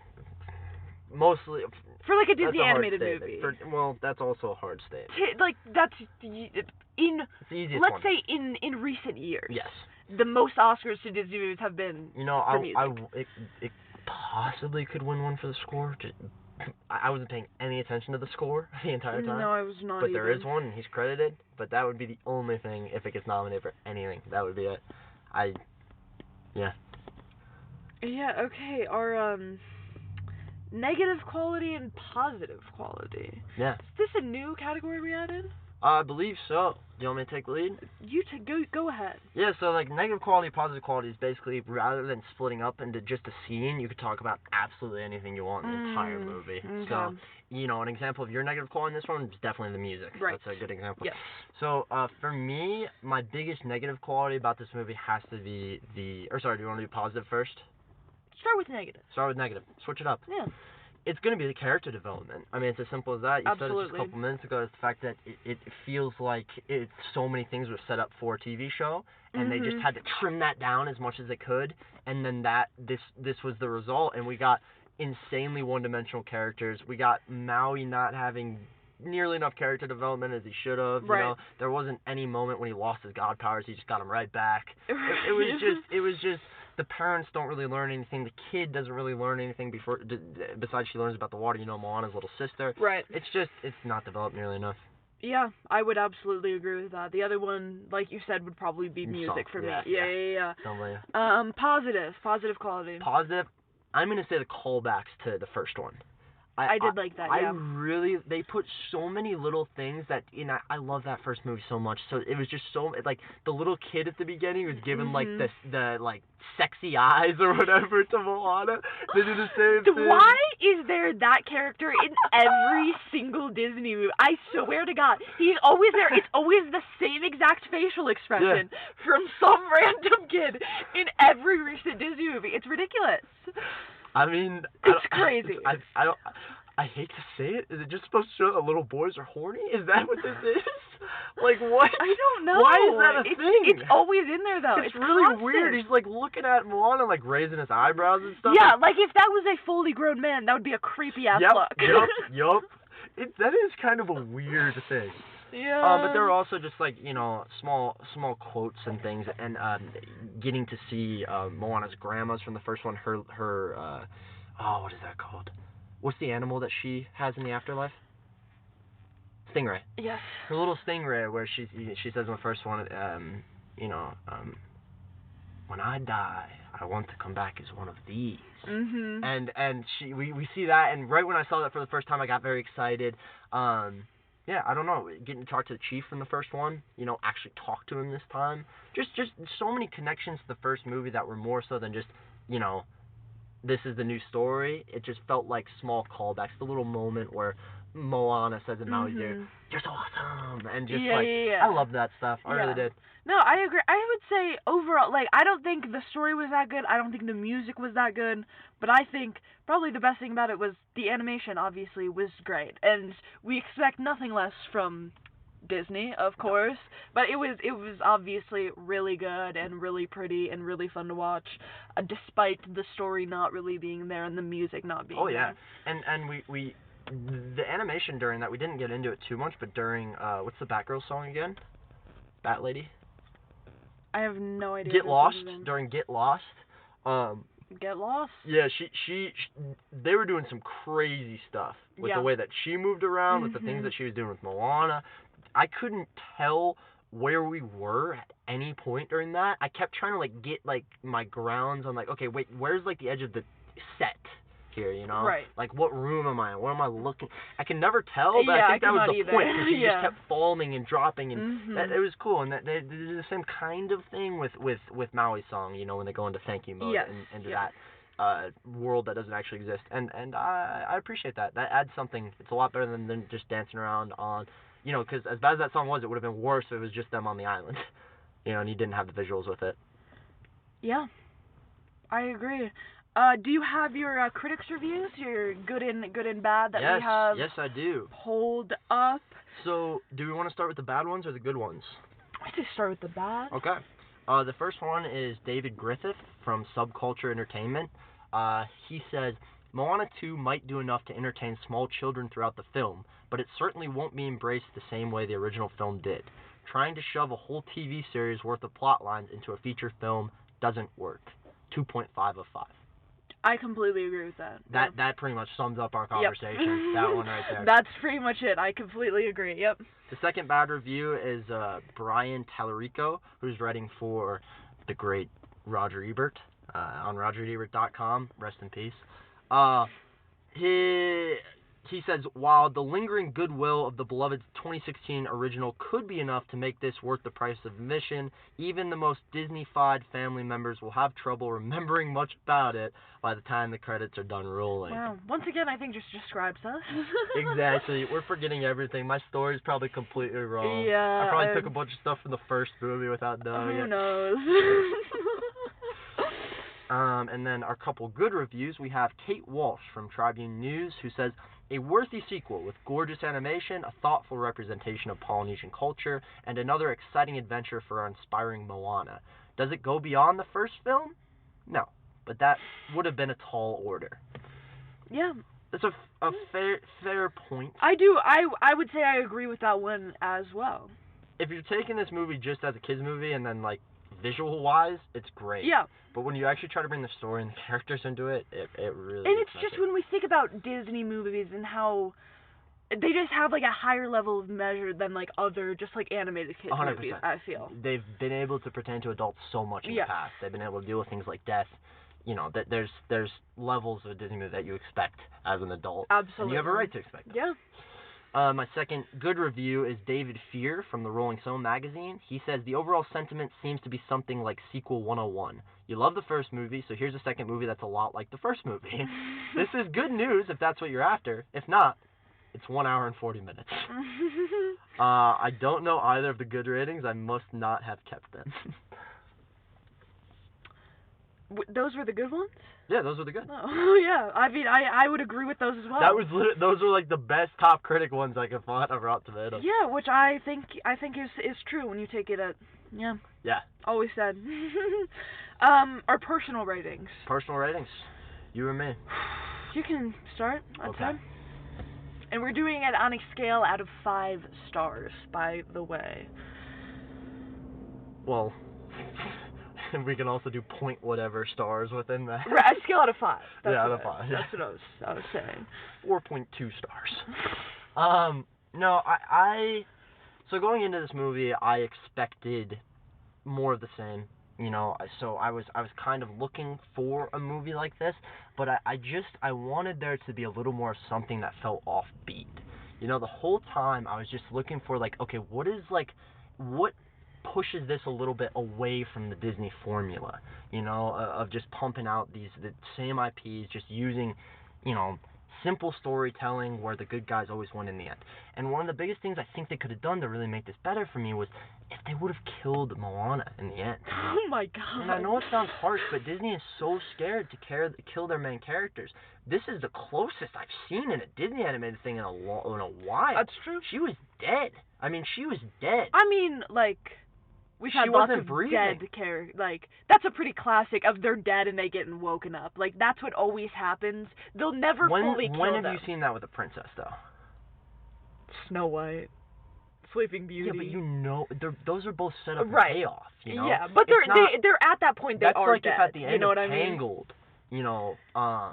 Speaker 2: mostly...
Speaker 1: For like a
Speaker 2: That's
Speaker 1: Disney
Speaker 2: a hard
Speaker 1: animated
Speaker 2: statement.
Speaker 1: movie.
Speaker 2: Well, that's also a hard statement.
Speaker 1: Like, that's in,
Speaker 2: It's the easiest
Speaker 1: let's
Speaker 2: one.
Speaker 1: say in recent years.
Speaker 2: Yes.
Speaker 1: The most Oscars to Disney movies have been
Speaker 2: You know,
Speaker 1: for music.
Speaker 2: it possibly could win one for the score. I wasn't paying any attention to the score the entire time.
Speaker 1: No, I was not
Speaker 2: But
Speaker 1: either.
Speaker 2: there is one, and he's credited. But that would be the only thing, if it gets nominated for anything. That would be it. Yeah.
Speaker 1: Yeah, okay, our, negative quality and positive quality.
Speaker 2: Yeah.
Speaker 1: Is this a new category we added?
Speaker 2: I believe so. Do you want me to take the lead?
Speaker 1: You go ahead.
Speaker 2: Yeah, so like negative quality, positive quality is basically rather than splitting up into just a scene, you could talk about absolutely anything you want in the entire movie.
Speaker 1: Okay.
Speaker 2: So, you know, an example of your negative quality in this one is definitely the music.
Speaker 1: Right.
Speaker 2: That's a good example.
Speaker 1: Yes.
Speaker 2: So, for me, my biggest negative quality about this movie has to be do you want to do positive first?
Speaker 1: Start with negative.
Speaker 2: Start with negative. Switch it up.
Speaker 1: Yeah.
Speaker 2: It's going to be the character development. I mean, it's as simple as that. You said it just a
Speaker 1: Absolutely.
Speaker 2: couple minutes ago. It's the fact that it feels like so many things were set up for a TV show, and they just had to trim that down as much as they could, and then this was the result, and we got insanely one-dimensional characters. We got Maui not having nearly enough character development as he should have.
Speaker 1: Right.
Speaker 2: You know, there wasn't any moment when he lost his god powers. He just got them right back. It was just. The parents don't really learn anything. The kid doesn't really learn anything besides she learns about the water. You know, Moana's little sister.
Speaker 1: Right.
Speaker 2: It's not developed nearly enough.
Speaker 1: Yeah, I would absolutely agree with that. The other one, like you said, would probably be music for me. Yeah.
Speaker 2: Don't blame you.
Speaker 1: Positive quality.
Speaker 2: Positive. I'm gonna say the callbacks to the first one.
Speaker 1: I did like that. Yeah.
Speaker 2: They put so many little things that, you know, I love that first movie so much. So it was just so, like, the little kid at the beginning was given, like, the like, sexy eyes or whatever to Moana. They do the same thing.
Speaker 1: Why is there that character in every single Disney movie? I swear to God, he's always there. It's always the same exact facial expression from some random kid in every recent Disney movie. It's ridiculous.
Speaker 2: I mean,
Speaker 1: it's crazy.
Speaker 2: I hate to say it. Is it just supposed to show that little boys are horny? Is that what this is? Like, what?
Speaker 1: I don't know.
Speaker 2: Why is that a thing?
Speaker 1: It's always in there, though.
Speaker 2: It's really
Speaker 1: constant.
Speaker 2: weird. He's, like, looking at Moana, like, raising his eyebrows and stuff.
Speaker 1: Yeah, like, if that was a fully grown man, that would be a creepy-ass look.
Speaker 2: Yup. That is kind of a weird thing.
Speaker 1: Yeah.
Speaker 2: But there are also just, like, you know, small quotes and things, and getting to see Moana's grandmas from the first one. Her what is that called? What's the animal that she has in the afterlife? Stingray.
Speaker 1: Yes.
Speaker 2: Her little stingray, where she says in the first one, when I die, I want to come back as one of these.
Speaker 1: Mhm.
Speaker 2: And we see that, and right when I saw that for the first time, I got very excited. Yeah, I don't know, getting to talk to the chief from the first one, you know, actually talk to him this time. Just so many connections to the first movie that were more so than just, you know, this is the new story. It just felt like small callbacks. The little moment where Moana says in Maui's ear, "You're so awesome," and just I love that stuff. I really did.
Speaker 1: No, I agree. I would say overall, like, I don't think the story was that good. I don't think the music was that good. But I think probably the best thing about it was the animation, obviously, was great. And we expect nothing less from Disney, of course. But it was obviously really good and really pretty and really fun to watch, despite the story not really being there and the music not being there.
Speaker 2: Oh, yeah. And we the animation during that, we didn't get into it too much, but during, what's the Batgirl song again? Bat Lady?
Speaker 1: I have no idea.
Speaker 2: Get Lost, during Get Lost.
Speaker 1: Get Lost?
Speaker 2: Yeah, she they were doing some crazy stuff with the way that she moved around, with the things that she was doing with Moana. I couldn't tell where we were at any point during that. I kept trying to, like, get, like, my grounds on, like, okay, wait, where's, like, the edge of the set here, you know?
Speaker 1: Right.
Speaker 2: Like, what room am I in? What am I looking? I can never tell, but I think that was the point, because she just kept falling and dropping, and it was cool. And they did the same kind of thing with Maui's song, you know, when they go into thank you mode into that world that doesn't actually exist. And I appreciate that. That adds something. It's a lot better than just dancing around on, you know, because as bad as that song was, it would have been worse if it was just them on the island, you know, and you didn't have the visuals with it.
Speaker 1: Yeah, I agree. Do you have your critics reviews, your good and bad that we have
Speaker 2: Yes, I do.
Speaker 1: pulled up?
Speaker 2: So, do we want to start with the bad ones or the good ones?
Speaker 1: I just start with the bad.
Speaker 2: Okay. The first one is David Griffith from Subculture Entertainment. He says, Moana 2 might do enough to entertain small children throughout the film, but it certainly won't be embraced the same way the original film did. Trying to shove a whole TV series worth of plot lines into a feature film doesn't work. 2.5 of 5.
Speaker 1: I completely agree with that.
Speaker 2: That pretty much sums up our conversation.
Speaker 1: Yep.
Speaker 2: That one right there.
Speaker 1: That's pretty much it. I completely agree. Yep.
Speaker 2: The second bad review is Brian Tallarico, who's writing for the great Roger Ebert on RogerEbert.com. Rest in peace. He says, while the lingering goodwill of the beloved 2016 original could be enough to make this worth the price of admission, even the most Disney-fied family members will have trouble remembering much about it by the time the credits are done rolling.
Speaker 1: Wow. Once again, I think just describes us.
Speaker 2: Exactly. We're forgetting everything. My story's probably completely wrong.
Speaker 1: Yeah.
Speaker 2: I probably took a bunch of stuff from the first movie without knowing it.
Speaker 1: Who knows?
Speaker 2: And then our couple good reviews, we have Kate Walsh from Tribune News, who says, a worthy sequel with gorgeous animation, a thoughtful representation of Polynesian culture, and another exciting adventure for our inspiring Moana. Does it go beyond the first film? No, but that would have been a tall order.
Speaker 1: Yeah.
Speaker 2: That's a fair point.
Speaker 1: I do. I would say I agree with that one as well.
Speaker 2: If you're taking this movie just as a kids movie and then, like, visual-wise, it's great.
Speaker 1: Yeah.
Speaker 2: But when you actually try to bring the story and the characters into it, it really...
Speaker 1: And it's just when we think about Disney movies and how they just have, like, a higher level of measure than, like, other just, like, animated kids
Speaker 2: 100%.
Speaker 1: movies, I feel.
Speaker 2: They've been able to pertain to adults so much in the past. They've been able to deal with things like death. You know, that there's levels of a Disney movie that you expect as an adult.
Speaker 1: Absolutely.
Speaker 2: And you have a right to expect that.
Speaker 1: Yeah.
Speaker 2: My second good review is David Fear from the Rolling Stone magazine. He says, the overall sentiment seems to be something like Sequel 101. You love the first movie, so here's a second movie that's a lot like the first movie. This is good news if that's what you're after. If not, it's 1 hour and 40 minutes. I don't know either of the good ratings. I must not have kept them.
Speaker 1: Those were the good ones?
Speaker 2: Yeah, those were the good.
Speaker 1: Oh, yeah. I mean, I would agree with those as well.
Speaker 2: Those were like the best top critic ones I could find on Rotten Tomatoes.
Speaker 1: Yeah, which I think is true when you take it at
Speaker 2: Yeah.
Speaker 1: Always said. Our personal ratings.
Speaker 2: Personal ratings. You and me.
Speaker 1: You can start. That's
Speaker 2: Okay.
Speaker 1: fine. And we're doing it on a scale out of 5 stars, by the way.
Speaker 2: Well, we can also do point whatever stars within that.
Speaker 1: Right, a scale out of 5. That's
Speaker 2: Yeah, out
Speaker 1: what
Speaker 2: of 5.
Speaker 1: That's what I was saying.
Speaker 2: 4.2 stars. No, so going into this movie, I expected more of the same. You know, so I was kind of looking for a movie like this, but I wanted there to be a little more something that felt offbeat. You know, the whole time I was just looking for, like, okay, what pushes this a little bit away from the Disney formula, you know, of just pumping out the same IPs, just using, you know, simple storytelling where the good guys always win in the end. And one of the biggest things I think they could have done to really make this better for me was if they would have killed Moana in the end.
Speaker 1: Oh my god.
Speaker 2: And I know it sounds harsh, but Disney is so scared to kill their main characters. This is the closest I've seen in a Disney animated thing in a while.
Speaker 1: That's true.
Speaker 2: She was dead. I mean, she was dead.
Speaker 1: I mean, like, we've had lots of dead characters. Like, that's a pretty classic of they're dead and they get woken up. Like, that's what always happens. They'll never fully kill them.
Speaker 2: When have you seen that with a princess, though?
Speaker 1: Snow White. Sleeping Beauty.
Speaker 2: Yeah, but you know, those are both set up for payoff, you know?
Speaker 1: Yeah, but they're at that point, they are dead.
Speaker 2: That's like if at the end
Speaker 1: you know
Speaker 2: of
Speaker 1: what I mean?
Speaker 2: Tangled, you know, I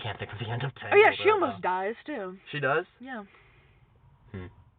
Speaker 2: can't think of the end of Tangled.
Speaker 1: Oh yeah, she almost dies, too.
Speaker 2: She does?
Speaker 1: Yeah.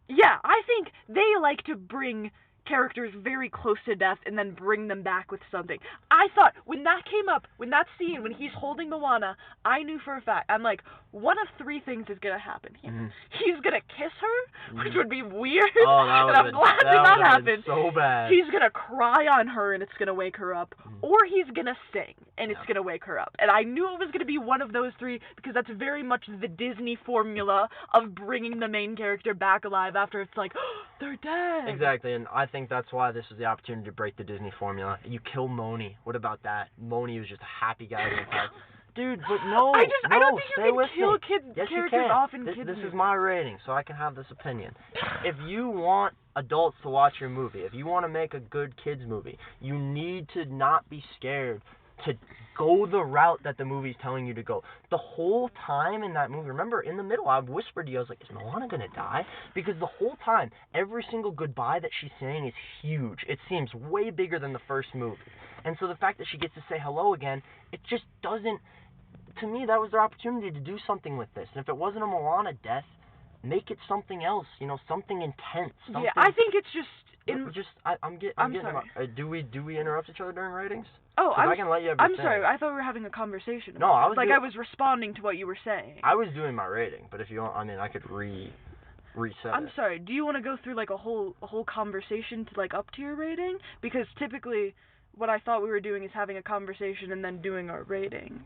Speaker 1: Yeah, I think they like to bring characters very close to death and then bring them back with something. I thought, when that came up, when that scene, when he's holding Moana, I knew for a fact, I'm like, one of 3 things is going to happen here. Mm-hmm. He's going to kiss her, which would be weird,
Speaker 2: and I'm glad that happened. So bad.
Speaker 1: He's going to cry on her and it's going to wake her up, or he's going to sing and it's going to wake her up. And I knew it was going to be one of those 3 because that's very much the Disney formula of bringing the main character back alive after it's like, They're dead.
Speaker 2: Exactly, and I think that's why this is the opportunity to break the Disney formula. You kill Moni. What about that? Moni was just a happy guy the entire. Dude, but no,
Speaker 1: I don't think
Speaker 2: stay
Speaker 1: you
Speaker 2: with
Speaker 1: can kill
Speaker 2: me.
Speaker 1: kids
Speaker 2: Yes, you
Speaker 1: characters
Speaker 2: can.
Speaker 1: off in
Speaker 2: This
Speaker 1: kids
Speaker 2: is
Speaker 1: movies.
Speaker 2: my rating, so I can have this opinion. If you want adults to watch your movie, if you want to make a good kids movie, you need to not be scared to go the route that the movie's telling you to go. The whole time in that movie, remember, in the middle, I whispered to you, I was like, is Moana gonna die? Because the whole time, every single goodbye that she's saying is huge. It seems way bigger than the first movie. And so the fact that she gets to say hello again, it just doesn't, to me, that was their opportunity to do something with this. And if it wasn't a Moana death, make it something else, something intense. Something,
Speaker 1: yeah, I think it's just...
Speaker 2: I'm getting
Speaker 1: sorry.
Speaker 2: do we interrupt each other during ratings?
Speaker 1: Oh,
Speaker 2: I can let you have your
Speaker 1: I'm
Speaker 2: thing.
Speaker 1: sorry. I thought we were having a conversation.
Speaker 2: No, I was
Speaker 1: I was responding to what you were saying.
Speaker 2: I was doing my rating, but if you want, I could reset
Speaker 1: I'm
Speaker 2: it.
Speaker 1: sorry. Do you want to go through like a whole conversation to like up to your rating? Because typically, what I thought we were doing is having a conversation and then doing our ratings.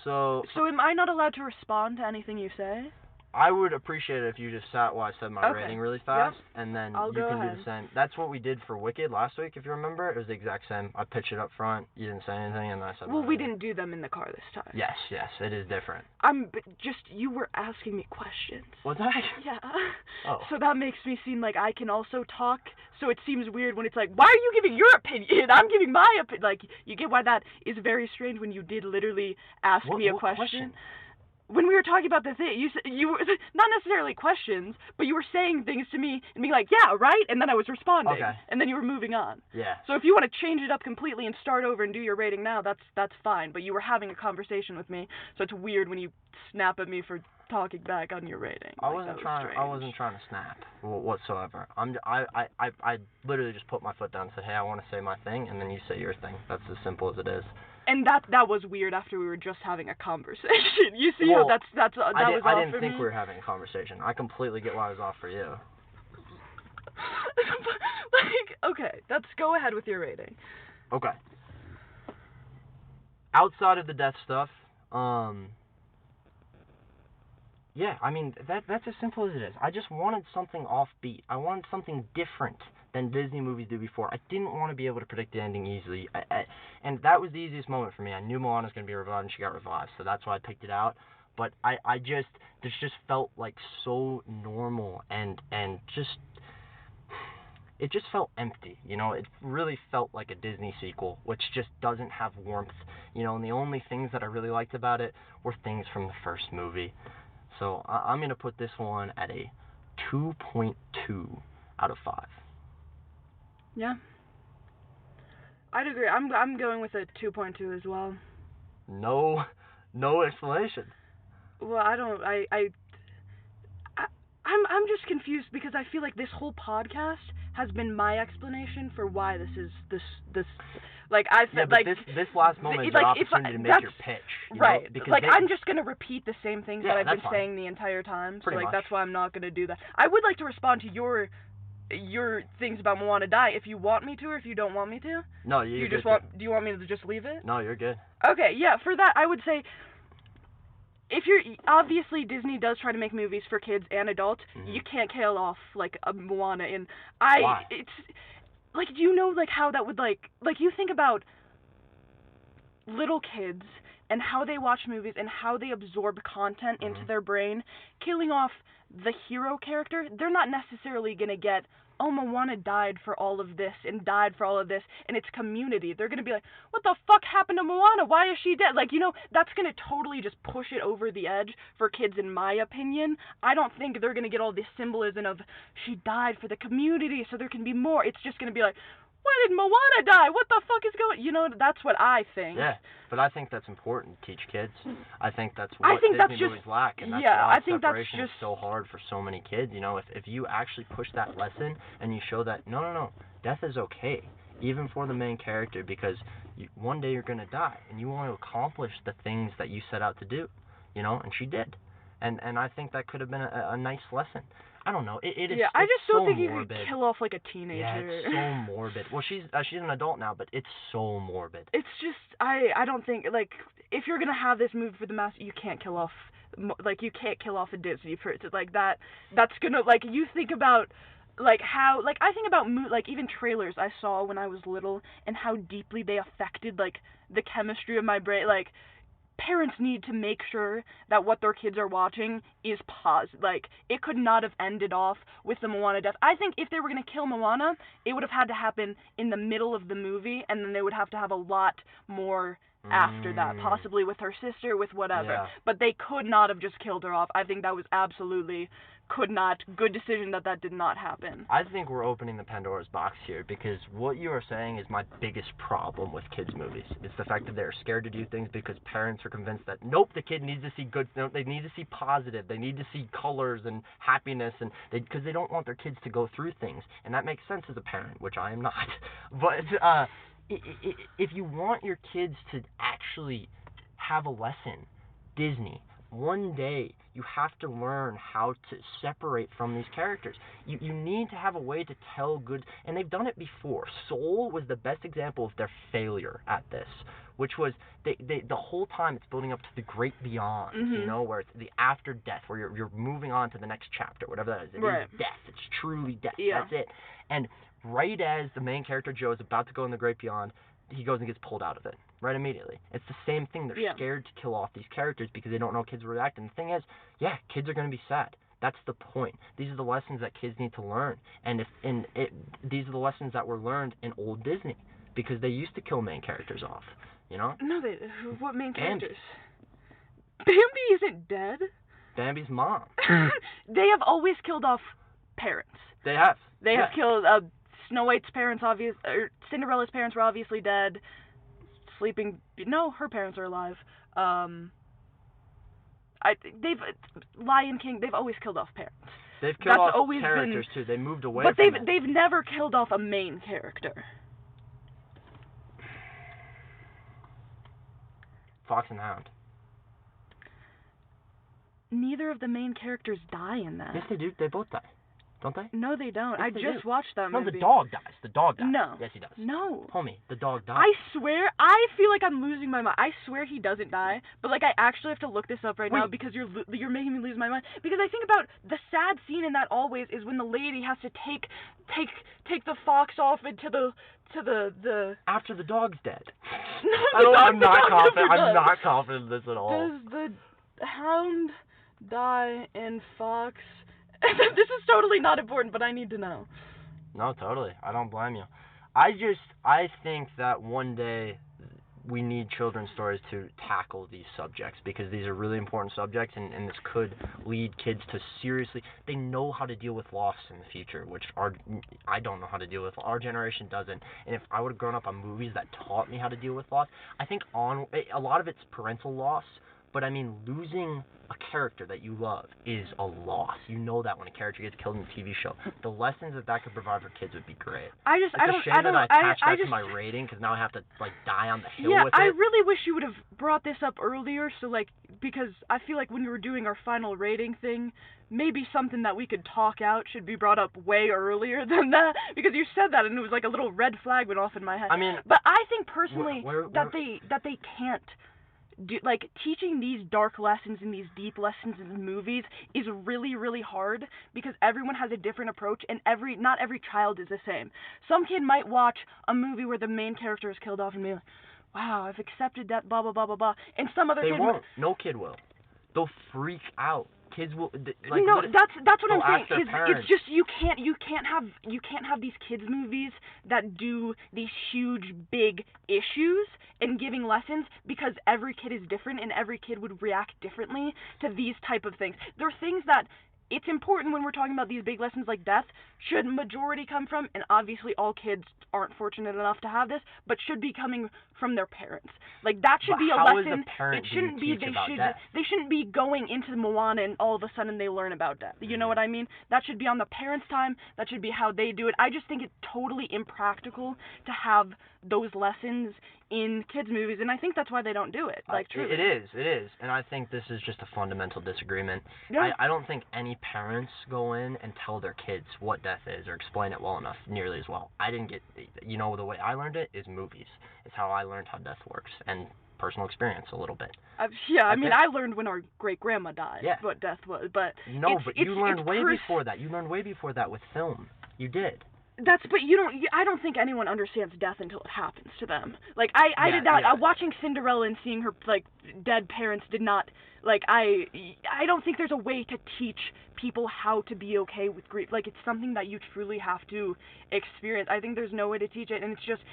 Speaker 2: So
Speaker 1: am I not allowed to respond to anything you say?
Speaker 2: I would appreciate it if you just sat while I said my rating really fast, and then
Speaker 1: I'll
Speaker 2: you
Speaker 1: go
Speaker 2: can
Speaker 1: ahead.
Speaker 2: do the same. That's what we did for Wicked last week, if you remember. It was the exact same. I pitched it up front, you didn't say anything, and then I said
Speaker 1: Well,
Speaker 2: my
Speaker 1: we
Speaker 2: rating.
Speaker 1: didn't do them in the car this time.
Speaker 2: Yes, it is different.
Speaker 1: But you were asking me questions.
Speaker 2: Was I?
Speaker 1: Yeah.
Speaker 2: Oh.
Speaker 1: So that makes me seem like I can also talk, so it seems weird when it's like, why are you giving your opinion? I'm giving my opinion. Like, you get why that is very strange when you did literally ask me a question? When we were talking about the thing, you were not necessarily questions, but you were saying things to me and being like, yeah, right? And then I was responding.
Speaker 2: Okay.
Speaker 1: And then you were moving on.
Speaker 2: Yeah.
Speaker 1: So if you want to change it up completely and start over and do your rating now, that's fine. But you were having a conversation with me, so it's weird when you snap at me for talking back on your rating.
Speaker 2: I wasn't trying to snap whatsoever. I literally just put my foot down and said, hey, I want to say my thing, and then you say your thing. That's as simple as it is.
Speaker 1: And that was weird after we were just having a conversation. You see how that was off for me?
Speaker 2: I didn't think we were having a conversation. I completely get why it was off for you.
Speaker 1: Okay, let's go ahead with your rating.
Speaker 2: Okay. Outside of the death stuff, yeah, that's as simple as it is. I just wanted something offbeat. I wanted something different than Disney movies do before. I didn't want to be able to predict the ending easily. And that was the easiest moment for me. I knew Moana was going to be revived, and she got revived, so that's why I picked it out. But this just felt like so normal and just, it just felt empty, It really felt like a Disney sequel, which just doesn't have warmth, and the only things that I really liked about it were things from the first movie. So I'm going to put this one at a 2.2 out of 5.
Speaker 1: Yeah. I'd agree. I'm going with a 2.2 as well.
Speaker 2: No explanation.
Speaker 1: Well, I'm just confused because I feel like this whole podcast has been my explanation for why this is this like I said,
Speaker 2: but this last moment is an opportunity to make your pitch,
Speaker 1: right?
Speaker 2: Because
Speaker 1: I'm just gonna repeat the same things that I've been saying the entire time.
Speaker 2: Pretty much.
Speaker 1: That's why I'm not gonna do that. I would like to respond to your things about Moana die if you want me to, or if you don't want me to.
Speaker 2: No,
Speaker 1: do you want me to just leave it?
Speaker 2: No, you're good.
Speaker 1: Okay, yeah. For that, I would say, if obviously Disney does try to make movies for kids and adults, you can't kill off like a Moana
Speaker 2: Why?
Speaker 1: It's like, do you know like how that would like you think about little kids and how they watch movies and how they absorb content into their brain, killing off the hero character, they're not necessarily going to get, oh, Moana died for all of this and died for all of this, and it's community. They're going to be like, what the fuck happened to Moana? Why is she dead? Like, that's going to totally just push it over the edge for kids, in my opinion. I don't think they're going to get all this symbolism of she died for the community so there can be more. It's just going to be like, why did Moana die? What the fuck is going... that's what I think.
Speaker 2: Yeah, but I think that's important to teach kids. I think that's what Disney movies lack, and that's why separation is so hard for so many kids. If you actually push that lesson and you show that, no, death is okay, even for the main character, because one day you're going to die, and you want to accomplish the things that you set out to do, and she did. And I think that could have been a nice lesson. I don't know. It is. Yeah, I just don't think
Speaker 1: you could kill off like a teenager.
Speaker 2: Yeah, it's so morbid. Well, she's an adult now, but it's so morbid.
Speaker 1: It's just I don't think, like, if you're gonna have this movie for the mass, you can't kill off a Disney person like that. That's gonna, like, you think about like how, like I think about like even trailers I saw when I was little and how deeply they affected like the chemistry of my brain. Like parents need to make sure that what their kids are watching is like it could not have ended off with the Moana death. I think if they were going to kill Moana, it would have had to happen in the middle of the movie, and then they would have to have a lot more after that, possibly with her sister, with whatever.
Speaker 2: Yeah.
Speaker 1: But they could not have just killed her off. I think that was absolutely good decision that did not happen.
Speaker 2: I think we're opening the Pandora's box here, because what you are saying is my biggest problem with kids' movies. It's the fact that they're scared to do things because parents are convinced that, nope, the kid needs to see good, no, they need to see positive, they need to see colors and happiness, and because they don't want their kids to go through things. And that makes sense as a parent, which I am not. But if you want your kids to actually have a lesson, Disney, one day you have to learn how to separate from these characters. You need to have a way to tell good, and they've done it before. Soul was the best example of their failure at this, which was the whole time it's building up to the great beyond, you know, where it's the after death, where you're moving on to the next chapter, whatever that is. It is death. It's truly death.
Speaker 1: Yeah.
Speaker 2: That's it. And right as the main character Joe is about to go in the great beyond, he goes and gets pulled out of it right immediately. It's the same thing. They're scared to kill off these characters because they don't know kids will react. And the thing is, yeah, kids are going to be sad. That's the point. These are the lessons that kids need to learn. And these are the lessons that were learned in old Disney, because they used to kill main characters off, you know?
Speaker 1: No, what main
Speaker 2: Bambi.
Speaker 1: characters? Bambi isn't dead.
Speaker 2: Bambi's mom.
Speaker 1: They have always killed off parents.
Speaker 2: They have.
Speaker 1: They have killed Snow White's parents, or Cinderella's parents were obviously dead. Her parents are alive. Lion King, they've always killed off parents.
Speaker 2: They've killed off characters too. They moved away from it.
Speaker 1: But they've never killed off a main character.
Speaker 2: Fox and Hound.
Speaker 1: Neither of the main characters die in that.
Speaker 2: Yes, they do. They both die. Don't they?
Speaker 1: No, they don't.
Speaker 2: Yes,
Speaker 1: I
Speaker 2: they
Speaker 1: just
Speaker 2: do.
Speaker 1: watched that movie.
Speaker 2: No, the dog dies. The dog dies.
Speaker 1: No.
Speaker 2: Yes, he does.
Speaker 1: No.
Speaker 2: Homie, the dog dies.
Speaker 1: I swear, I feel like I'm losing my mind. I swear he doesn't die, but like I actually have to look this up right now because you're making me lose my mind. Because I think about the sad scene in that always is when the lady has to take the fox off into the
Speaker 2: after the dog's dead.
Speaker 1: No,
Speaker 2: I'm not confident. I'm not confident in this at all.
Speaker 1: Does the hound die in Fox? This is totally not important, but I need to know.
Speaker 2: No, totally. I don't blame you. I think that one day we need children's stories to tackle these subjects, because these are really important subjects, and this could lead kids to seriously, they know how to deal with loss in the future, which I don't know how to deal with. Our generation doesn't. And if I would have grown up on movies that taught me how to deal with loss, I think a lot of it's parental loss, but I mean, losing a character that you love is a loss. You know that when a character gets killed in a TV show. The lessons that could provide for kids would be great. It's a shame that I attached that to my rating, because now I have to like die on the hill with it.
Speaker 1: Yeah, I really wish you would have brought this up earlier, so like, because I feel like when we were doing our final rating thing, maybe something that we could talk out should be brought up way earlier than that, because you said that and it was like a little red flag went off in my head.
Speaker 2: I mean,
Speaker 1: but I think personally that they can't like, teaching these dark lessons and these deep lessons in movies is really, really hard, because everyone has a different approach, and not every child is the same. Some kid might watch a movie where the main character is killed off and be like, wow, I've accepted that, blah, blah, blah, blah, blah. And some other kid
Speaker 2: won't. No kid will. They'll freak out. Kids will like.
Speaker 1: No, that's what I'm saying.
Speaker 2: It's
Speaker 1: just you can't have these kids movies that do these huge big issues and giving lessons, because every kid is different and every kid would react differently to these type of things. There are things that it's important when we're talking about these big lessons like death, should majority come from, and obviously all kids aren't fortunate enough to have this, but should be coming from their parents. Like, that should be a lesson. It shouldn't be they shouldn't be going into Moana and all of a sudden they learn about death. You know what I mean? That should be on the parents' time. That should be how they do it. I just think it's totally impractical to have those lessons in kids' movies, and I think that's why they don't do it. Like, truly.
Speaker 2: It is, and I think this is just a fundamental disagreement. Yeah. I don't think any parents go in and tell their kids what death is or explain it well enough, nearly as well. I didn't get, the way I learned it is movies. It's how I learned how death works, and personal experience a little bit.
Speaker 1: I learned when our great-grandma died what death was, but...
Speaker 2: No, but you learned way before that. You learned way before that with film. You did.
Speaker 1: But I don't think anyone understands death until it happens to them. Like, I did not, watching Cinderella and seeing her, like, dead parents did not, like, I don't think there's a way to teach people how to be okay with grief. Like, it's something that you truly have to experience. I think there's no way to teach it, and it's just,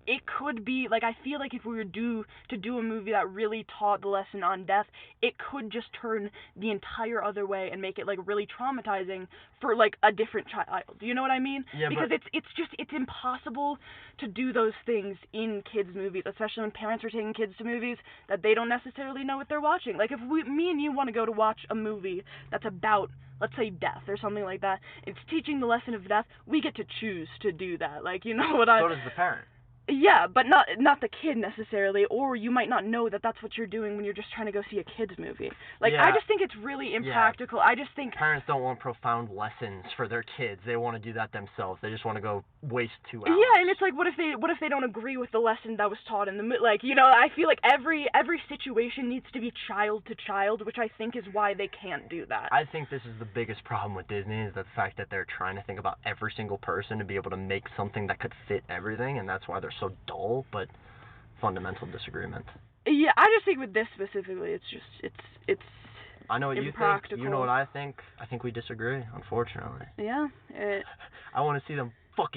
Speaker 1: it could be, like, I feel like if we were to do a movie that really taught the lesson on death, it could just turn the entire other way and make it, like, really traumatizing for, like, a different child. Do you know what I mean?
Speaker 2: Yeah,
Speaker 1: because it's impossible to do those things in kids' movies, especially when parents are taking kids to movies that they don't necessarily know what they're watching. Like, if me and you want to go to watch a movie that's about, let's say, death or something like that, it's teaching the lesson of death, we get to choose to do that. Like, you know what
Speaker 2: So does the parent.
Speaker 1: Yeah, but not the kid necessarily, or you might not know that that's what you're doing when you're just trying to go see a kid's movie. Like, I just think it's really impractical. I just think
Speaker 2: parents don't want profound lessons for their kids. They want to do that themselves. They just want to go waste 2 hours.
Speaker 1: Yeah, and it's like, what if they don't agree with the lesson that was taught in the movie? Like, you know, I feel like every situation needs to be child to child, which I think is why they can't do that.
Speaker 2: I think this is the biggest problem with Disney, is the fact that they're trying to think about every single person to be able to make something that could fit everything, and that's why they're so dull, but fundamental disagreement.
Speaker 1: Yeah, I just think with this specifically, it's
Speaker 2: I know what
Speaker 1: impractical.
Speaker 2: you think. You know what I think. I think we disagree, unfortunately.
Speaker 1: Yeah.
Speaker 2: I want to see them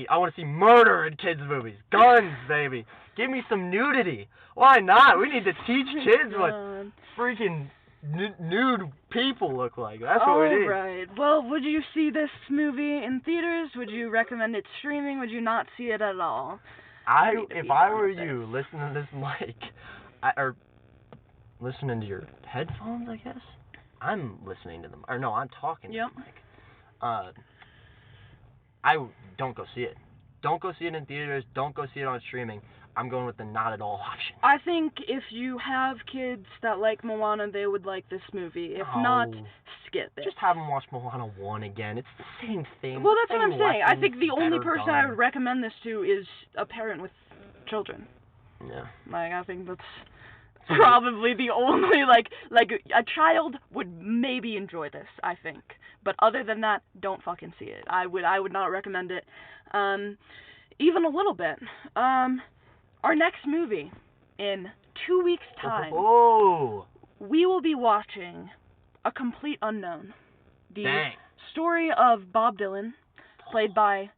Speaker 2: I want to see murder in kids' movies. Guns, baby. Give me some nudity. Why not? We need to teach kids what freaking nude people look like. That's what we need.
Speaker 1: Alright. Well, would you see this movie in theaters? Would you recommend it streaming? Would you not see it at all?
Speaker 2: If I were you, listening to this mic, or listening to your headphones, I guess. I'm listening to them. Or no, I'm talking to the mic. Don't go see it. Don't go see it in theaters. Don't go see it on streaming. I'm going with the not at all option.
Speaker 1: I think if you have kids that like Moana, they would like this movie. If not, skip it.
Speaker 2: Just have them watch Moana 1 again. It's the same thing.
Speaker 1: Well, that's what I'm saying. I think the only person I would recommend this to is a parent with children.
Speaker 2: Yeah.
Speaker 1: Like, I think that's probably the only, like a child would maybe enjoy this, I think. But other than that, don't fucking see it. I would not recommend it, even a little bit. Our next movie, in 2 weeks' time, we will be watching A Complete Unknown. The story of Bob Dylan, played by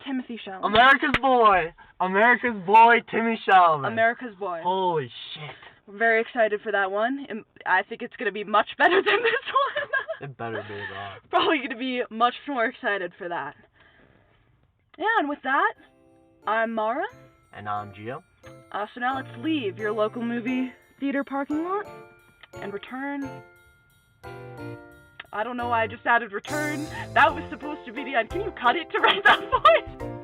Speaker 1: Timothy Chalamet.
Speaker 2: America's boy, Timmy Chalamet.
Speaker 1: America's boy.
Speaker 2: Holy shit.
Speaker 1: I'm very excited for that one. And I think it's going to be much better than this one.
Speaker 2: It better be that.
Speaker 1: Probably going to be much more excited for that. Yeah, and with that, I'm Mara.
Speaker 2: And I'm Gio.
Speaker 1: So now let's leave your local movie theater parking lot and return. I don't know why I just added return. That was supposed to be the end. Can you cut it to write that voice?